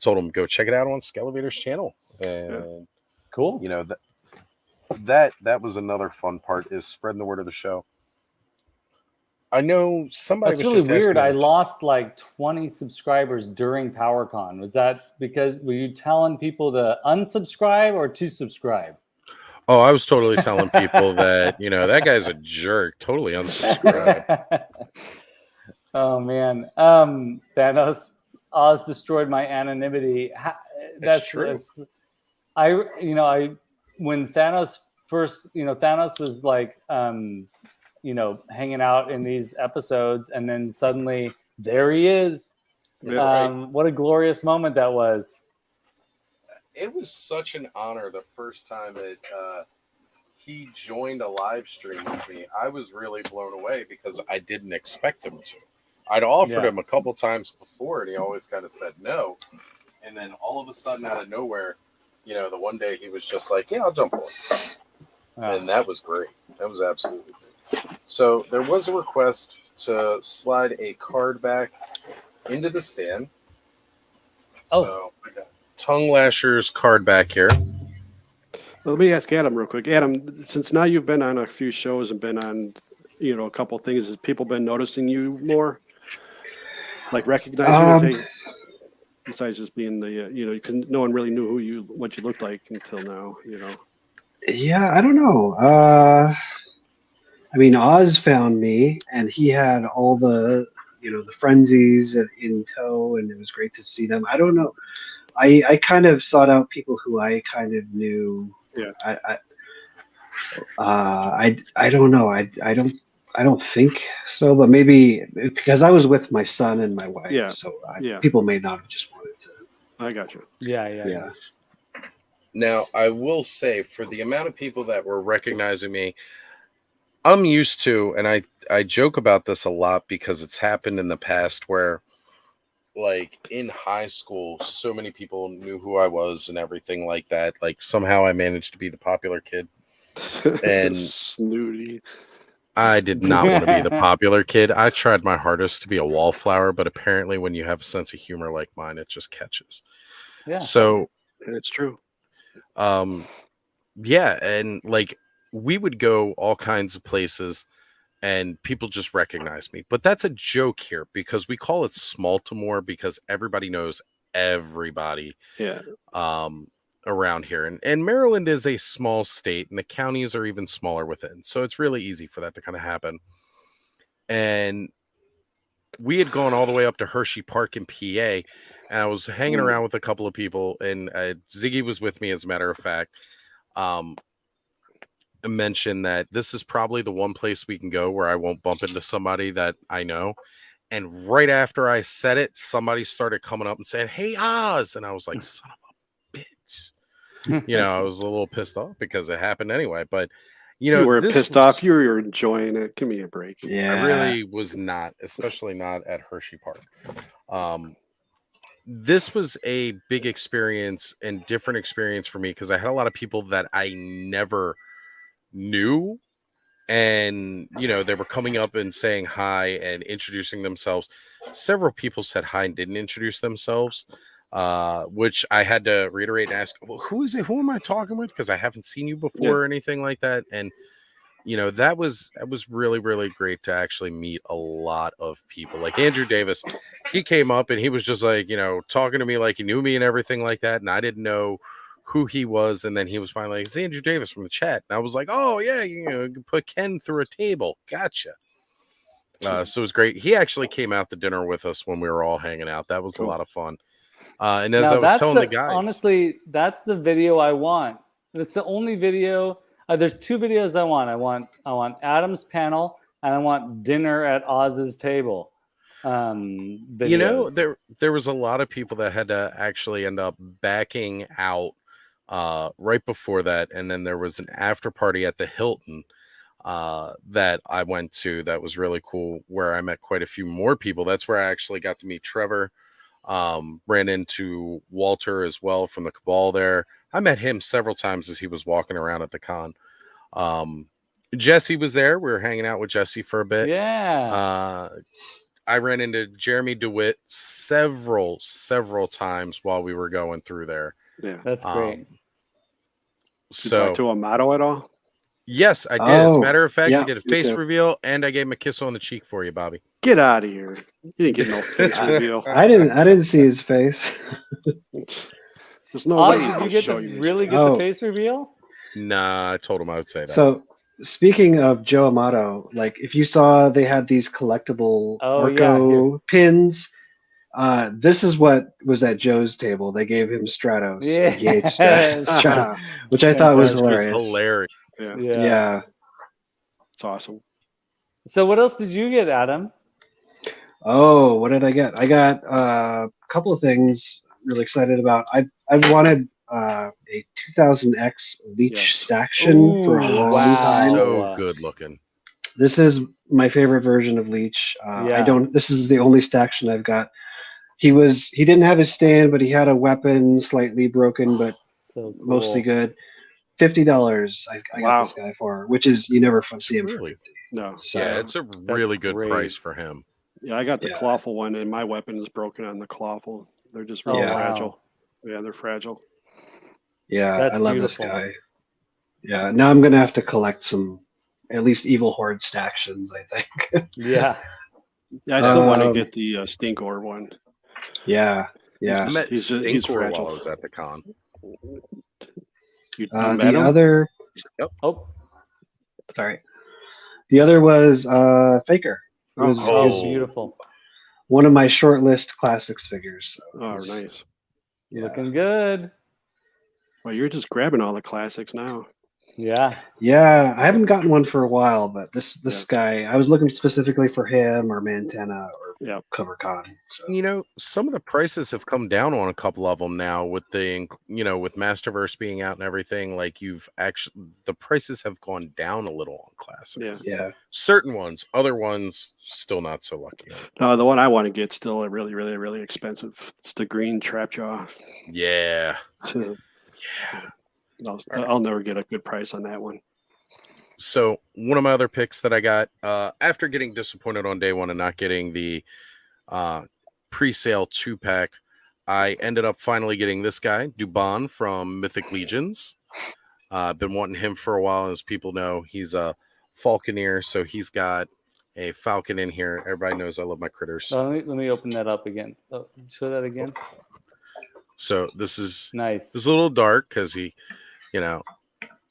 Told them go check it out on Skele Vader's channel, and cool. That was another fun part, is spreading the word of the show. I know somebody That's was really just weird. I lost like 20 subscribers during PowerCon. Was that because were you telling people to unsubscribe or to subscribe? Oh, I was totally telling people that that guy's a jerk. Totally unsubscribe. Oh man, Thanos, Oz destroyed my anonymity. That's true. When Thanos first, Thanos was like, hanging out in these episodes, and then suddenly there he is. What a glorious moment that was. It was such an honor the first time that he joined a live stream with me. I was really blown away because I didn't expect him to. I'd offered him a couple times before, and he always kind of said no. And then all of a sudden, out of nowhere, the one day he was just like, "Yeah, I'll jump on." And that was great. That was absolutely great. So there was a request to slide a card back into the stand. So I got Tongue Lasher's card back here. Let me ask Adam real quick. Adam, since now you've been on a few shows and been on, a couple things, has people been noticing you more? Like recognizing you? Besides just being the, no one really knew what you looked like until now, Yeah, I don't know. I mean, Oz found me, and he had all the the frenzies in tow, and it was great to see them. I don't know. I kind of sought out people who I kind of knew. Yeah. I don't know. I don't think so, but maybe because I was with my son and my wife, Yeah. so Yeah. people may not have just wanted to. I got you. Yeah. Now, I will say, for the amount of people that were recognizing me, I'm used to, and I joke about this a lot because it's happened in the past where, like, in high school, so many people knew who I was and everything like that. Like, somehow I managed to be the popular kid. And snooty. I did not want to be the popular kid. I tried my hardest to be a wallflower, but apparently when you have a sense of humor like mine, it just catches. Yeah. So, It's true. yeah, and like we would go all kinds of places and people just recognize me. But that's a joke here because we call it Smaltimore because everybody knows everybody Yeah. around here. And Maryland is a small state and the counties are even smaller within. So it's really easy for that to kind of happen. And we had gone all the way up to Hershey Park in PA, and I was hanging around with a couple of people, and Ziggy was with me, as a matter of fact. Mentioned that this is probably the one place we can go where I won't bump into somebody that I know. And right after I said it, somebody started coming up and saying, "Hey, Oz," and I was like, "Son of a bitch." I was a little pissed off because it happened anyway. But you were pissed off. You were enjoying it. Give me a break. Yeah. I really was not, especially not at Hershey Park. This was a big experience and different experience for me because I had a lot of people that I never knew, and they were coming up and saying hi and introducing themselves. Several people said hi and didn't introduce themselves, which I had to reiterate and ask, well, who is it? Who am I talking with? Because I haven't seen you before or anything like that. And that was really, really great to actually meet a lot of people. Like Andrew Davis, he came up and he was just like, talking to me like he knew me and everything like that. And I didn't know who he was. And then he was finally like, it's Andrew Davis from the chat. And I was like, oh yeah, you can put Ken through a table. Gotcha. So it was great. He actually came out to dinner with us when we were all hanging out. That was a lot of fun. And as I was telling the guys, honestly, that's the video I want. It's the only video. There's two videos I want. I want Adam's panel, and I want dinner at Oz's table. Videos. There was a lot of people that had to actually end up backing out right before that, and then there was an after party at the Hilton that I went to that was really cool, where I met quite a few more people. That's where I actually got to meet Trevor. Ran into Walter as well from the Cabal there. I met him several times as he was walking around at the con. Jesse was there. We were hanging out with Jesse for a bit. Yeah. I ran into Jeremy DeWitt several times while we were going through there. Yeah. That's great. Did you talk to Amato at all? Yes, I did. As a matter of fact, yeah, he did a face reveal, and I gave him a kiss on the cheek for you, Bobby. Get out of here! You didn't get no face reveal. I didn't see his face. There's no way Did you get the face reveal? Nah, I told him I would say that. So, speaking of Joe Amato, like if you saw they had these collectible Arco pins, this is what was at Joe's table. They gave him Stratos. Yeah. Which I thought was hilarious. Yeah. It's awesome. So what else did you get, Adam? Oh, what did I get? I got a couple of things I'm really excited about. I wanted a 2000X Leech Staction for a long time. So good looking. This is my favorite version of Leech. This is the only Staction I've got. He didn't have his stand, but he had a weapon slightly broken, but mostly good. $50 I got this guy for, which is you never see him for 50. No. So, yeah, it's a really good price for him. Yeah, I got the clawful one, and my weapon is broken on the clawful. They're just really fragile. Yeah, they're fragile. Yeah, I love this guy. Yeah, now I'm gonna have to collect some, at least Evil Horde Stactions, I think. Yeah. Yeah, I still want to get the Stinkor one. Yeah. I met Stinkor while I was at the con. The other. Oh, sorry. The other was Faker. It Oh, was Oh, beautiful. one of my short list classics figures. So Oh, nice. Yeah. Looking good. Well, you're just grabbing all the classics now. Yeah. Yeah, I haven't gotten one for a while, but this guy, I was looking specifically for him or Mantena or CoverCon. So. You know, some of the prices have come down on a couple of them now with the, with Masterverse being out and everything. Like the prices have gone down a little on classics. Yeah. Certain ones, other ones still not so lucky. No, the one I want to get still really, really, really expensive. It's the green Trapjaw. Yeah. Yeah. I'll never get a good price on that one. So one of my other picks that I got after getting disappointed on day one and not getting the pre-sale 2-pack, I ended up finally getting this guy, Dubon from Mythic Legions. I've been wanting him for a while. As people know, he's a Falconeer, so he's got a falcon in here. Everybody knows I love my critters. Let me open that up again. Oh, show that again. So this is nice. It's a little dark because he,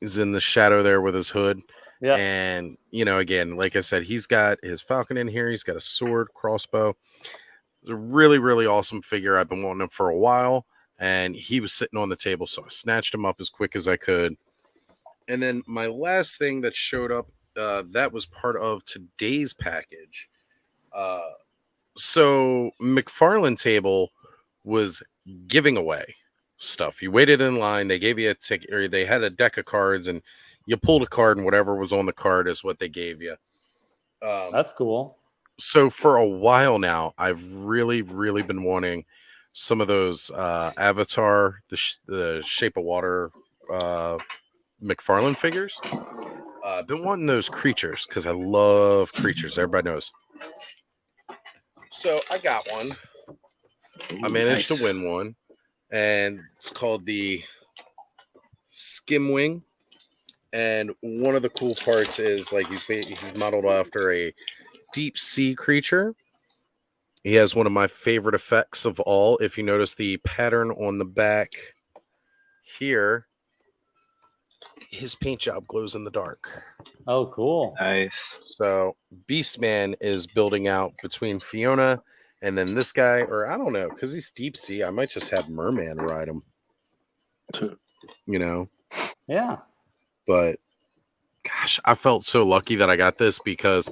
is in the shadow there with his hood. Yeah. And, again, like I said, he's got his falcon in here. He's got a sword, crossbow. It's a really, really awesome figure. I've been wanting him for a while, and he was sitting on the table, so I snatched him up as quick as I could. And then my last thing that showed up, that was part of today's package. So McFarlane Table was giving away stuff. You waited in line, they gave you a ticket, or they had a deck of cards, and you pulled a card, and whatever was on the card is what they gave you. That's cool. So for a while now, I've really, really been wanting some of those Avatar, the Shape of Water McFarlane figures. I've been wanting those creatures because I love creatures. Everybody knows. So I got one. I managed to win one, and it's called the Skimwing. And one of the cool parts is like he's modeled after a deep sea creature. He has one of my favorite effects of all. If you notice the pattern on the back here, his paint job glows in the dark. Oh, cool. Nice. So Beastman is building out between Fiona and then this guy, or I don't know, because he's deep sea. I might just have Merman ride him. Yeah. But gosh, I felt so lucky that I got this because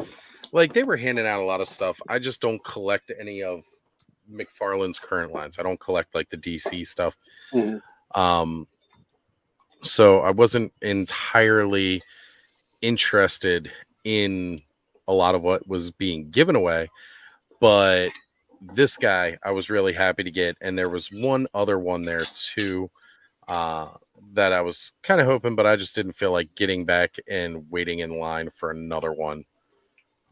like they were handing out a lot of stuff. I just don't collect any of McFarlane's current lines. I don't collect like the DC stuff. Mm-hmm. So I wasn't entirely interested in a lot of what was being given away, but this guy I was really happy to get. And there was one other one there too, that I was kind of hoping, but I just didn't feel like getting back and waiting in line for another one.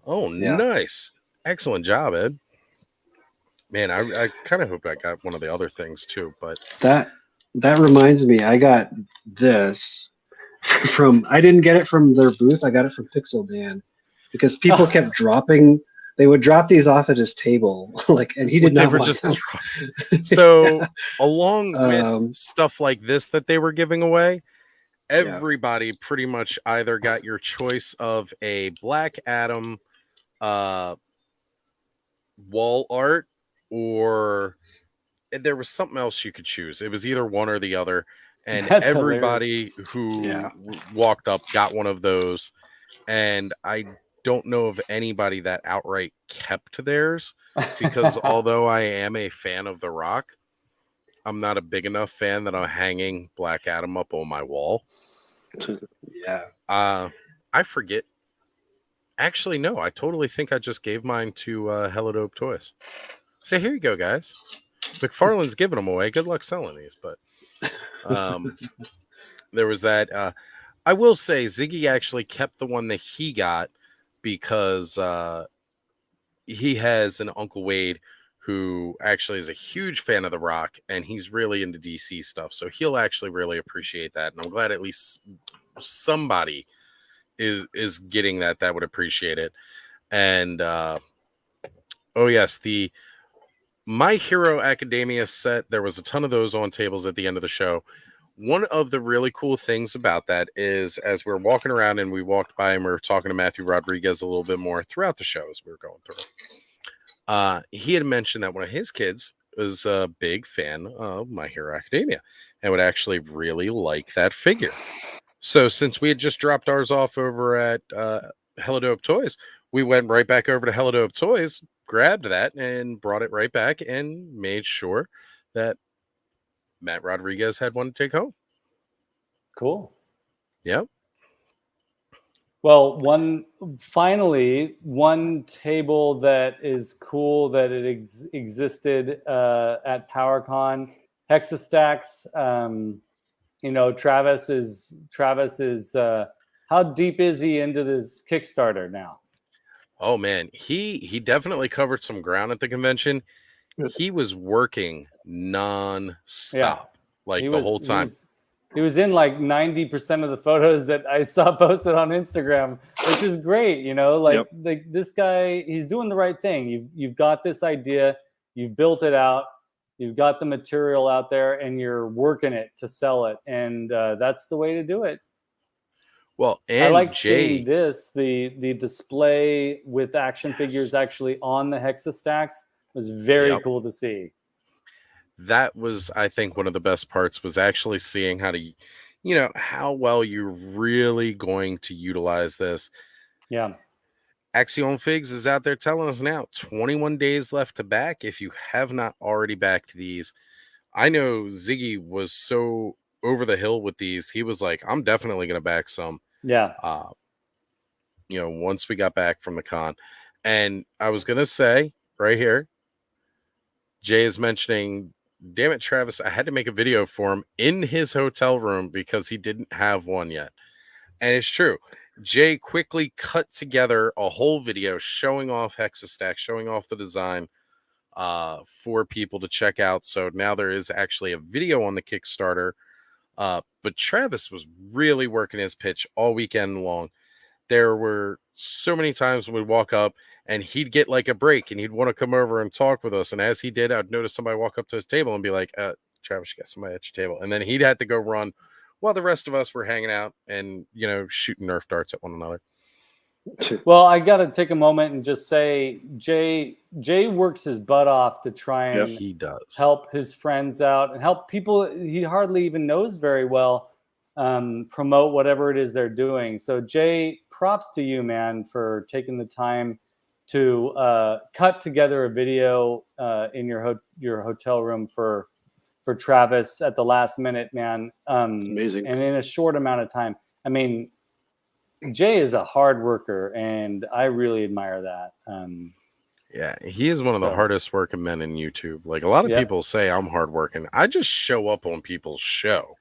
Oh, yeah. Nice. Excellent job, Ed. Man, I kind of hoped I got one of the other things too, but that reminds me, I got this I didn't get it from their booth, I got it from Pixel Dan because people kept dropping. They would drop these off at his table, and he did not want them. So, along with stuff like this that they were giving away, everybody pretty much either got your choice of a Black Adam wall art, or there was something else you could choose. It was either one or the other, and That's everybody who walked up got one of those. And I don't know of anybody that outright kept theirs because although I am a fan of The Rock, I'm not a big enough fan that I'm hanging Black Adam up on my wall. I forget. Actually, no, I totally think I just gave mine to Hello Dope Toys. So here you go, guys. McFarlane's giving them away. Good luck selling these. But there was that. I will say Ziggy actually kept the one that he got because he has an Uncle Wade who actually is a huge fan of The Rock, and he's really into DC stuff. So he'll actually really appreciate that. And I'm glad at least somebody is getting that would appreciate it. And oh yes, the My Hero Academia set, there was a ton of those on tables at the end of the show. one of the really cool things about that is as we're walking around and we walked by and we were talking to Matthew Rodriguez a little bit more throughout the show as we were going through. He had mentioned that one of his kids was a big fan of My Hero Academia and would actually really like that figure. So since we had just dropped ours off over at Helidope Toys, we went right back over to Helidope Toys, grabbed that, and brought it right back and made sure that Matt Rodriguez had one to take home. Cool. Yep. Well, one table that is cool that it existed at PowerCon, Hexastacks. Travis is how deep is he into this Kickstarter now? Oh man, he definitely covered some ground at the convention. He was working non-stop, like the whole time. He was in like 90% of the photos that I saw posted on Instagram, which is great. Like this guy, he's doing the right thing. You've got this idea, you've built it out, you've got the material out there, and you're working it to sell it, and that's the way to do it. Well, and I like Jay, seeing the display with action figures actually on the Hexastacks was very cool to see. That was, I think, one of the best parts was actually seeing how to, how well you're really going to utilize this. Yeah. Axion Figs is out there telling us now 21 days left to back. If you have not already backed these, I know Ziggy was so over the hill with these. He was like, I'm definitely going to back some. Yeah. Once we got back from the con. And I was going to say right here, Jay is mentioning, damn it, Travis, I had to make a video for him in his hotel room because he didn't have one yet. And it's true. Jay quickly cut together a whole video showing off Hexastack, showing off the design for people to check out. So now there is actually a video on the Kickstarter. But Travis was really working his pitch all weekend long. There were so many times when we'd walk up and he'd get like a break and he'd want to come over and talk with us. And as he did, I'd notice somebody walk up to his table and be like, Travis, you got somebody at your table. And then he'd have to go run while the rest of us were hanging out and, shooting Nerf darts at one another. Well, I got to take a moment and just say, Jay works his butt off to try and he does help his friends out and help people he hardly even knows very well promote whatever it is they're doing. So Jay, props to you, man, for taking the time to cut together a video in your hotel room for Travis at the last minute, man. Amazing. And in a short amount of time. I mean, Jay is a hard worker, and I really admire that. Yeah, he is one of the hardest working men in YouTube. Like a lot of people say I'm hardworking. I just show up on people's show.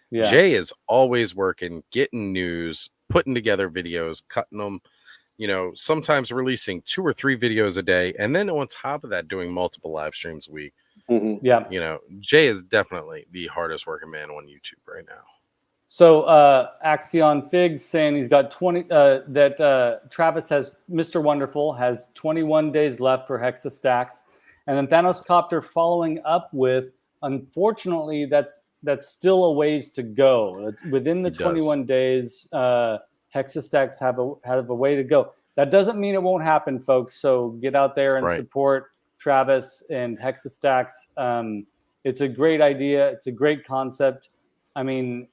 Yeah. Jay is always working, getting news, putting together videos, cutting them, sometimes releasing 2 or 3 videos a day. And then on top of that, doing multiple live streams a week. Mm-hmm. Yeah. Jay is definitely the hardest working man on YouTube right now. So Axion Figs saying he's got 20, that Travis has, Mr. Wonderful has 21 days left for Hexastacks. And then Thanos Copter following up with, unfortunately, that's still a ways to go. Within the 21 days, Hexastacks have a way to go. That doesn't mean it won't happen, folks. So get out there and support Travis and Hexastacks. It's a great idea. It's a great concept. I mean,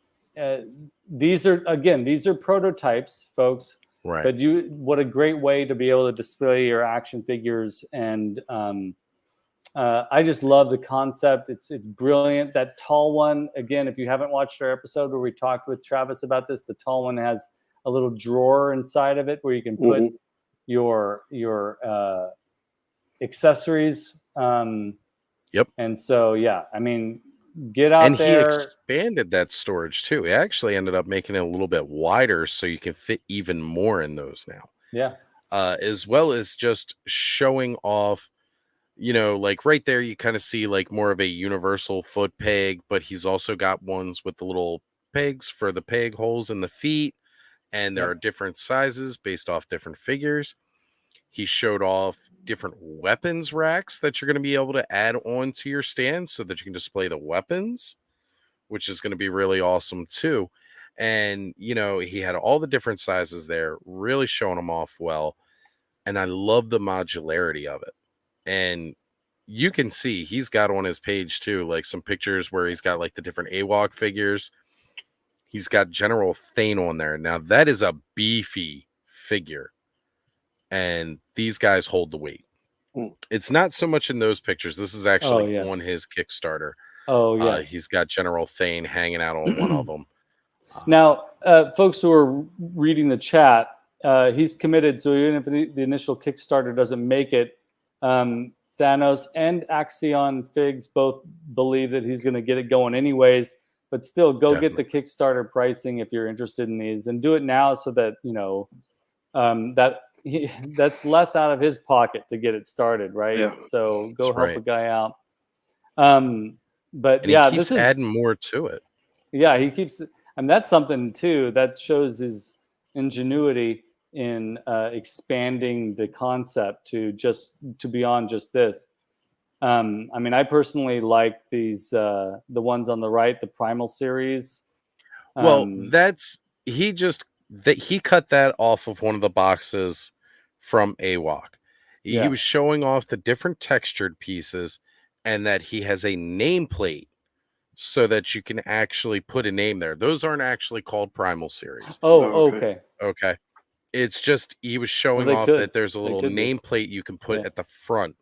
these are prototypes, folks. Right. But what a great way to be able to display your action figures, and I just love the concept. It's brilliant. That tall one, again, if you haven't watched our episode where we talked with Travis about this, the tall one has a little drawer inside of it where you can put your accessories. Yep. And so, I mean, get out there. And he expanded that storage too. He actually ended up making it a little bit wider so you can fit even more in those now. Yeah. As well as just showing off, like right there, you kind of see like more of a universal foot peg, but he's also got ones with the little pegs for the peg holes in the feet. And there are different sizes based off different figures. He showed off different weapons racks that you're going to be able to add on to your stand so that you can display the weapons which is going to be really awesome too. And, you know, he had all the different sizes there, really showing them off well. And I love the modularity of it. And you can see he's got on his page too, like some pictures where he's got like the different AWOC figures. He's got General Thane on there. Now that is a beefy figure. And these guys hold the weight. It's not so much in those pictures. This is actually on his Kickstarter. Oh, yeah. He's got General Thane hanging out on one of them. Now, folks who are reading the chat, he's committed. So even if the initial Kickstarter doesn't make it, Thanos and Axion Figs both believe that he's going to get it going anyways. But still, go get the Kickstarter pricing if you're interested in these, and do it now so that, you know, that's less out of his pocket to get it started, right? Yeah. So go help a guy out. But and yeah, he keeps adding more to it. Yeah, he keeps, and that's something too that shows his ingenuity in expanding the concept to beyond just this. I mean, I personally like these the ones on the right, the Primal series. Well, he cut that off of one of the boxes from AWOC. He was showing off the different textured pieces, and that he has a nameplate so that you can actually put a name there. Those aren't actually called Primal series. Oh, okay. Okay. It's just he was showing off that there's a little nameplate you can put at the front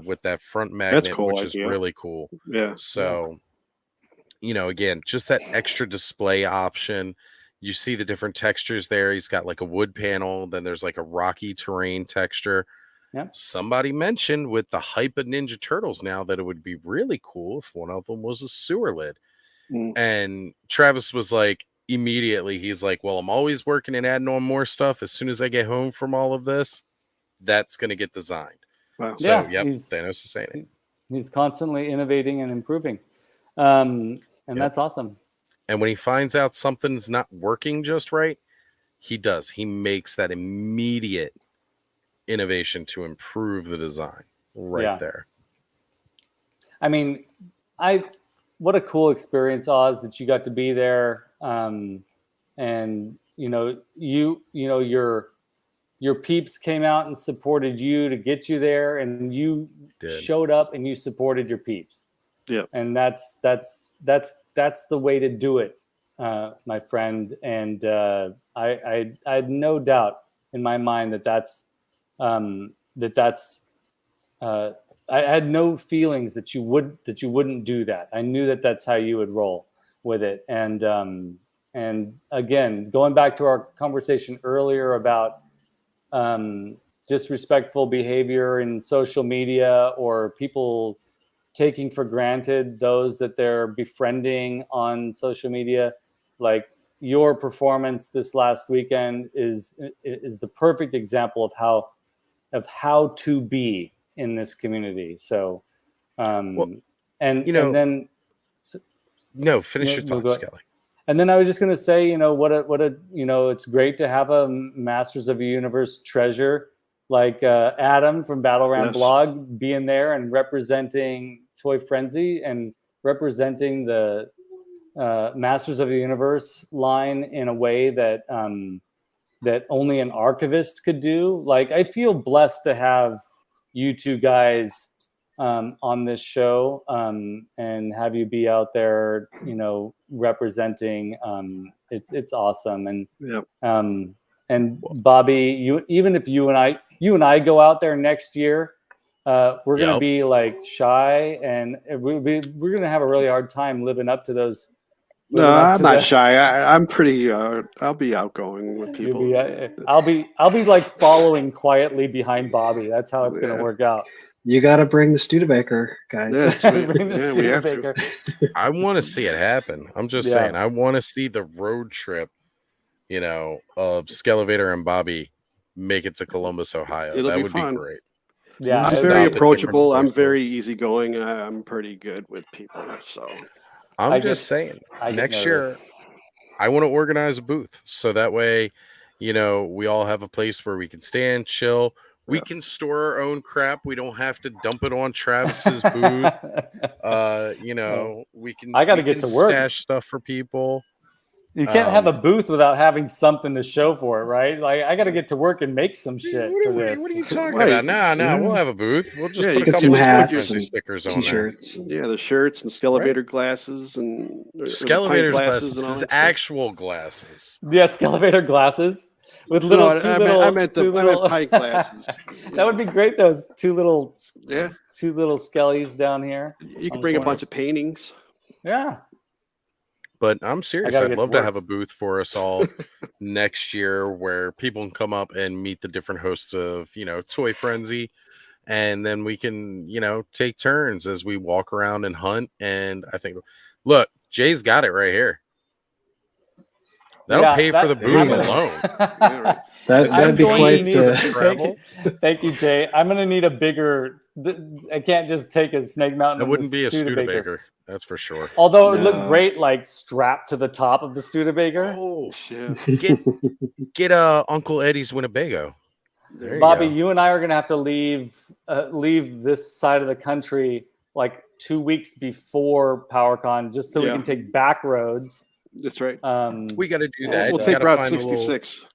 with that front magnet, which is really cool. Yeah. So, you know, again, just that extra display option. You see the different textures there. He's got like a wood panel. Then there's like a rocky terrain texture. Yep. Somebody mentioned with the hype of Ninja Turtles now that it would be really cool if one of them was a sewer lid. And Travis was like, immediately, he's like, well, I'm always working and adding on more stuff. As soon as I get home from all of this, that's going to get designed. Wow. So, Thanos is saying it. He's constantly innovating and improving. And that's awesome. And when he finds out something's not working just right, he does. He makes that immediate innovation to improve the design there. I mean, what a cool experience, Oz, that you got to be there. And you know, your peeps came out and supported you to get you there, and you showed up and you supported your peeps. Yeah. And that's the way to do it, my friend. And I had no doubt in my mind I had no feelings that you wouldn't do that. I knew that that's how you would roll with it. And again, going back to our conversation earlier about disrespectful behavior in social media, or people taking for granted those that they're befriending on social media, like your performance this last weekend is the perfect example of how to be in this community. So, finish your thoughts, Skelly. And then I was just going to say, it's great to have a Masters of the Universe treasure like Adam from Battleground Blog being there and representing Toy Frenzy and representing the Masters of the Universe line in a way that that only an archivist could do. Like, I feel blessed to have you two guys on this show and have you be out there, representing. It's awesome. And Bobby, even if you and I go out there next year, we're gonna be like shy, and we're gonna have a really hard time living up to those. No, I'm not shy. I'm pretty. I'll be outgoing with people. I'll be like following quietly behind Bobby. That's how it's gonna work out. You got to bring the Studebaker, guys. We have to. I want to see it happen. I'm just saying. I want to see the road trip, of Skele Vader and Bobby make it to Columbus, Ohio. That would be great. Yeah, I'm very approachable. I'm very easygoing. I'm pretty good with people. So I'm just saying. Next year, I want to organize a booth so that way, we all have a place where we can stand, chill. We can store our own crap. We don't have to dump it on Travis's booth. You know, we can. I got to we get can to work. stash stuff for people. You can't have a booth without having something to show for it, right? Like I got to get to work and make some shit for this. What are you talking Right. about? Nah, we'll have a booth. We'll just put a Get couple some of hats Frenzy and stickers on there. t-shirts. Yeah, the shirts and Skelevator glasses and Skelevator's glasses glasses and all is that stuff. actual glasses. Yeah, Skelevator glasses with No, little I meant pint glasses. That would be great. Those two little skellies down here. You can bring a bunch of paintings. Yeah. But I'm serious. gotta I'd get love to to work. have a booth for us all next year where people can come up and meet the different hosts of, you know, Toy Frenzy. And then we can, you know, take turns as we walk around and hunt. And I think, look, Jay's got it right here. That'll pay for the booth alone. That'd be quite travel. Thank you, Jay. I'm going to need a bigger. I can't just take a Snake Mountain. That wouldn't be a Studebaker. That's for sure. Although it looked great, like strapped to the top of the Studebaker. Oh, get Uncle Eddie's Winnebago. Bobby, you and I are going to have to leave this side of the country like 2 weeks before PowerCon, just so we can take back roads. That's right. We got to do that. We'll take Route 66.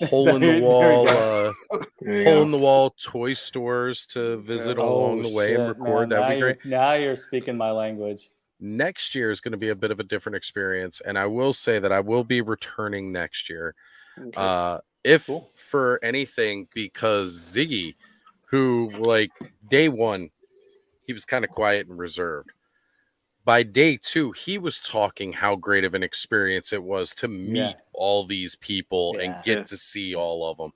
Hole in the wall, hole in the wall toy stores to visit along the way and record. That'd be great. Now you're speaking my language. Next year is going to be a bit of a different experience, and I will say that I will be returning next year. Okay. If for anything, because Ziggy, who like day one, he was kind of quiet and reserved. By day two, he was talking how great of an experience it was to meet all these people and get to see all of them.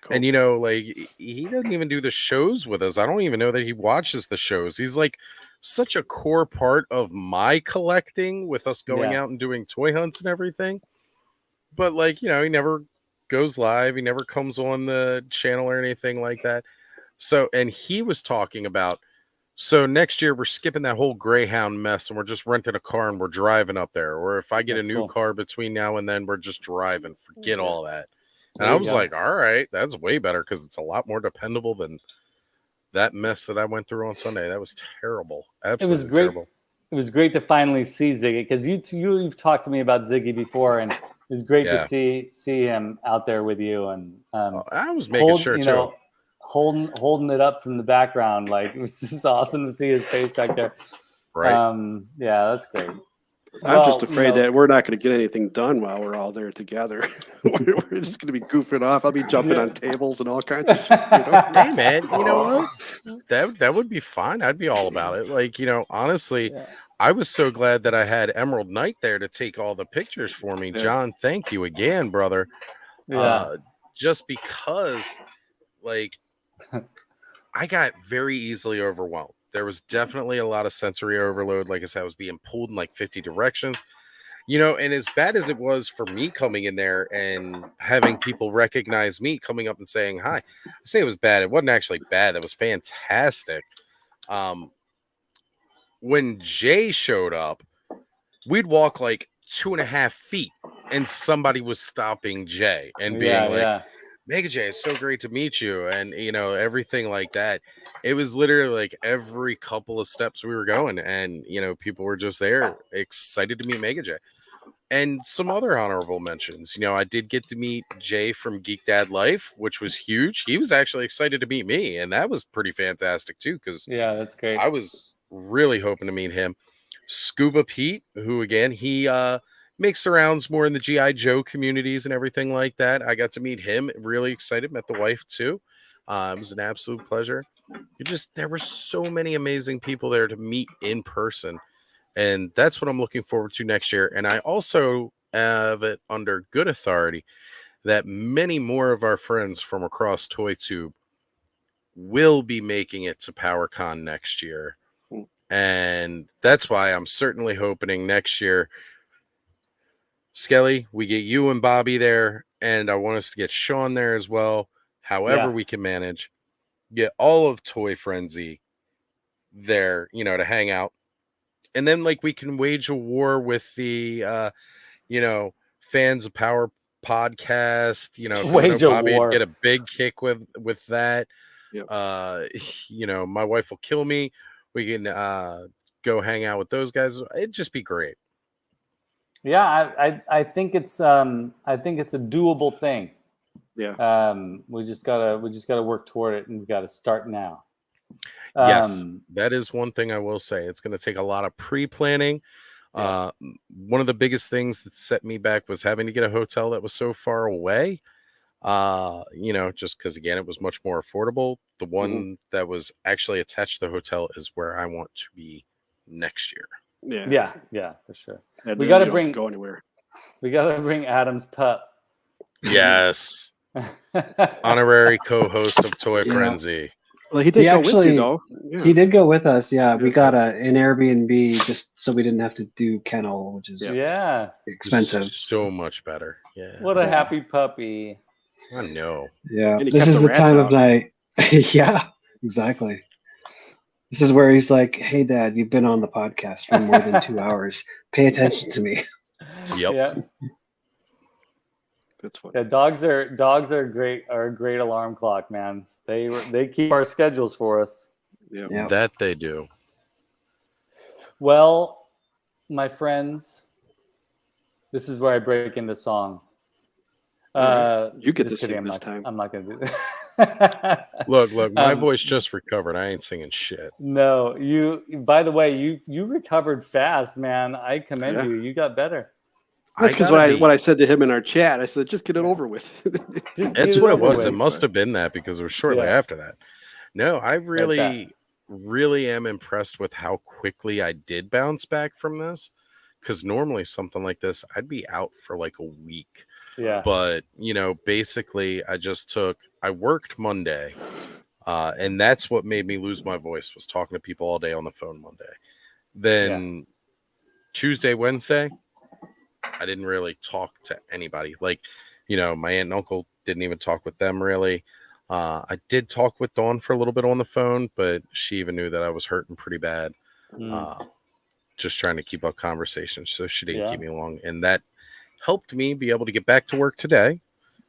Cool. And, you know, like he doesn't even do the shows with us. I don't even know that he watches the shows. He's like such a core part of my collecting with us going out and doing toy hunts and everything. But like, you know, he never goes live. He never comes on the channel or anything like that. So, and he was talking about, so next year we're skipping that whole Greyhound mess and we're just renting a car and we're driving up there. Or if I get a new car between now and then, we're just driving. Forget all that. And I was like, all right, that's way better because it's a lot more dependable than that mess that I went through on Sunday. That was terrible. Absolutely terrible. It was great to finally see Ziggy because you've talked to me about Ziggy before, and it was great to see him out there with you. And I was making sure too. Holding it up from the background, like it was just awesome to see his face back there. Right. Yeah, that's great. I'm just afraid that we're not going to get anything done while we're all there together. We're just going to be goofing off. I'll be jumping on tables and all kinds of shit. You know? Hey, man, you know what? That would be fine. I'd be all about it. Like, you know, honestly, I was so glad that I had Emerald Knight there to take all the pictures for me. John, thank you again, brother. Just because, like, I got very easily overwhelmed. There was definitely a lot of sensory overload. Like I said, I was being pulled in like 50 directions, you know, and as bad as it was for me coming in there and having people recognize me coming up and saying hi, I say it was bad. It wasn't actually bad. It was fantastic. When Jay showed up, we'd walk like 2.5 feet and somebody was stopping Jay and being Mega Jay, it's so great to meet you. And, you know, everything like that. It was literally like every couple of steps we were going and, you know, people were just there excited to meet Mega Jay. And some other honorable mentions. You know, I did get to meet Jay from Geek Dad Life, which was huge. He was actually excited to meet me. And that was pretty fantastic, too, because that's great. I was really hoping to meet him. Scuba Pete, who, again, he makes the rounds more in the G.I. Joe communities and everything like that. I got to meet him. Really excited. Met the wife, too. It was an absolute pleasure. There were so many amazing people there to meet in person. And that's what I'm looking forward to next year. And I also have it under good authority that many more of our friends from across ToyTube will be making it to PowerCon next year. And that's why I'm certainly hoping next year, Skelly, we get you and Bobby there, and I want us to get Shawn there as well. However we can manage, get all of Toy Frenzy there, you know, to hang out. And then like we can wage a war with the you know, fans of Power podcast, you know, wage a Bobby war. Get a big kick with that. Yep. My wife will kill me. We can go hang out with those guys. It'd just be great. Yeah, I think it's a doable thing. Yeah. We just gotta work toward it, and we gotta start now. Yes, that is one thing I will say. It's going to take a lot of pre-planning. Yeah. One of the biggest things that set me back was having to get a hotel that was so far away. Just because again, it was much more affordable. The one that was actually attached to the hotel is where I want to be next year. Yeah, for sure. And We then gotta you don't have bring to go anywhere. we gotta bring Adam's pup. Yes. Honorary co-host of Toy Yeah. Frenzy. Well, he did go with you though. Yeah. He did go with us. Yeah, we Yeah. got an Airbnb just so we didn't have to do kennel, which is Yeah. expensive. So much better. Yeah. What a happy puppy. I know. Yeah, And he this kept is the the rats time out. of night. Yeah, exactly. This is where he's like, "Hey, Dad, you've been on the podcast for more than 2 hours. Pay attention to me." Yep. Yeah. That's funny. Yeah, dogs are a great alarm clock, man. They keep our schedules for us. Yeah. That they do. Well, my friends, this is where I break into song. Right. You get Just to kidding, sing this time. I'm not gonna do that. Look, my voice just recovered. I ain't singing shit. No, by the way, you recovered fast, man. I commend Yeah. you. You got better. That's because what I said to him in our chat. I said, "Just get it over with." Just That's get what it over was. with. It must have been that because it was shortly Yeah. after that. No, I really am impressed with how quickly I did bounce back from this. Because normally something like this, I'd be out for like a week. Yeah. But, basically I worked Monday. And that's what made me lose my voice, was talking to people all day on the phone Monday. Then Tuesday, Wednesday, I didn't really talk to anybody. Like, my aunt and uncle didn't even talk with them really. I did talk with Dawn for a little bit on the phone, but she even knew that I was hurting pretty bad. Just trying to keep up conversations. So she didn't keep me along. And that helped me be able to get back to work today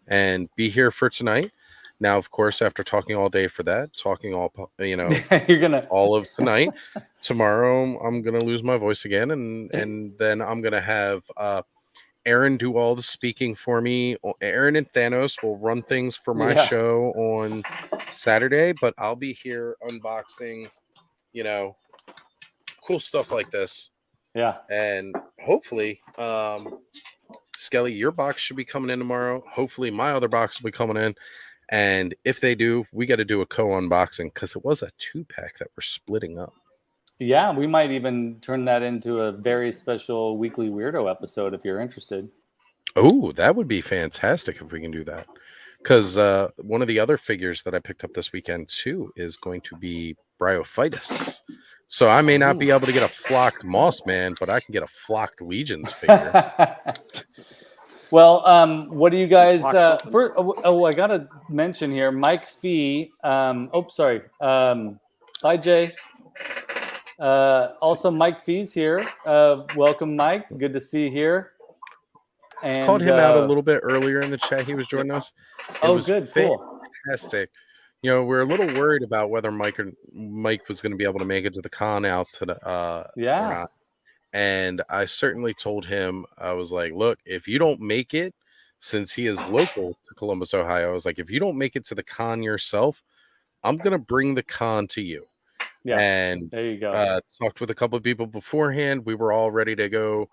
and be here for tonight. Now, of course, after talking all day for that, talking all of tonight, tomorrow I'm going to lose my voice again. And then I'm going to have Aaron do all the speaking for me. Aaron and Thanos will run things for my show on Saturday, but I'll be here unboxing, cool stuff like this. Yeah. And hopefully, Skelly, your box should be coming in tomorrow. Hopefully my other box will be coming in. And if they do, we got to do a co-unboxing because it was a 2-pack that we're splitting up. Yeah, we might even turn that into a very special weekly weirdo episode if you're interested. Oh, that would be fantastic if we can do that. Because one of the other figures that I picked up this weekend too is going to be Bryophytus. So I may not be able to get a flocked Moss Man, but I can get a flocked Legions figure. Well, what do you guys? I gotta mention here, Mike Fee. Sorry. Bye, Jay. Also, Mike Fee's here. Welcome, Mike. Good to see you here. And called him out a little bit earlier in the chat. He was joining us. It was good, fantastic. We're a little worried about whether Mike was going to be able to make it to the con out to the or not. And I certainly told him, I was like, look, if you don't make it, since he is local to Columbus, Ohio, I was like, if you don't make it to the con yourself, I'm going to bring the con to you. Yeah. And there you go. Talked with a couple of people beforehand. We were all ready to go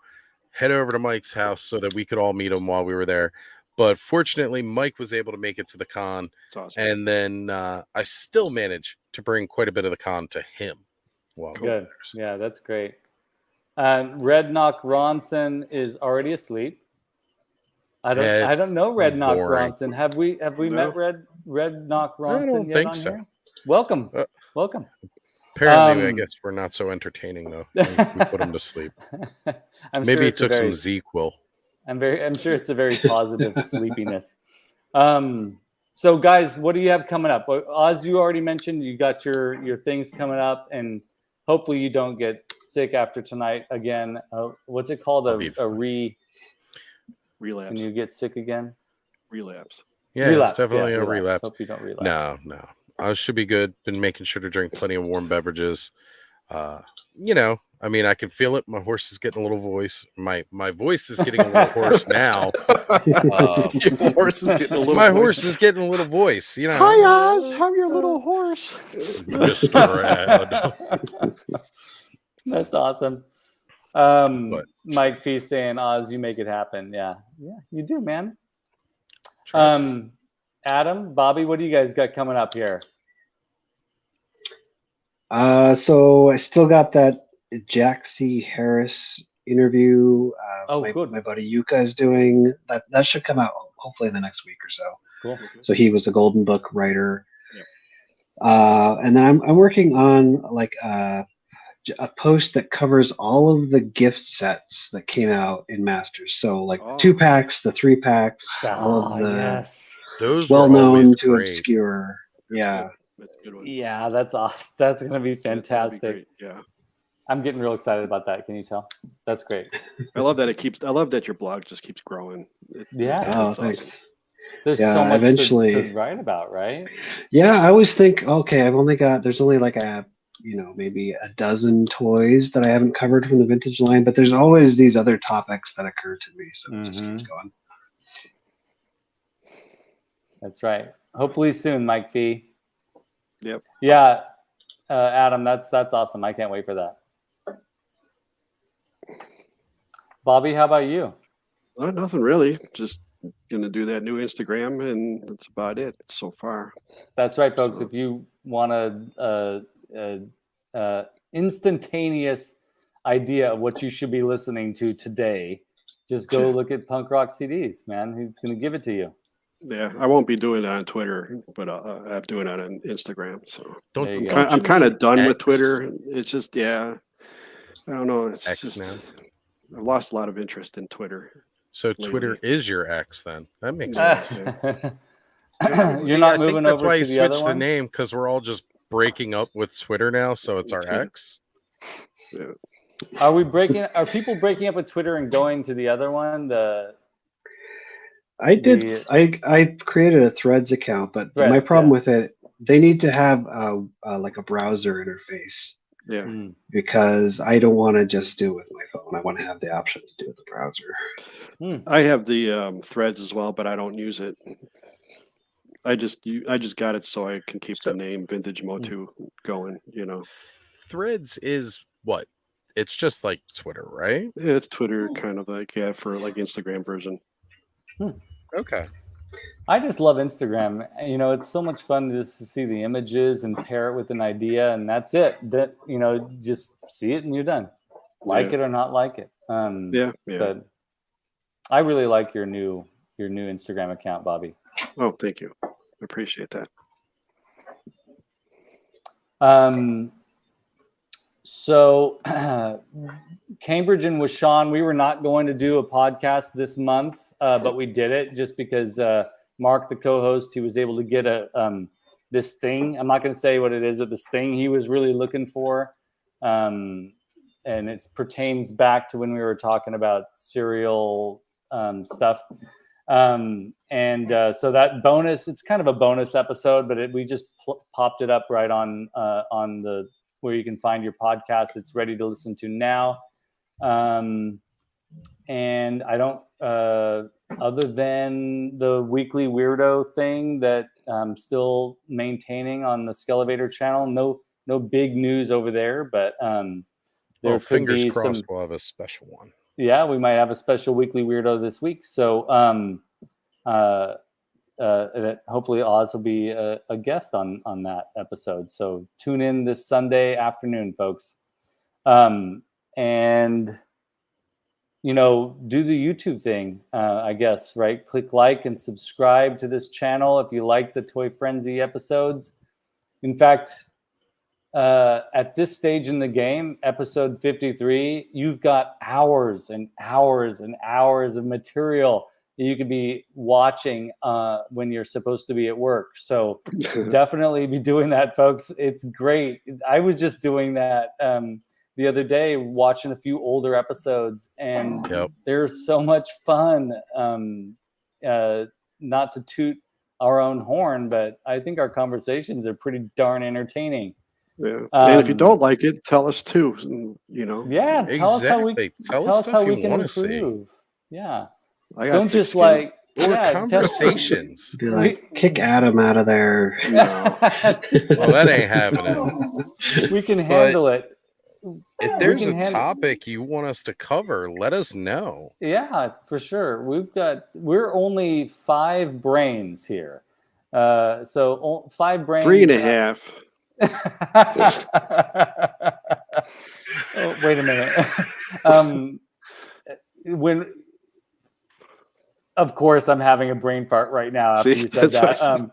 head over to Mike's house so that we could all meet him while we were there. But fortunately, Mike was able to make it to the con. That's awesome. And then I still managed to bring quite a bit of the con to him. Well, good. Yeah, that's great. Red Knock Ronson is already asleep. I don't know Red Knock Ronson. Have we met Red Knock Ronson? I don't think so. Here? Welcome. Welcome. Apparently, I guess we're not so entertaining though. We put him to sleep. Maybe he took some ZQL. I'm sure it's a very positive sleepiness. So guys, what do you have coming up? Oz, you already mentioned you got your things coming up, and hopefully you don't get sick after tonight again. What's it called? Relapse. Can you get sick again? Relapse. Yeah, relapse. It's definitely a relapse. Hope you don't relapse. No. I should be good. Been making sure to drink plenty of warm beverages. You know, I mean, I can feel it. My horse is getting a little voice. My voice is getting a little hoarse now. Your horse is getting a little My voice. horse is getting a little voice. You know, Hi, Oz. I'm your little horse. Mr. Ed. That's awesome. Mike Fee saying, Oz, you make it happen. Yeah, you do, man. Adam, Bobby, what do you guys got coming up here? So I still got that Jack C. Harris interview. Good. My buddy Yuka is doing that. That should come out hopefully in the next week or so. Cool. So he was a Golden Book writer. Yep. And then I'm working on like a post that covers all of the gift sets that came out in Masters. So like the 2-packs, the 3-packs, all of the those well-known to great. obscure. That's a good one. Yeah, that's awesome. That's going to be fantastic. Yeah. I'm getting real excited about that. Can you tell? That's great. I love that your blog just keeps growing. Thanks. Awesome. There's so much to write about, right? Yeah, I always think, okay, there's only like maybe a dozen toys that I haven't covered from the vintage line, but there's always these other topics that occur to me. So it just keeps going. That's right. Hopefully soon, Mike Fee. Yep. Yeah. Adam, that's awesome. I can't wait for that. Bobby, how about you? Nothing really. Just gonna do that new Instagram, and that's about it so far. That's right, folks. If you want a instantaneous idea of what you should be listening to today, just go look at Punk Rock CDs, man. He's gonna give it to you. Yeah, I won't be doing it on Twitter, but I'm doing it on Instagram. So I'm kind of done with Twitter. It's just I don't know. It's X just now. I've lost a lot of interest in Twitter. So Twitter is your X then? That makes sense. You're not moving over. That's why to you the switched other the one? name, because we're all just breaking up with Twitter now. So it's our X. Yeah. Are people breaking up with Twitter and going to the other one? I created a Threads account, but my problem with it, they need to have like a browser interface. Yeah. Because I don't want to just do it with my phone. I want to have the option to do it with the browser. I have the Threads as well, but I don't use it. I just got it so I can keep the name Vintage Motu going. Threads is what? It's just like Twitter, right? Yeah, it's Twitter, kind of like for like Instagram version. Okay. I just love Instagram. It's so much fun just to see the images and pair it with an idea, and that's it. That just see it and you're done. Like it or not like it. But I really like your new Instagram account, Bobby. Oh, thank you. I appreciate that. So Cambridge and with Shawn, we were not going to do a podcast this month, but we did it just because Mark, the co-host, he was able to get this thing. I'm not going to say what it is, but this thing he was really looking for. And it pertains back to when we were talking about serial stuff. So that bonus, it's kind of a bonus episode, but we just popped it up right on the where you can find your podcast. It's ready to listen to now. And I don't, other than the weekly weirdo thing that I'm still maintaining on the Skelevator channel, no big news over there, but there could fingers be crossed we'll have a special one. Yeah, we might have a special weekly weirdo this week. So hopefully Oz will be a guest on that episode. So tune in this Sunday afternoon, folks. And do the YouTube thing, I guess, right? Click like and subscribe to this channel if you like the Toy Frenzy episodes. In fact, at this stage in the game, episode 53, you've got hours and hours and hours of material that you could be watching when you're supposed to be at work. So definitely be doing that, folks. It's great. I was just doing that the other day, watching a few older episodes, and they're so much fun. Not to toot our own horn, but I think our conversations are pretty darn entertaining. Yeah. And if you don't like it, tell us too. Yeah, tell us how we Tell us stuff you can want to see. improve. Yeah. I got Don't thick just skin. like Or conversations. Be like, kick Adam out of there. No. Well, that ain't happening. We can handle it. If there's a topic you want us to cover, let us know. Yeah, for sure. We're only 5 brains here. So 5 brains. 3.5. Oh, wait a minute. Of course, I'm having a brain fart right now after you said that.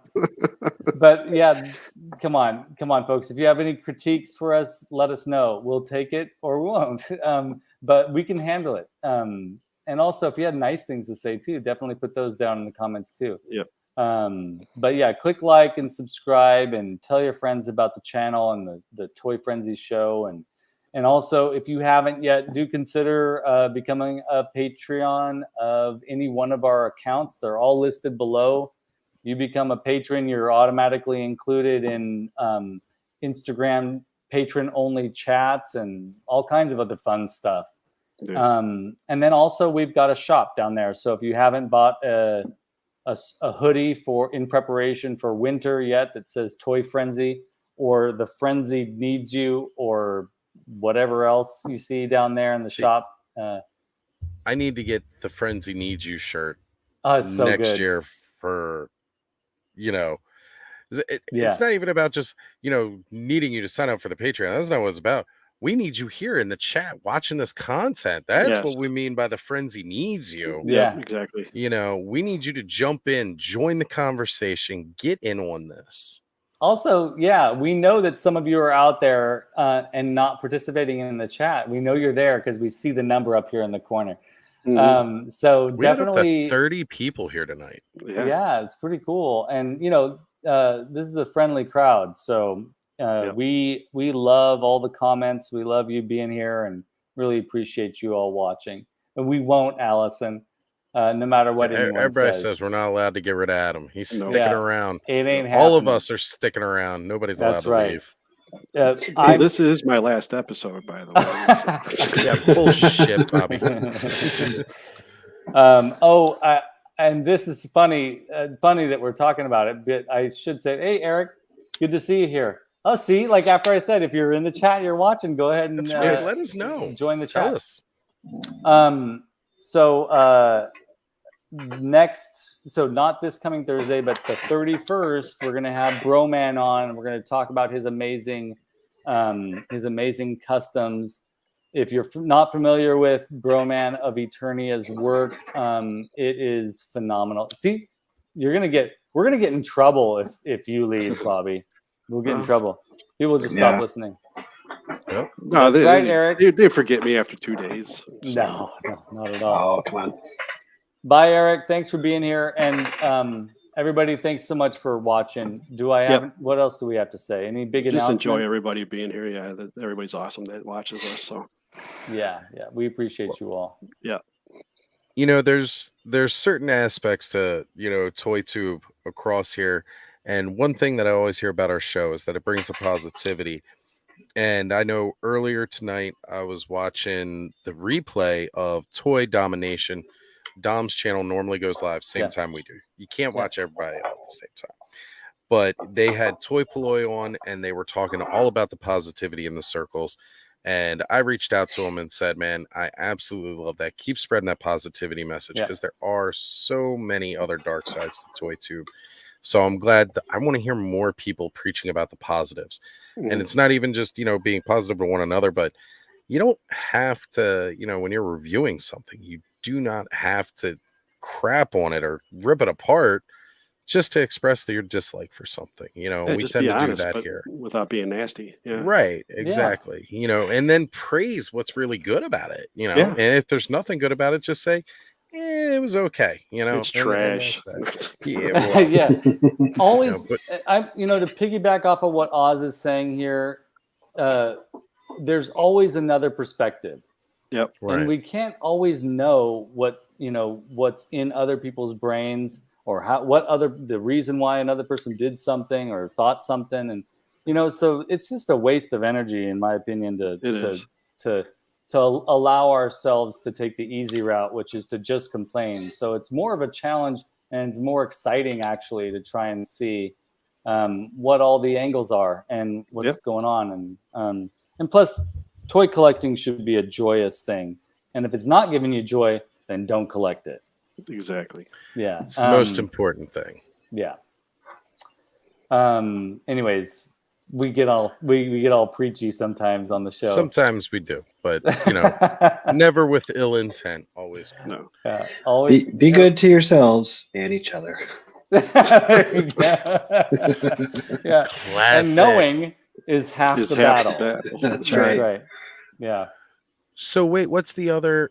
But yeah, come on, folks. If you have any critiques for us, let us know. We'll take it or we won't. But we can handle it. And also, if you had nice things to say too, definitely put those down in the comments too. Yep. But yeah, click like and subscribe and tell your friends about the channel and the Toy Frenzy show. And also, if you haven't yet, do consider becoming a Patreon of any one of our accounts. They're all listed below. You become a patron, you're automatically included in Instagram patron-only chats and all kinds of other fun stuff. Yeah. And then also, we've got a shop down there. So if you haven't bought a hoodie in preparation for winter yet that says Toy Frenzy, or the Frenzy Needs You, or whatever else you see down there in the shop. I need to get the Frenzy Needs You shirt it's so next good. year for, it's not even about just, needing you to sign up for the Patreon. That's not what it's about. We need you here in the chat watching this content. That's what we mean by the Frenzy Needs You. Yeah, exactly. We need you to jump in, join the conversation, get in on this. Also, yeah, we know that some of you are out there and not participating in the chat. We know you're there because we see the number up here in the corner. Mm-hmm. So we definitely had up to 30 people here tonight. Yeah, it's pretty cool. And this is a friendly crowd. So we love all the comments. We love you being here and really appreciate you all watching. And we won't, Allison. No matter what everybody says, we're not allowed to get rid of Adam. He's sticking around. It ain't happening. All of us are sticking around. Nobody's allowed to leave. This is my last episode, by the way. Yeah, bullshit, Bobby. And this is funny that we're talking about it. But I should say, hey, Eric, good to see you here. Oh, see, like after I said, if you're in the chat, you're watching, go ahead and let us know. Join the Tell chat. us. So not this coming Thursday, but the 31st, we're going to have Broman on, and we're going to talk about his amazing customs. If you're not familiar with Broman of Eternia's work, it is phenomenal. See, we're going to get in trouble if you leave, Bobby. We'll get in trouble. People just stop listening. Yep. No, that's right, Eric. They forget me after 2 days. So. No, not at all. Oh, come on. Bye, Eric. Thanks for being here. And everybody, thanks so much for watching. What else do we have to say? Any big announcements? Just enjoy everybody being here. Yeah, everybody's awesome that watches us. So yeah, we appreciate you all. Yeah. There's certain aspects to, ToyTube across here. And one thing that I always hear about our show is that it brings the positivity. And I know earlier tonight I was watching the replay of Toy Domination. Dom's channel normally goes live same time we do. You can't watch everybody all at the same time. But they had Toy Polloy on, and they were talking all about the positivity in the circles. And I reached out to him and said, man, I absolutely love that. Keep spreading that positivity message, because there are so many other dark sides to ToyTube. So I'm glad that I want to hear more people preaching about the positives. And it's not even just, being positive to one another, but you don't have to, when you're reviewing something, you do not have to crap on it or rip it apart just to express your dislike for something. We tend to do that here without being nasty. Yeah. Right. Exactly. And then praise what's really good about it, and if there's nothing good about it, just say, it was okay. It's trash. Yeah. Always, to piggyback off of what Oz is saying here, there's always another perspective. Yep. Right. And we can't always know what's in other people's brains. or the reason why another person did something or thought something. And, so it's just a waste of energy, in my opinion, to allow ourselves to take the easy route, which is to just complain. So it's more of a challenge, and it's more exciting actually to try and see what all the angles are and what's going on. And plus, toy collecting should be a joyous thing. And if it's not giving you joy, then don't collect it. Exactly. Yeah. It's the most important thing. Yeah. Anyways, we get all preachy sometimes on the show. Sometimes we do, but never with ill intent. Always. No. Yeah, always Be good to yourselves and each other. There you go. Yeah. Classic. And knowing is half the battle. That's right. Yeah. So wait, what's the other?